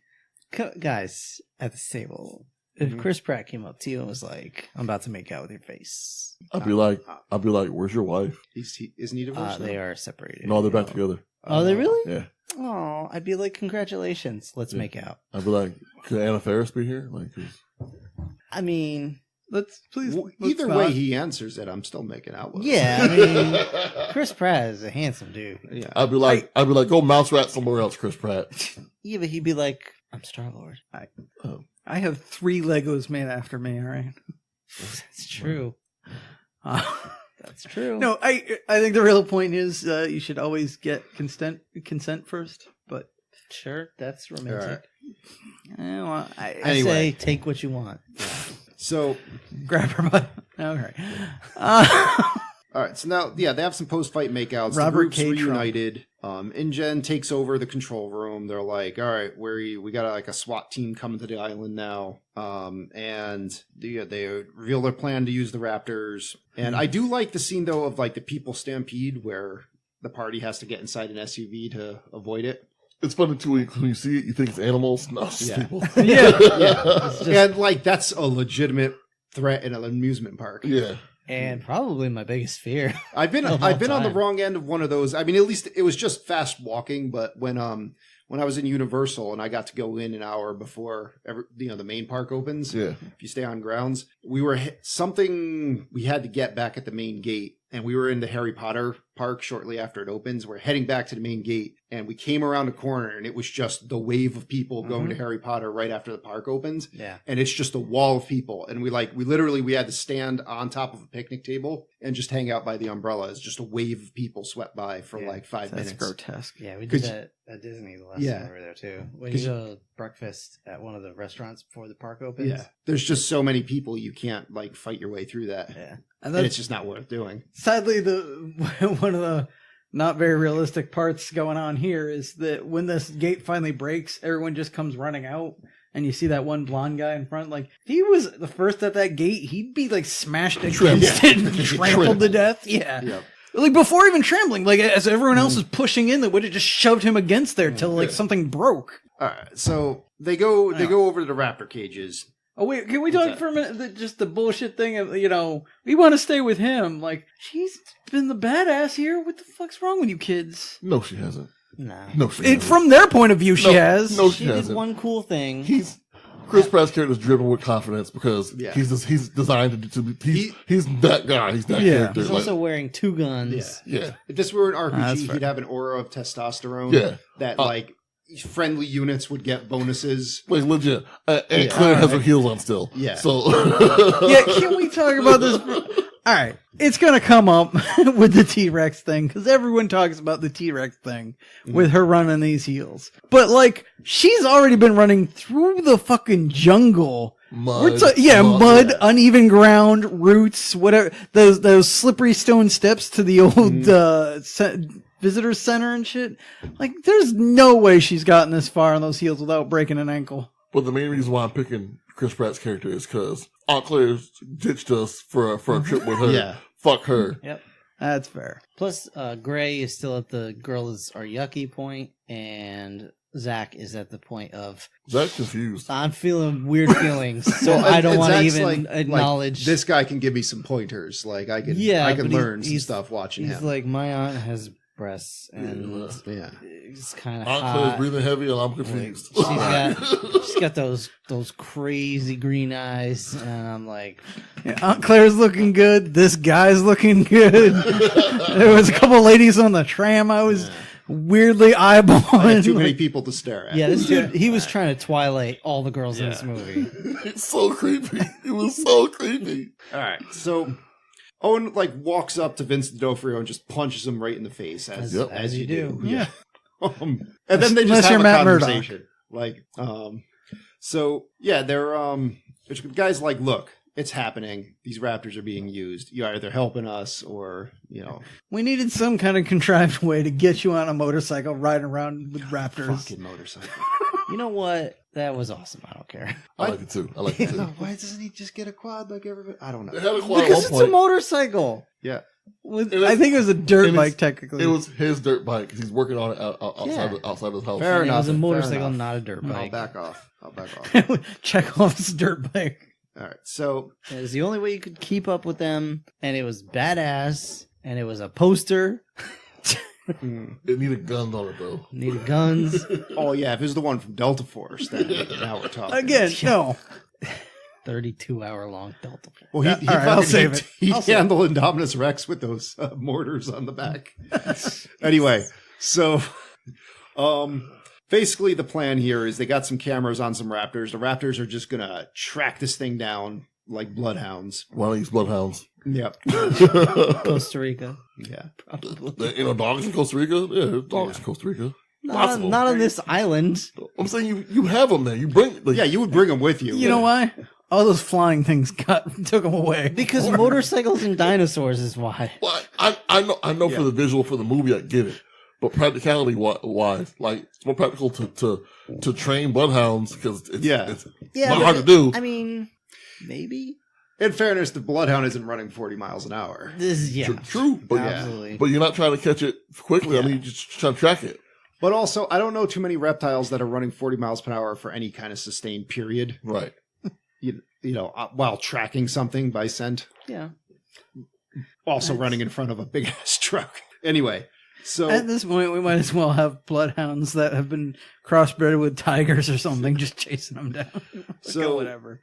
guys at the table, if Chris Pratt came up to you and was like, I'm about to make out with your face, I'd be like, where's your wife? Isn't he divorced? they are separated. No, they're back together. Oh, they really? Yeah. Oh, I'd be like, congratulations. Let's make out. I'd be like, could Anna Faris be here? Like, 'cause- I mean, Let's please. Well, let's either not. way he answers it, I'm still making out with him. yeah, I mean, Chris Pratt is a handsome dude. Yeah. I'd be like, go mouse rat somewhere else, Chris Pratt. Yeah, but he'd be like, I'm Star-Lord. I have 3 Legos made after me. All right. That's true. That's true. No, I think the real point is you should always get consent first. But Sure, that's romantic. well, I Anyway. say, take what you want. So, grab her butt. Okay. all right. So now, yeah, they have some post-fight makeouts. Robert the group's K. Trump. reunited. InGen takes over the control room. They're like, all right, we got like a SWAT team coming to the island now. And they reveal their plan to use the Raptors. And I do like the scene though of like the people stampede where the party has to get inside an SUV to avoid it. It's funny too when you see it, you think it's animals. No, it's Yeah. people. Yeah. And like that's a legitimate threat in an amusement park. Yeah. And probably my biggest fear. I've been Of on all the time. wrong end of one of those. I mean, at least it was just fast walking. But when I was in Universal and I got to go in an hour before the main park opens, Yeah. if you stay on grounds, we were something we had to get back at the main gate, and we were in the Harry Potter park shortly after it opens. We're heading back to the main gate, and we came around a corner, and it was just the wave of people going to Harry Potter right after the park opens. Yeah. And it's just a wall of people. And we had to stand on top of a picnic table and just hang out by the umbrella as just a wave of people swept by for like 5 That's minutes. grotesque. Yeah, we did 'Cause- that at Disney the last Yeah. time we were there too. When you go to breakfast at one of the restaurants before the park opens. Yeah. There's just so many people you can't like fight your way through that. Yeah. And And that's it's just not worth doing. sadly one of the not very realistic parts going on here is that when this gate finally breaks, everyone just comes running out. And you see that one blonde guy in front, like, if he was the first at that gate, he'd be, like, smashed against it and trampled to death. Yeah. Yep. Like, before even trampling, like, as everyone else is pushing in, they would have just shoved him against there till, like, something broke. All right. So they go over to the raptor cages. Oh, wait, can we talk for a minute? Just the bullshit thing of, we want to stay with him. Like, she's been the badass here. What the fuck's wrong with you kids? No, she hasn't. Nah. No, she hasn't. From their point of view, she has. No, She she did hasn't. one cool thing. Chris Pratt's character is driven with confidence because Yeah. he's designed to be. He's that guy. He's that character. He's also wearing 2 guns. Yeah. If this were an that's RPG, fair. he'd have an aura of testosterone. Yeah. That like friendly units would get bonuses. Like legit. And Claire has her heels on still. Yeah. So Yeah, can we talk about this? All right, it's gonna come up with the T-Rex thing because everyone talks about the T-Rex thing with her running these heels. But like, she's already been running through the fucking jungle. mud. Mud, uneven ground, roots, whatever. Those slippery stone steps to the old visitor center and shit. Like, there's no way she's gotten this far on those heels without breaking an ankle. But the main reason why I'm picking Chris Pratt's character is because Aunt Claire ditched us for a trip with her. Yeah. Fuck her. Yep. That's fair. Plus, Gray is still at the girls are yucky point, and Zach is at the point of Zach's confused. I'm feeling weird feelings, so Well, I don't and want to Zach's even acknowledge like, this guy can give me some pointers. Like I can, Yeah, I can but learn some he's- stuff watching He's him. like, my aunt has breasts, and Yeah. it's kind of Aunt Claire's hot. breathing heavy and I'm Like, confused. she's got those crazy green eyes, and I'm like, Yeah, Aunt Claire's looking good. This guy's looking good. There was a couple ladies on the tram I was weirdly I eyeballing. have too many people to stare at. yeah, this dude, he was trying to Twilight all the girls in this movie. It's so creepy. It was so creepy. All right. So Owen like walks up to Vincent D'Onofrio and just punches him right in the face, as Yep. as you do. Yeah. And then they Unless just you're have a Matt Murdock. conversation. So yeah, they're there's guys like, look, it's happening. These raptors are being used. You're either helping us or, We needed some kind of contrived way to get you on a motorcycle riding around with raptors. fucking motorcycle. You know what? That was awesome. I don't care. I like it too. I like it too. Why doesn't he just get a quad like everybody? I don't They know. had a quad at Because one it's a point. motorcycle. Yeah. I think it was a dirt and bike, it's- technically. It was his dirt bike because he's working on it Yeah. outside his house. Fair And it was a enough, fair motorcycle, enough. not a dirt I'll bike. back off. I'll back off. Chekhov's dirt bike. All right. So It was the only way you could keep up with them, and it was badass, and it was a poster. It needed guns on it though. Needed guns. oh yeah, if it was the one from Delta Force, then now we're talking. Again, no. 32-hour long Delta. Well, he all right, I'll fucking save it. He I'll save handled Indominus Rex with those mortars on the back. Anyway, so basically the plan here is they got some cameras on some raptors. The raptors are just gonna track this thing down like bloodhounds. One of these bloodhounds. Yep. Costa Rica. Yeah. Probably. Dogs in Costa Rica? Yeah, there's dogs in Costa Rica. Lots of them. Not on this island. I'm saying you have them there. You bring like, Yeah, you would bring them with you. You know why? All those flying things took them away. Because motorcycles and dinosaurs is why. Well, I know for the visual for the movie I get it, but practicality wise, like it's more practical to train bloodhounds because it's not hard to do. I mean, maybe. In fairness, the bloodhound isn't running 40 miles an hour. This is, yeah. True, but Absolutely. but you're not trying to catch it quickly. I mean, you're just trying to track it. But also, I don't know too many reptiles that are running 40 miles per hour for any kind of sustained period. Right. You know, while tracking something by scent. Yeah. Also running in front of a big ass truck. Anyway, so At this point, we might as well have bloodhounds that have been crossbred with tigers or something, just chasing them down. So- whatever.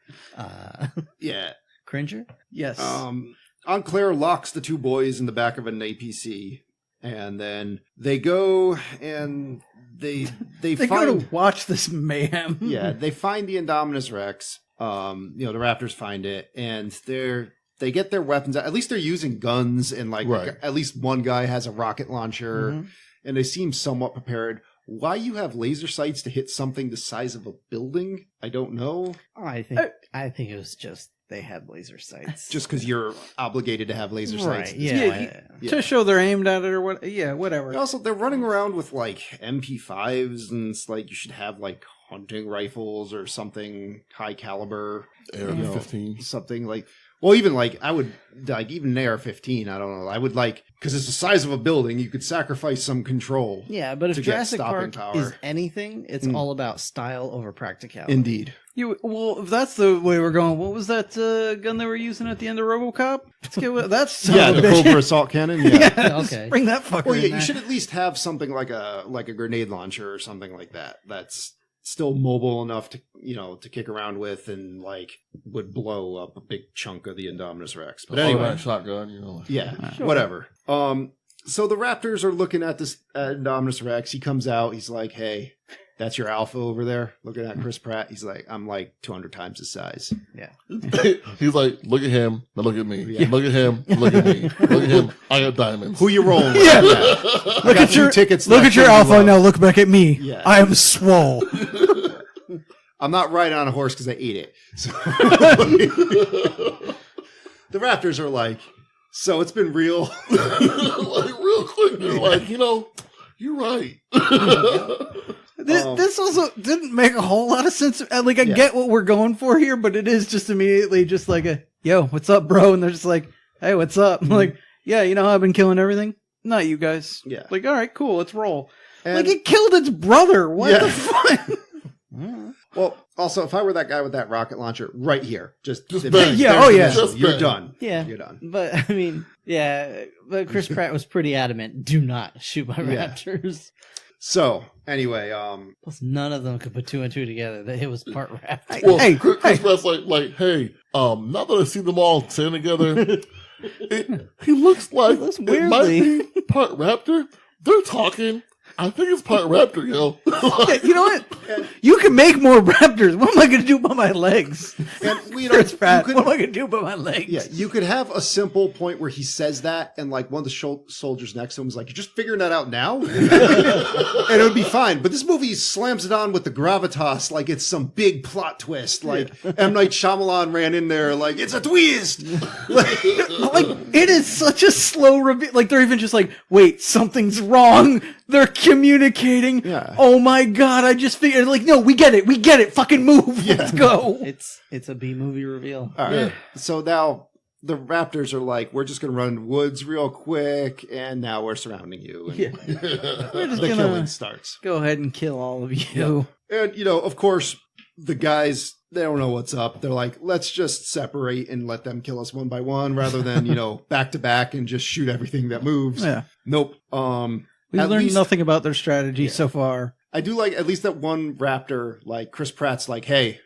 yeah, Cringer? Yes. Aunt Claire locks the two boys in the back of an APC, and then they go and they they find go to watch this mayhem. yeah, they find the Indominus Rex. The raptors find it, and they get their weapons. At least they're using guns, and Right. at least one guy has a rocket launcher, and they seem somewhat prepared. Why you have laser sights to hit something the size of a building? I don't know. I think it was just they had laser sights. Just because you're obligated to have laser sights. right. Yeah. To show they're aimed at it or what? Yeah, whatever. And also, they're running around with like MP5s, and it's like you should have like hunting rifles or something high caliber. AR-15. Something like, well, even like I would like even an AR-15. I don't know. I would like because it's the size of a building. You could sacrifice some control. Yeah, but if to get Jurassic stopping Park power. is anything, it's all about style over practicality. Indeed. Well, if that's the way we're going, what was that gun they were using at the end of RoboCop? Let's get that's son Yeah, of a the bitch. Cobra assault cannon. Yeah. Yeah, Okay. bring that fucker. Well, yeah, in you there. should at least have something like a grenade launcher or something like that. That's still mobile enough to to kick around with and like would blow up a big chunk of the Indominus Rex. But anyway, Automatic shotgun. yeah, whatever. So the Raptors are looking at this Indominus Rex. He comes out. He's like, "Hey, that's your alpha over there." Looking at Chris Pratt, he's like, "I'm like 200 times his size." He's like, look at him, now look at me. Look at him, look at me. Look at him. I got diamonds. Who you rolling with? Yeah. Look at your tickets. Look left at your in alpha below. now. Look back at me. Yeah. I am swole. I'm not riding on a horse because I ate it. So the Raptors are like, so it's been real. Like, really? real quick. You're like, you're right. This also didn't make a whole lot of sense. Like, I get what we're going for here, but it is just immediately just like yo, what's up, bro? And they're just like, hey, what's up? I'm like, yeah, you know how I've been killing everything? Not you guys. Yeah. Like, all right, cool, let's roll. And- like, it killed its brother. What the fuck? Well, also, if I were that guy with that rocket launcher right here, just bang. Yeah, oh, yeah. Just you're bang. done. Yeah. You're done. But I mean, but Chris Pratt was pretty adamant. Do not shoot my raptors. So, anyway, Plus, none of them could put 2 and 2 together. That it was part raptor. Well, Hey, Chris Pratt's like, hey, now that I see them all standing together, he looks like Looks it might weirdly. be part raptor. They're talking. I think it's part raptor, yo. Yeah, you know what? You can make more raptors. What am I going to do about my legs? and we Chris Pratt, you what am could, I going to do about my legs? yeah, you could have a simple point where he says that, and like one of the soldiers next to him is like, "You're just figuring that out now," and it would be fine. But this movie slams it on with the gravitas, like it's some big plot twist. Like M. Night Shyamalan ran in there, like it's a twist. Like, it is such a slow reveal. Like, they're even just like, wait, something's wrong. They're communicating. Yeah. Oh my god, I just figured. Like, no, we get it. Fucking move. Let's go. It's a B movie reveal. All right. So now the Raptors are like, we're just going to run into the woods real quick, and now we're surrounding you. And We're just the gonna killing starts. go ahead and kill all of you. And, of course, the guys, they don't know what's up. They're like, let's just separate and let them kill us one by one rather than, back to back and just shoot everything that moves. Yeah. Nope. We've At learned least- nothing about their strategy so far. I do like at least that one Raptor, like Chris Pratt's like, hey,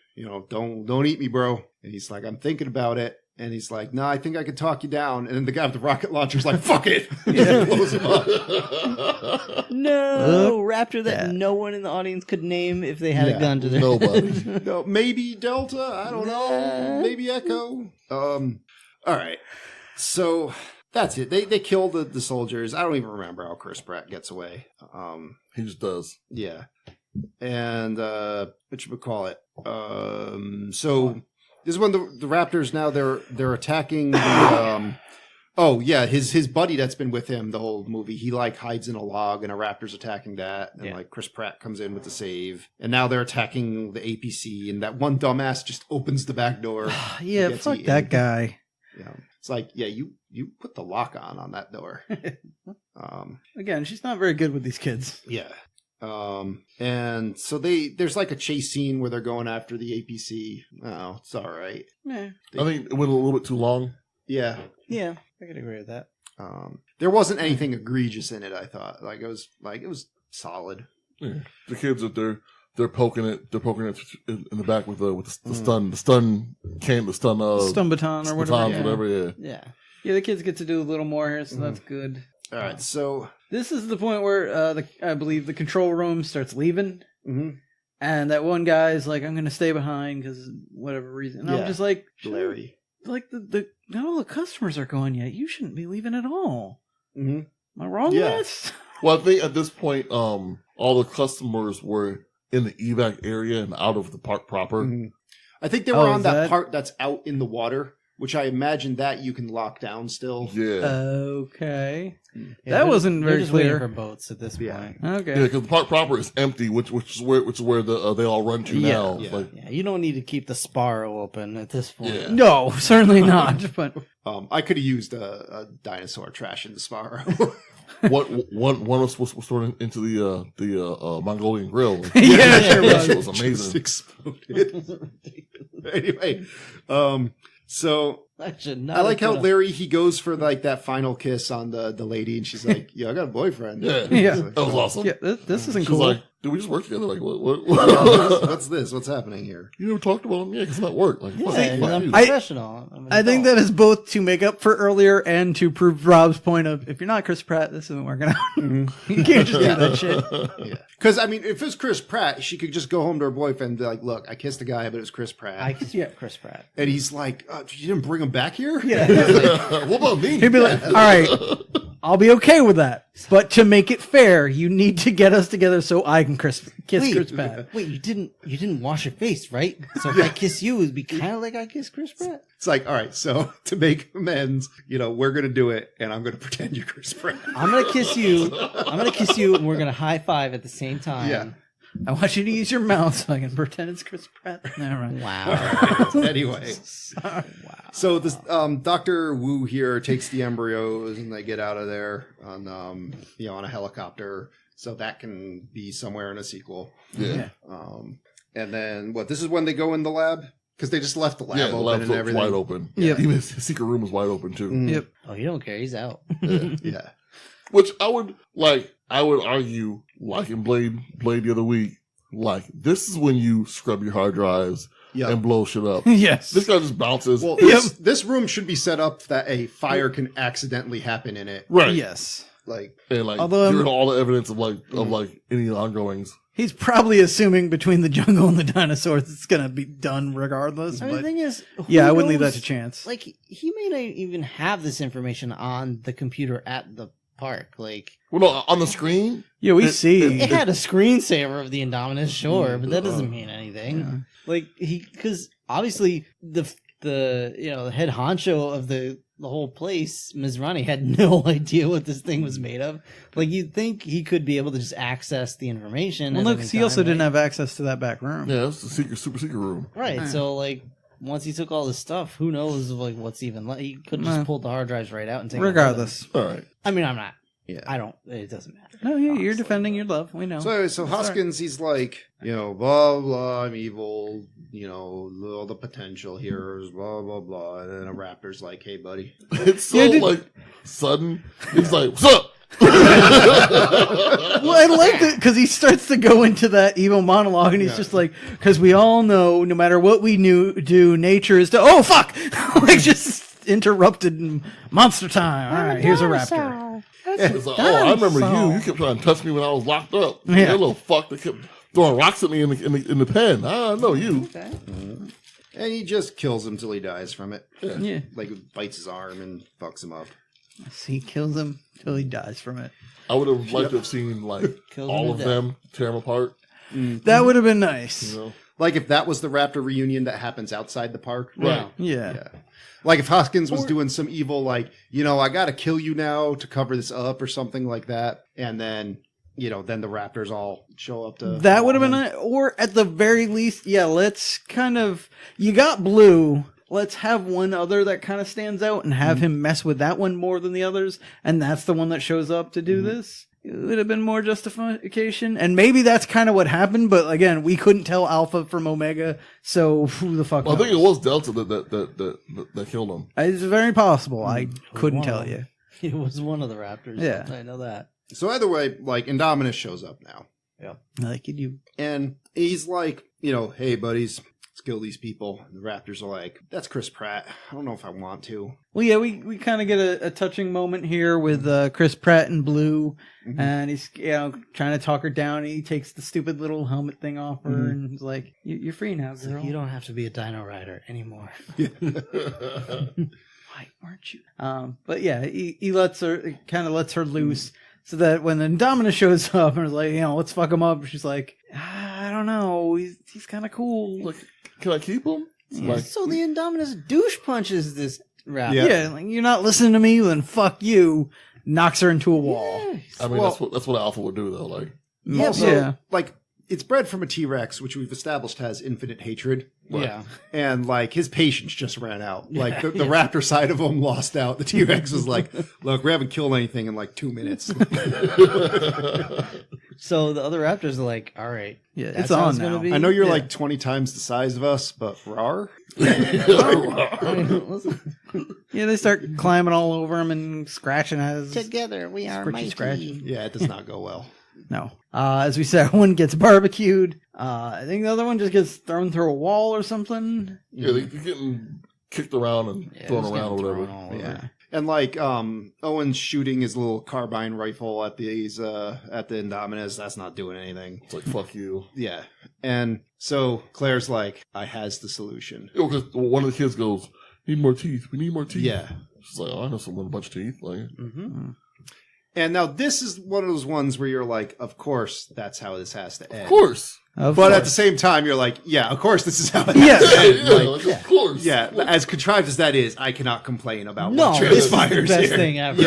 don't eat me, bro. And he's like, I'm thinking about it. And he's like, no, I think I could talk you down. And then the guy with the rocket launcher's like, fuck it. Yeah. Blows him up. No, raptor that no one in the audience could name if they had Yeah. a gun to their Nobody. No, maybe Delta. I don't know. Maybe Echo. All right. So that's it. They kill the soldiers. I don't even remember how Chris Pratt gets away. He just does. Yeah. And what should we call it? So this is when the Raptors now they're attacking the his buddy that's been with him the whole movie. He like hides in a log and a Raptor's attacking that, and like Chris Pratt comes in with the save, and now they're attacking the APC, and that one dumbass just opens the back door. Yeah, Gets fuck eaten. that guy. Yeah. It's like, yeah, you put the lock on that door. Again, she's not very good with these kids. Yeah. And so there's like a chase scene where they're going after the APC. Oh, it's all right. Yeah. I think it went a little bit too long. Yeah. Yeah, I could agree with that. There wasn't anything egregious in it, I thought. It was solid. Yeah. The kids are they're poking it in the back with the stun stun Stun baton or whatever. batons, Yeah. whatever. Yeah. Yeah. Yeah, the kids get to do a little more here, so that's good. All right. So, This is the point where I believe the control room starts leaving, and that one guy's like, "I'm going to stay behind because whatever reason." And I'm just like, Larry. like not all the customers are gone yet. You shouldn't be leaving at all. Mm-hmm. Am I wrong Yeah. with this? Well, I think at this point, all the customers were in the evac area and out of the park proper. Mm-hmm. I think they were on that part that's out in the water, which I imagine that you can lock down still. Yeah. Okay. Yeah, That wasn't they're very just waiting clear. for boats at this point. Okay. Yeah, because the park proper is empty, which is where they all run to now. Yeah. Like, Yeah, you don't need to keep the Sparrow open at this point. Yeah. No, certainly not. But I could have used a dinosaur trash in the Sparrow. one was thrown into the Mongolian grill. Yeah, sure that was. shit was Just amazing. exploded. Anyway, so I should not. I like have how put Larry, he goes for like that final kiss on the lady, and she's like, "Yeah, I got a boyfriend." Yeah, Yeah. that was awesome. yeah, this isn't She's cool. like, "Did we just work together? Like, what? What's this? What's happening here? You never talked about him? Yeah, because it's not work. Like, Yeah, fuck, I'm fuck you. professional. I'm an I think adult. that is both to make up for earlier and to prove Rob's point of if you're not Chris Pratt, this isn't working out. You can't just do that shit. Yeah, because I mean, if it was Chris Pratt, she could just go home to her boyfriend and be like, "Look, I kissed a guy, but it was Chris Pratt," I kissed Chris Pratt. and he's like, "You didn't bring him back here?" Yeah. What about me? He'd be like, all right, I'll be okay with that. But to make it fair, you need to get us together so I can kiss Chris Pratt. Wait, you didn't wash your face, right? So if I kiss you, it'd be kind of like I kiss Chris Pratt. It's like, all right, so to make amends, we're gonna do it, and I'm gonna pretend you're Chris Pratt. I'm gonna kiss you, and we're gonna high five at the same time. Yeah. I want you to use your mouth so I can pretend it's Chris Pratt. Never mind. Wow. Anyway, so this Dr. Wu here takes the embryos, and they get out of there on on a helicopter. So that can be somewhere in a sequel. Yeah. And then this is when they go in the lab. Because they just left the lab open lab's and everything. wide open. Yep. Even his secret room was wide open too. Yep. Oh, you don't care. He's out. Yeah. Which I would argue, like in Blade the other week, like this is when you scrub your hard drives and blow shit up. Yes. This guy just bounces. Well, this room should be set up that a fire can accidentally happen in it. Right. Yes. Although hearing all the evidence of any ongoings. He's probably assuming between the jungle and the dinosaurs it's going to be done regardless. I mean, the thing is, I wouldn't leave that to chance. Like, he may not even have this information on the computer at the park. Like, well, no, on the screen. Yeah, we see. It had a screensaver of the Indominus, sure, but that doesn't mean anything. Yeah. Like, because obviously the head honcho of the whole place, Mizrani, had no idea what this thing was made of. Like, you'd think he could be able to just access the information. Well, look, he also didn't have access to that back room. Yeah, it's the super secret room. Right. So, like, once he took all this stuff, who knows, like, what's even left? He could have just pulled the hard drives right out and taken regardless. All right. I mean, I'm not. Yeah. I don't. It doesn't matter. No, you're defending your love. We know. So Hoskins, he's like, blah, blah, I'm evil, all the potential here is blah, blah, blah. And then a raptor's like, hey, buddy. It's so, sudden. He's like, what's up? Well, I like it because he starts to go into that evil monologue, and he's just like, because we all know, no matter what we do, nature is to, oh, fuck! Like, just interrupted monster time. All right, here's a raptor. It's like, I remember you. You kept trying to touch me when I was locked up. Yeah. That little fuck that kept throwing rocks at me in the pen. I know you. Okay. And he just kills him till he dies from it. Yeah. Like, bites his arm and fucks him up. He kills him till he dies from it. I would have liked to have seen, all of them tear him apart. That would have been nice. Like, if that was the raptor reunion that happens outside the park. Right. Yeah. Like, if Hoskins was doing some evil, I gotta kill you now to cover this up or something like that. And then, then the raptors all show up to... That would have been nice. Or at the very least, let's you got Blue. Let's have one other that kind of stands out and have him mess with that one more than the others. And that's the one that shows up to do this. It would have been more justification. And maybe that's kind of what happened. But again, we couldn't tell Alpha from Omega. So who the fuck knows? I think it was Delta that killed him. It's very possible. I couldn't tell you. It was one of the raptors. Yeah. I know that. So either way, Indominus shows up now. Yeah. Like you. And he's like, hey, buddies, let's kill these people. And the raptors are like, that's Chris Pratt. I don't know if I want to. Well, yeah, we kind of get a touching moment here with Chris Pratt and Blue. Mm-hmm. And he's, trying to talk her down. He takes the stupid little helmet thing off her and he's like, you're free now, girl. Like, you don't have to be a dino rider anymore. Why weren't you? But yeah, he lets her loose so that when the Indominus shows up and is like, let's fuck him up. She's like, I don't know. He's kind of cool. Like, can I keep him? Yeah. So the Indominus douche punches this raptor. Yeah, like, you're not listening to me, then fuck you. Knocks her into a wall. Yes. I mean, that's what Alpha would do, though. Like, also, it's bred from a T-Rex, which we've established has infinite hatred. Yeah. And, his patience just ran out. Like, the raptor side of him lost out. The T-Rex was like, look, we haven't killed anything in, 2 minutes. So the other raptors are like, all right. Yeah, it's on now. I know you're, 20 times the size of us, but rawr? Yeah, they start climbing all over him and scratching at his... Together, we are mighty. Scratchy. Yeah, it does not go well. No. As we said, one gets barbecued. I think the other one just gets thrown through a wall or something. Yeah, they're getting kicked around and thrown around or whatever. Yeah. And Owen's shooting his little carbine rifle at the Indominus. That's not doing anything. It's like, fuck you. Yeah. And so Claire's like, I has the solution. Because one of the kids goes, need more teeth. We need more teeth. Yeah. She's like, I know someone with a bunch of teeth. And now this is one of those ones where you're like, of course, that's how this has to end. Of course. But at the same time, you're like, yeah, of course, this is how it Yeah. has to end. Like, Of course. yeah, as contrived as that is, I cannot complain about No, what this is the transpires best here. thing ever.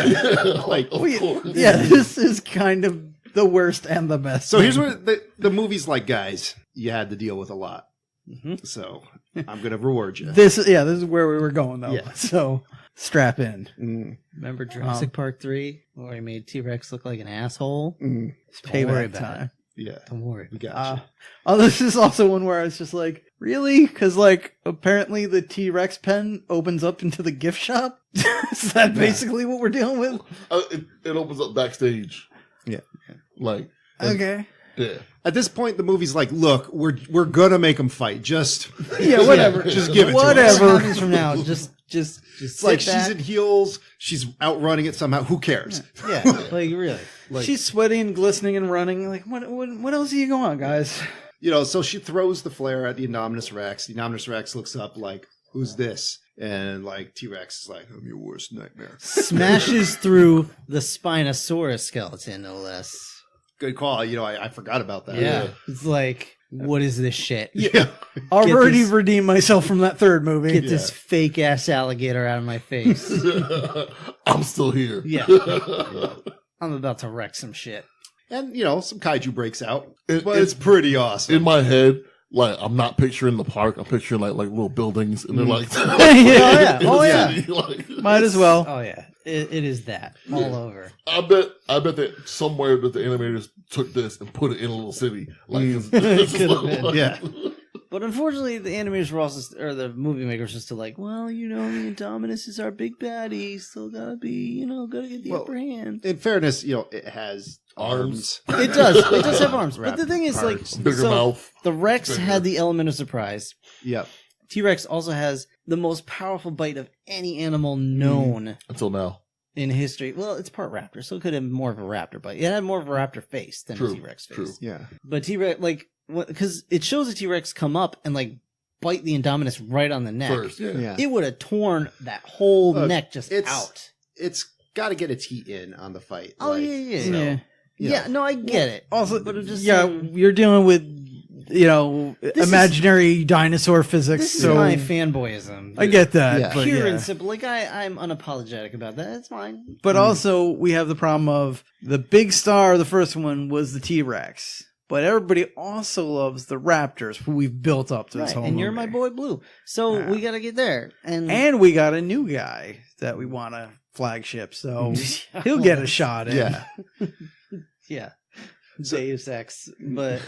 Like, Of course. Yeah, this is kind of the worst and the best. so here's thing. where the movie's like, guys, you had to deal with a lot. So I'm going to reward you. This is where we were going though. Yeah. So strap in. Remember Jurassic Park 3, where he made T-Rex look like an asshole? It's Don't worry payback about time. Yeah, Don't worry. we got you. Oh, this is also one where I was just like, really? Because like apparently the T-Rex pen opens up into the gift shop. Is that basically what we're dealing with? It opens up backstage. Yeah. Like, Okay. yeah. At this point, the movie's like, look, we're gonna make them fight. Just Yeah, whatever. just give it to us. Whatever. What happens from now? Just It's like sit back. she's in heels. She's outrunning it somehow. Who cares? Yeah, like really. Like, She's sweaty and glistening and running. Like, what else are you going on, guys? you know, so she throws the flare at the Indominus Rex. The Indominus Rex looks up like, who's this? And like T-Rex is like, I'm your worst nightmare. Smashes through the Spinosaurus skeleton, no less. Good call. You know, I forgot about that. Yeah. It's like, what is this shit? Yeah. I've already this- redeemed myself from that third movie. Get this fake ass alligator out of my face. I'm still here. Yeah. I'm about to wreck some shit. And, you know, some kaiju breaks out. It- But it's pretty awesome. In my head, like, I'm not picturing the park. I'm picturing like little buildings, and they're like, Yeah. in the Oh, yeah. city, like- Might as well. Oh yeah, it is that all over. I bet that somewhere that the animators took this and put it in a little city. Like, Could've been. Yeah. But unfortunately, the animators were also, or the movie makers, just like, well, you know, the Indominus is our big baddie. Still gotta be, you know, gotta get the upper hand. In fairness, you know, it has arms. It does. It does have arms. But the thing is, like, Parts. bigger so mouth. the Rex Bigger. had the element of surprise. Yep. T-Rex also has the most powerful bite of any animal known Until now. in history. Well, it's part raptor, so it could have more of a raptor bite. It had more of a raptor face than a True, T-Rex face. true. Yeah. But T-Rex, like, because it shows a T-Rex come up and, like, bite the Indominus right on the neck. First, yeah. Yeah. It would have torn that whole Look, neck just it's- out. It's got to get its heat in on the fight. Oh, Like, yeah. so, Yeah. you Yeah, know. no, I get it. Also, but I'm just yeah, saying, you're dealing with, you know, is- imaginary dinosaur physics. this is So my fanboyism. I get that. Yeah. But, Pure yeah. and simple. Like, I'm unapologetic about that. It's fine. But also, we have the problem of the big star of the first one was the T-Rex. But everybody also loves the Raptors, who we've built up to this Right, whole and you're movie. my boy Blue. So Yeah. we got to get there. And And we got a new guy that we want to flagship, so he'll get a shot in. Yeah. Yeah. Deus Ex. But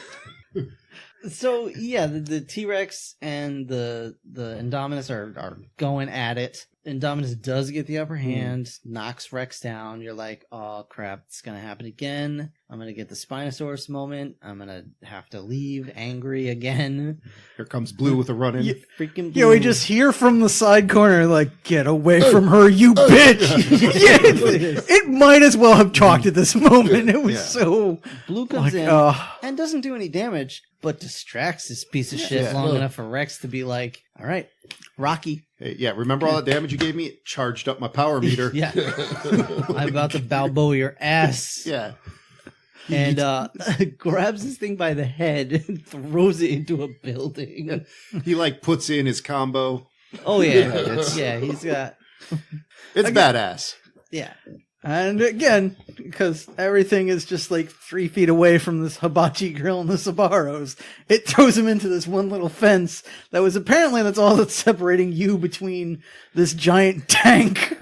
so yeah, the T-Rex and the Indominus are going at it. Indominus does get the upper hand, knocks Rex down. You're like, oh crap, it's gonna happen again. I'm gonna get the Spinosaurus moment. I'm gonna have to leave angry again. Here comes Blue with a run in. Yeah. Freaking Yeah, we Blue. just hear from the side corner, like, get away from her, you bitch! Yeah, it might as well have talked at this moment. It was Yeah. so, Blue comes like, in and doesn't do any damage, but distracts this piece of shit Yeah. long enough for Rex to be like, all right, Rocky. Hey, yeah, remember all that damage you gave me? It charged up my power meter. Yeah. I'm about to Balboa your ass. Yeah. And grabs this thing by the head and throws it into a building. He like puts in his combo. Oh yeah. it's- Yeah, he's got It's badass. yeah. and again, because everything is just like 3 feet away from this hibachi grill and the Sabaros, it throws him into this one little fence that was apparently that's all that's separating you between this giant tank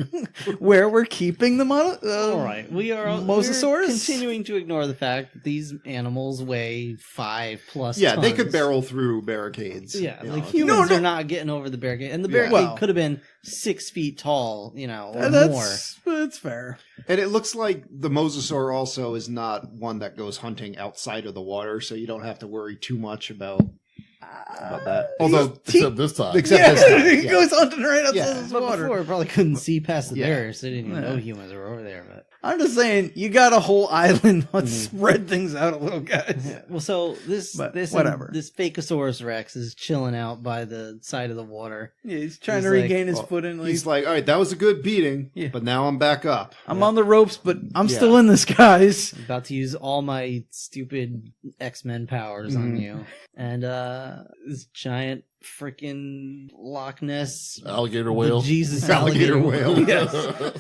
where we're keeping the All right. We are Mosasaurus? we're continuing to ignore the fact that these animals weigh 5+ Yeah, they tons. could barrel through barricades. Yeah, you like know. humans No. are not getting over the barricade, and the Yeah. barricade Well- could have been 6 feet tall, you know, or more. That's fair. And it looks like the mosasaur also is not one that goes hunting outside of the water, so you don't have to worry too much about. about that. Although, Except this time. except this time, he yeah. goes hunting right outside Yeah. this But water. before, I probably couldn't see past the Yeah. barriers. They didn't even Yeah. know humans were over there. But I'm just saying, you got a whole island. Let's spread things out a little, guys. yeah. Well, so this But this whatever. this Fakosaurus Rex is chilling out by the side of the water. Yeah, he's trying He's to like, regain his well, footing. Like, he's like, all right, that was a good beating, Yeah. but now I'm back up. I'm on the ropes, but I'm Yeah. still in this, guys. I'm about to use all my stupid X-Men powers on you. And this giant freaking Loch Ness Alligator whale. Jesus Alligator alligator whale. Yes.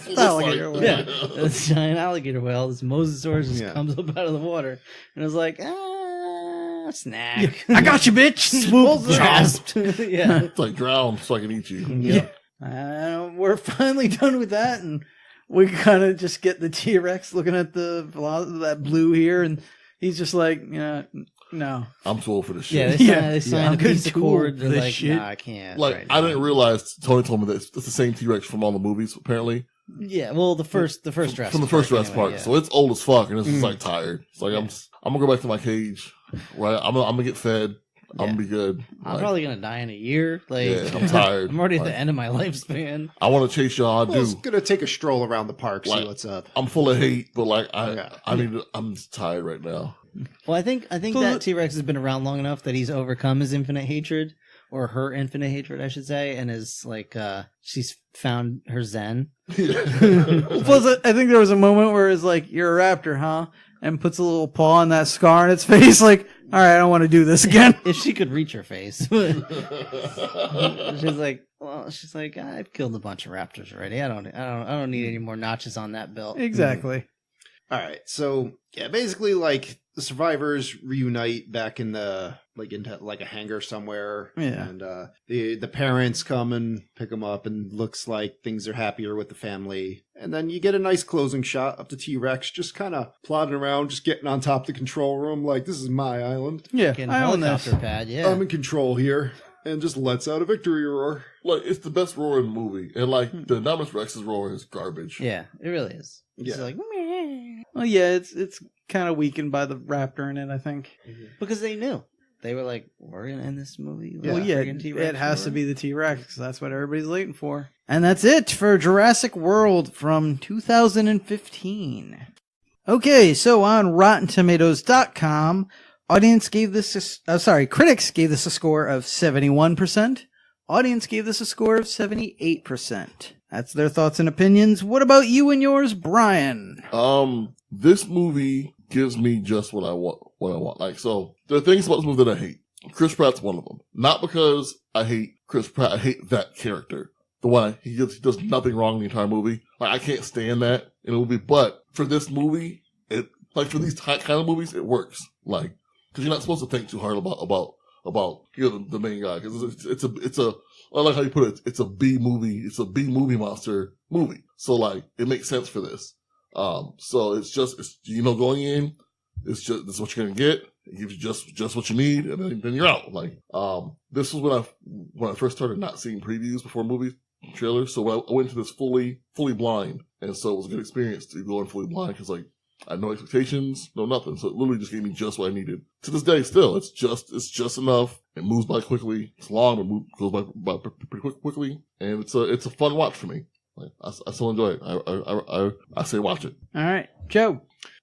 It's alligator like- whale. Yeah, this giant alligator whale, this Mosasaurus just Yeah. comes up out of the water, and I was like, snack. I got you, bitch. Swoop, grasped. Yeah. It's like drown so I can eat you. Yeah. We're finally done with that, and we kind of just get the T-Rex looking at that blue here, and he's just like, no. I'm too old for this Yeah, shit. they Yeah. sign, they sign I'm a piece of too cord. old They're for this like, shit. nah, I can't. Like, right I now. didn't realize, Tony told me that it's the same T-Rex from all the movies, apparently. Yeah, well, the first Jurassic From the first Jurassic anyway, Park. yeah. So it's old as fuck, and it's just like tired. It's like, I'm gonna go back to my cage, right? I'm gonna get fed. I'm gonna be good. I'm Like, probably gonna die in a year. Like, yeah, I'm tired. I'm already at Like, the end of my lifespan. I want to chase y'all. I I was do. gonna take a stroll around the park, see Like- what's up. I'm full of hate, but like, Yeah. I'm just tired right now. Well, I think So that T-Rex has been around long enough that he's overcome his infinite hatred, or her infinite hatred, I should say, and is like, she's found her zen. Plus, I think there was a moment where it's like, you're a raptor, huh? And puts a little paw on that scar on its face, like, all right, I don't want to do this again. If she could reach her face. She's like, I've killed a bunch of raptors already. I don't need any more notches on that belt. Exactly. All right, so yeah, basically, like the survivors reunite back in the into like a hangar somewhere. Yeah. And the parents come and pick them up, and looks like things are happier with the family. And then you get a nice closing shot of the T-Rex just kind of plodding around, just getting on top of the control room, like, this is my island. Yeah, Fucking I own this. helicopter pad, yeah. I'm in control here, and just lets out a victory roar. Like, it's the best roar in the movie, and like the Indominus Rex's roar is garbage. Yeah, it really is. It's Yeah. like, Well, yeah, it's kind of weakened by the raptor in it, I think. because they knew. They were like, we're going to end this movie. with Yeah. Well, a yeah, friggin' T-Rex it has to roar? be the T-Rex. That's what everybody's waiting for. And that's it for Jurassic World from 2015. Okay, so on RottenTomatoes.com, critics gave this a score of 71%. Audience gave this a score of 78%. That's their thoughts and opinions. What about you and yours, Brian? This movie gives me just what I want. Like, so there are things about this movie that I hate. Chris Pratt's one of them. Not because I hate Chris Pratt. I hate that character. The one he does nothing wrong in the entire movie. Like, I can't stand that in a movie. But for this movie, for these kind of movies, it works. Like, because you're not supposed to think too hard about the main guy. Because it's a I like how you put it. It's a B movie. It's a B movie monster movie. So like, it makes sense for this. So it's going in, this is what you're going to get. It gives you just what you need, and then you're out. Like, this was when I first started not seeing previews before movie trailers. So when I went into this fully blind, and so it was a good experience to go in fully blind, because like, I had no expectations, no nothing. So it literally just gave me just what I needed. To this day, still, it's just enough. It moves by quickly. It's long, but goes by pretty quickly. And it's a fun watch for me. Like, I still enjoy it. I say watch it. All right, Joe.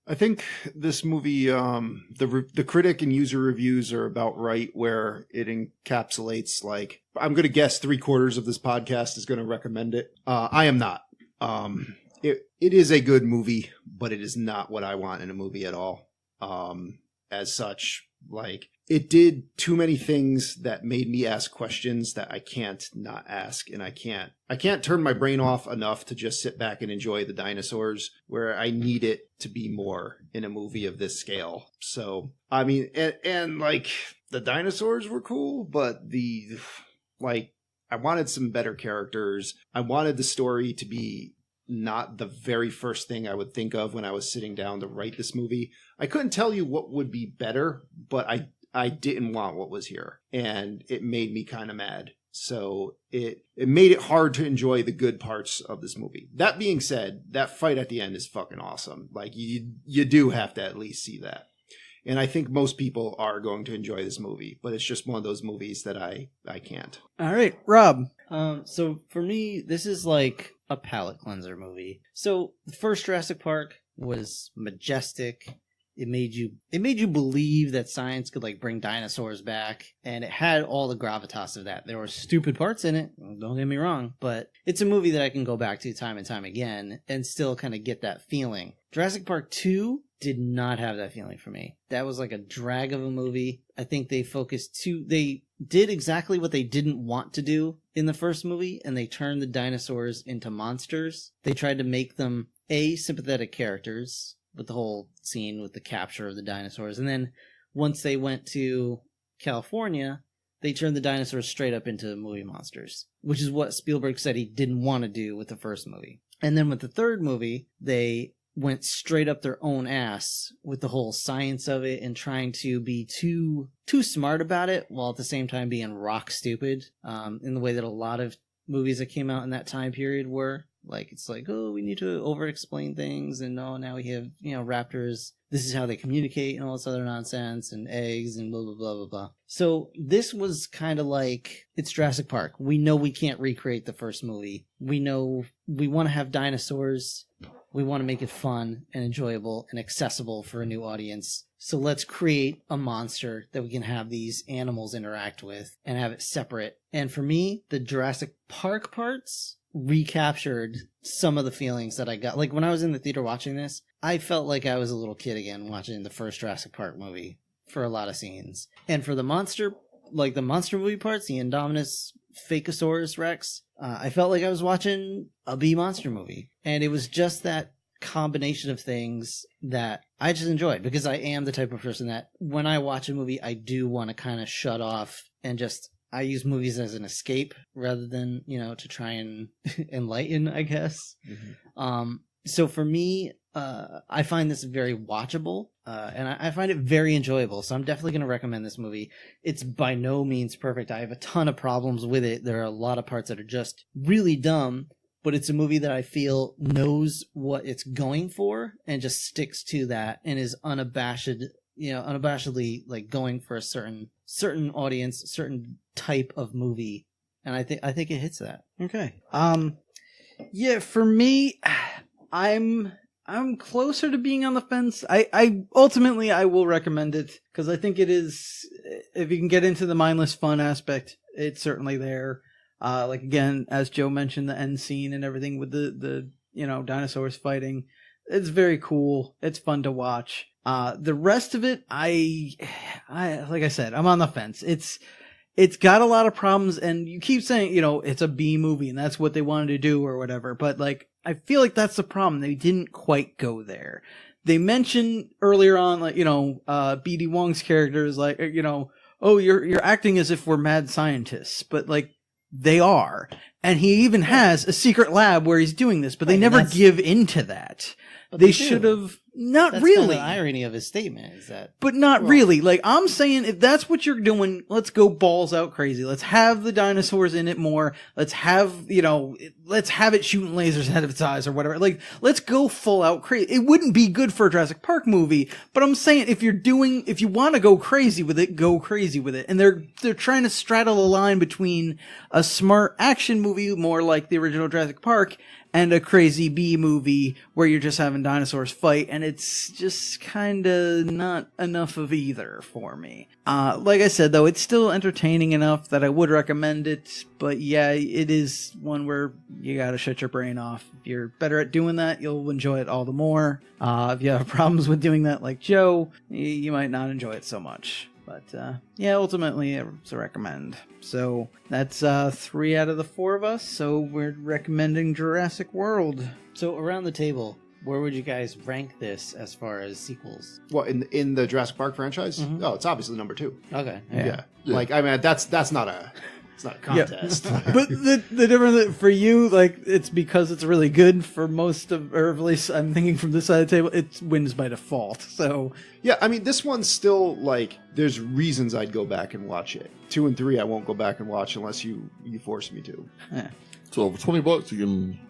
I think this movie, the critic and user reviews are about right, where it encapsulates, like, I'm going to guess 3/4 of this podcast is going to recommend it. I am not. It is a good movie, but it is not what I want in a movie at all. As such, like, it did too many things that made me ask questions that I can't not ask, and I can't turn my brain off enough to just sit back and enjoy the dinosaurs, where I need it to be more in a movie of this scale. So, I mean, and like, the dinosaurs were cool, but I wanted some better characters. I wanted the story to be not the very first thing I would think of when I was sitting down to write this movie. I couldn't tell you what would be better, but I didn't want what was here, and it made me kind of mad. So it made it hard to enjoy the good parts of this movie. That being said, that fight at the end is fucking awesome. Like, you do have to at least see that. And I think most people are going to enjoy this movie, but it's just one of those movies that I can't. All right, Rob. So for me, this is like a palate cleanser movie. So the first Jurassic Park was majestic. It made you believe that science could like bring dinosaurs back, and it had all the gravitas of that. There were stupid parts in it, don't get me wrong, but it's a movie that I can go back to time and time again and still kind of get that feeling. Jurassic Park 2 did not have that feeling for me. That was like a drag of a movie. I think they they did exactly what they didn't want to do in the first movie, and they turned the dinosaurs into monsters. They tried to make them sympathetic characters, with the whole scene with the capture of the dinosaurs. And then once they went to California, they turned the dinosaurs straight up into movie monsters, which is what Spielberg said he didn't want to do with the first movie. And then with the third movie, they went straight up their own ass with the whole science of it and trying to be too smart about it, while at the same time being rock stupid, in the way that a lot of movies that came out in that time period were. Like, it's like, oh, we need to over-explain things, and now we have, raptors, this is how they communicate, and all this other nonsense, and eggs, and blah, blah, blah, blah, blah. So this was kind of like, it's Jurassic Park. We know we can't recreate the first movie. We know we want to have dinosaurs. We want to make it fun and enjoyable and accessible for a new audience. So let's create a monster that we can have these animals interact with and have it separate. And for me, the Jurassic Park parts recaptured some of the feelings that I got. Like when I was in the theater watching this, I felt like I was a little kid again watching the first Jurassic Park movie for a lot of scenes. And for the monster movie parts, the Indominus Fakosaurus Rex, I felt like I was watching a B monster movie. And it was just that combination of things that I just enjoyed, because I am the type of person that when I watch a movie, I do want to kind of shut off and just, I use movies as an escape rather than, to try and enlighten, I guess. Mm-hmm. So for me, I find this very watchable, and I find it very enjoyable. So I'm definitely going to recommend this movie. It's by no means perfect. I have a ton of problems with it. There are a lot of parts that are just really dumb, but it's a movie that I feel knows what it's going for and just sticks to that and is unabashedly like going for a certain audience, certain type of movie. And I think it hits that. Okay. Yeah, for me, I'm closer to being on the fence. I ultimately I will recommend it because I think it is, if you can get into the mindless fun aspect, it's certainly there. Like again, as Joe mentioned, the end scene and everything with the dinosaurs fighting, it's very cool. It's fun to watch. The rest of it, I like I said, I'm on the fence. It's got a lot of problems, and you keep saying, it's a B movie and that's what they wanted to do or whatever. But like, I feel like that's the problem. They didn't quite go there. They mentioned earlier on, like, B.D. Wong's character is like, oh, you're acting as if we're mad scientists, but like, they are. And he even has a secret lab where he's doing this, but they never give into that. They should have not really. Kind of the irony of his statement is that, but not really. Like, I'm saying, if that's what you're doing, let's go balls out crazy. Let's have the dinosaurs in it more. Let's have it shooting lasers out of its eyes or whatever. Like, let's go full out crazy. It wouldn't be good for a Jurassic Park movie, but I'm saying if you want to go crazy with it, go crazy with it. And they're trying to straddle a line between a smart action movie, more like the original Jurassic Park, and a crazy B movie where you're just having dinosaurs fight, and it's just kind of not enough of either for me. Like I said, though, it's still entertaining enough that I would recommend it, but yeah, it is one where you gotta shut your brain off. If you're better at doing that, you'll enjoy it all the more. If you have problems with doing that like Joe, you might not enjoy it so much. But, yeah, ultimately, it's a recommend. So, that's 3 out of the 4 of us, so we're recommending Jurassic World. So, around the table, where would you guys rank this as far as sequels? What, in the Jurassic Park franchise? Mm-hmm. Oh, it's obviously number 2. Okay. Yeah. Like, I mean, that's not a... It's not a contest. But the difference for you, like, it's because it's really good for most of, or at least I'm thinking from this side of the table, it wins by default. So yeah, I mean, this one's still like, there's reasons I'd go back and watch it. 2 and 3, I won't go back and watch unless you force me to. Yeah. So for $20, you can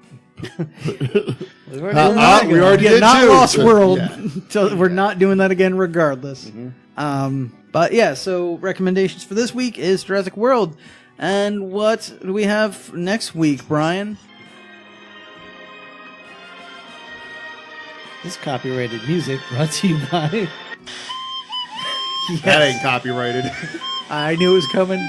We already did not too. Lost World. Yeah. So we're not doing that again regardless. But yeah, so recommendations for this week is Jurassic World. And what do we have next week, Brian? This copyrighted music brought to you by... That ain't copyrighted. I knew it was coming.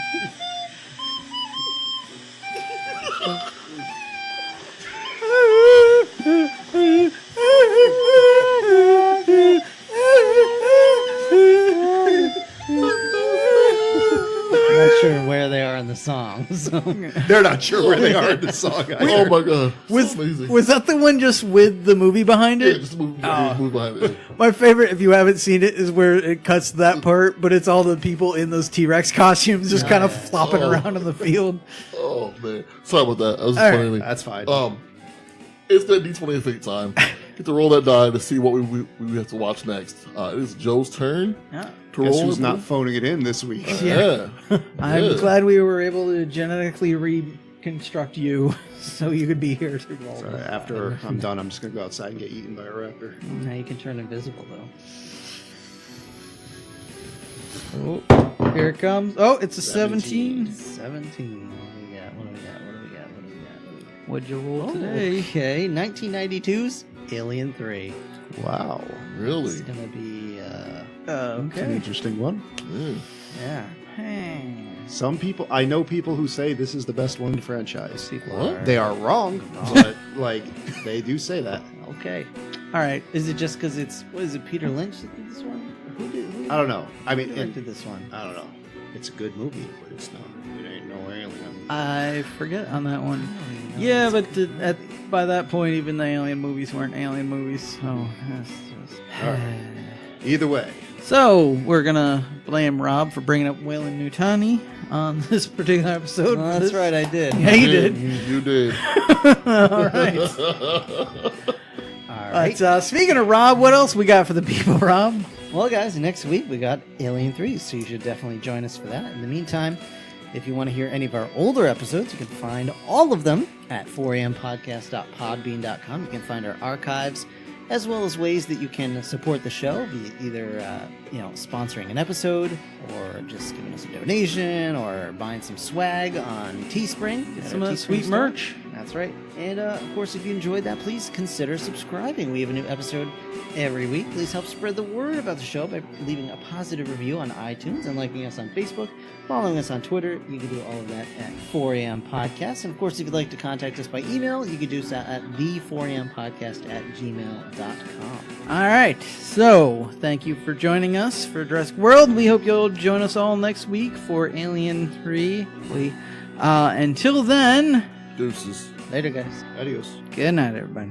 I'm not sure where they are in the song. So. They're not sure where they are in the song. Oh my god. Was, So amazing. was that the one just with the movie behind Yeah, it? just move behind it. My favorite, if you haven't seen it, is where it cuts to that part, but it's all the people in those T-Rex costumes just kind of flopping around in the field. Oh man. Sorry about that. I was just All right. funny. That's fine. It's that D20 of Fate time. Get to roll that die to see what we have to watch next. It is Joe's turn Yeah. to Guess roll. who's not phoning it in this week? Yeah. I'm Yeah. glad we were able to genetically reconstruct you so you could be here to roll. So after I'm done, I'm just going to go outside and get eaten by a raptor. Now you can turn invisible, though. Oh, here it comes. Oh, it's a 17. 17. What do we got? What'd you roll today? Okay, 1992's Alien 3. Wow. It's Really? going to be, It's an Okay. interesting one. Yeah. yeah. Some people, I know people who say this is the best one in the franchise. People What? are... They are wrong, but like they do say that. Okay. All right. Is it just because it's... What is it, Peter Lynch that did this one? Who I don't know. I mean, directed this one? I don't know. It's a good movie, but it's not. It ain't no alien. I forget on that one. Yeah, but by that point, even the Alien movies weren't Alien movies. So, that's just... All right. Either way, So we're gonna blame Rob for bringing up Waylon Nutani on this particular episode. Oh, that's right, I did. Yeah, you did. You did. All right. All right. But speaking of Rob, what else we got for the people, Rob? Well, guys, next week we got Alien 3, so you should definitely join us for that. In the meantime, if you want to hear any of our older episodes, you can find all of them at 4ampodcast.podbean.com. You can find our archives, as well as ways that you can support the show, be either sponsoring an episode, or just giving us a donation, or buying some swag on Teespring. Get at some our of that Teespring sweet store. merch. That's right. And, of course, if you enjoyed that, please consider subscribing. We have a new episode every week. Please help spread the word about the show by leaving a positive review on iTunes and liking us on Facebook, following us on Twitter. You can do all of that at 4am Podcast. And, of course, if you'd like to contact us by email, you can do so at the4ampodcast@gmail.com. All right. So thank you for joining us for Jurassic World. We hope you'll join us all next week for Alien 3. Until then, Deuces. Later, guys. adios. good night, everybody.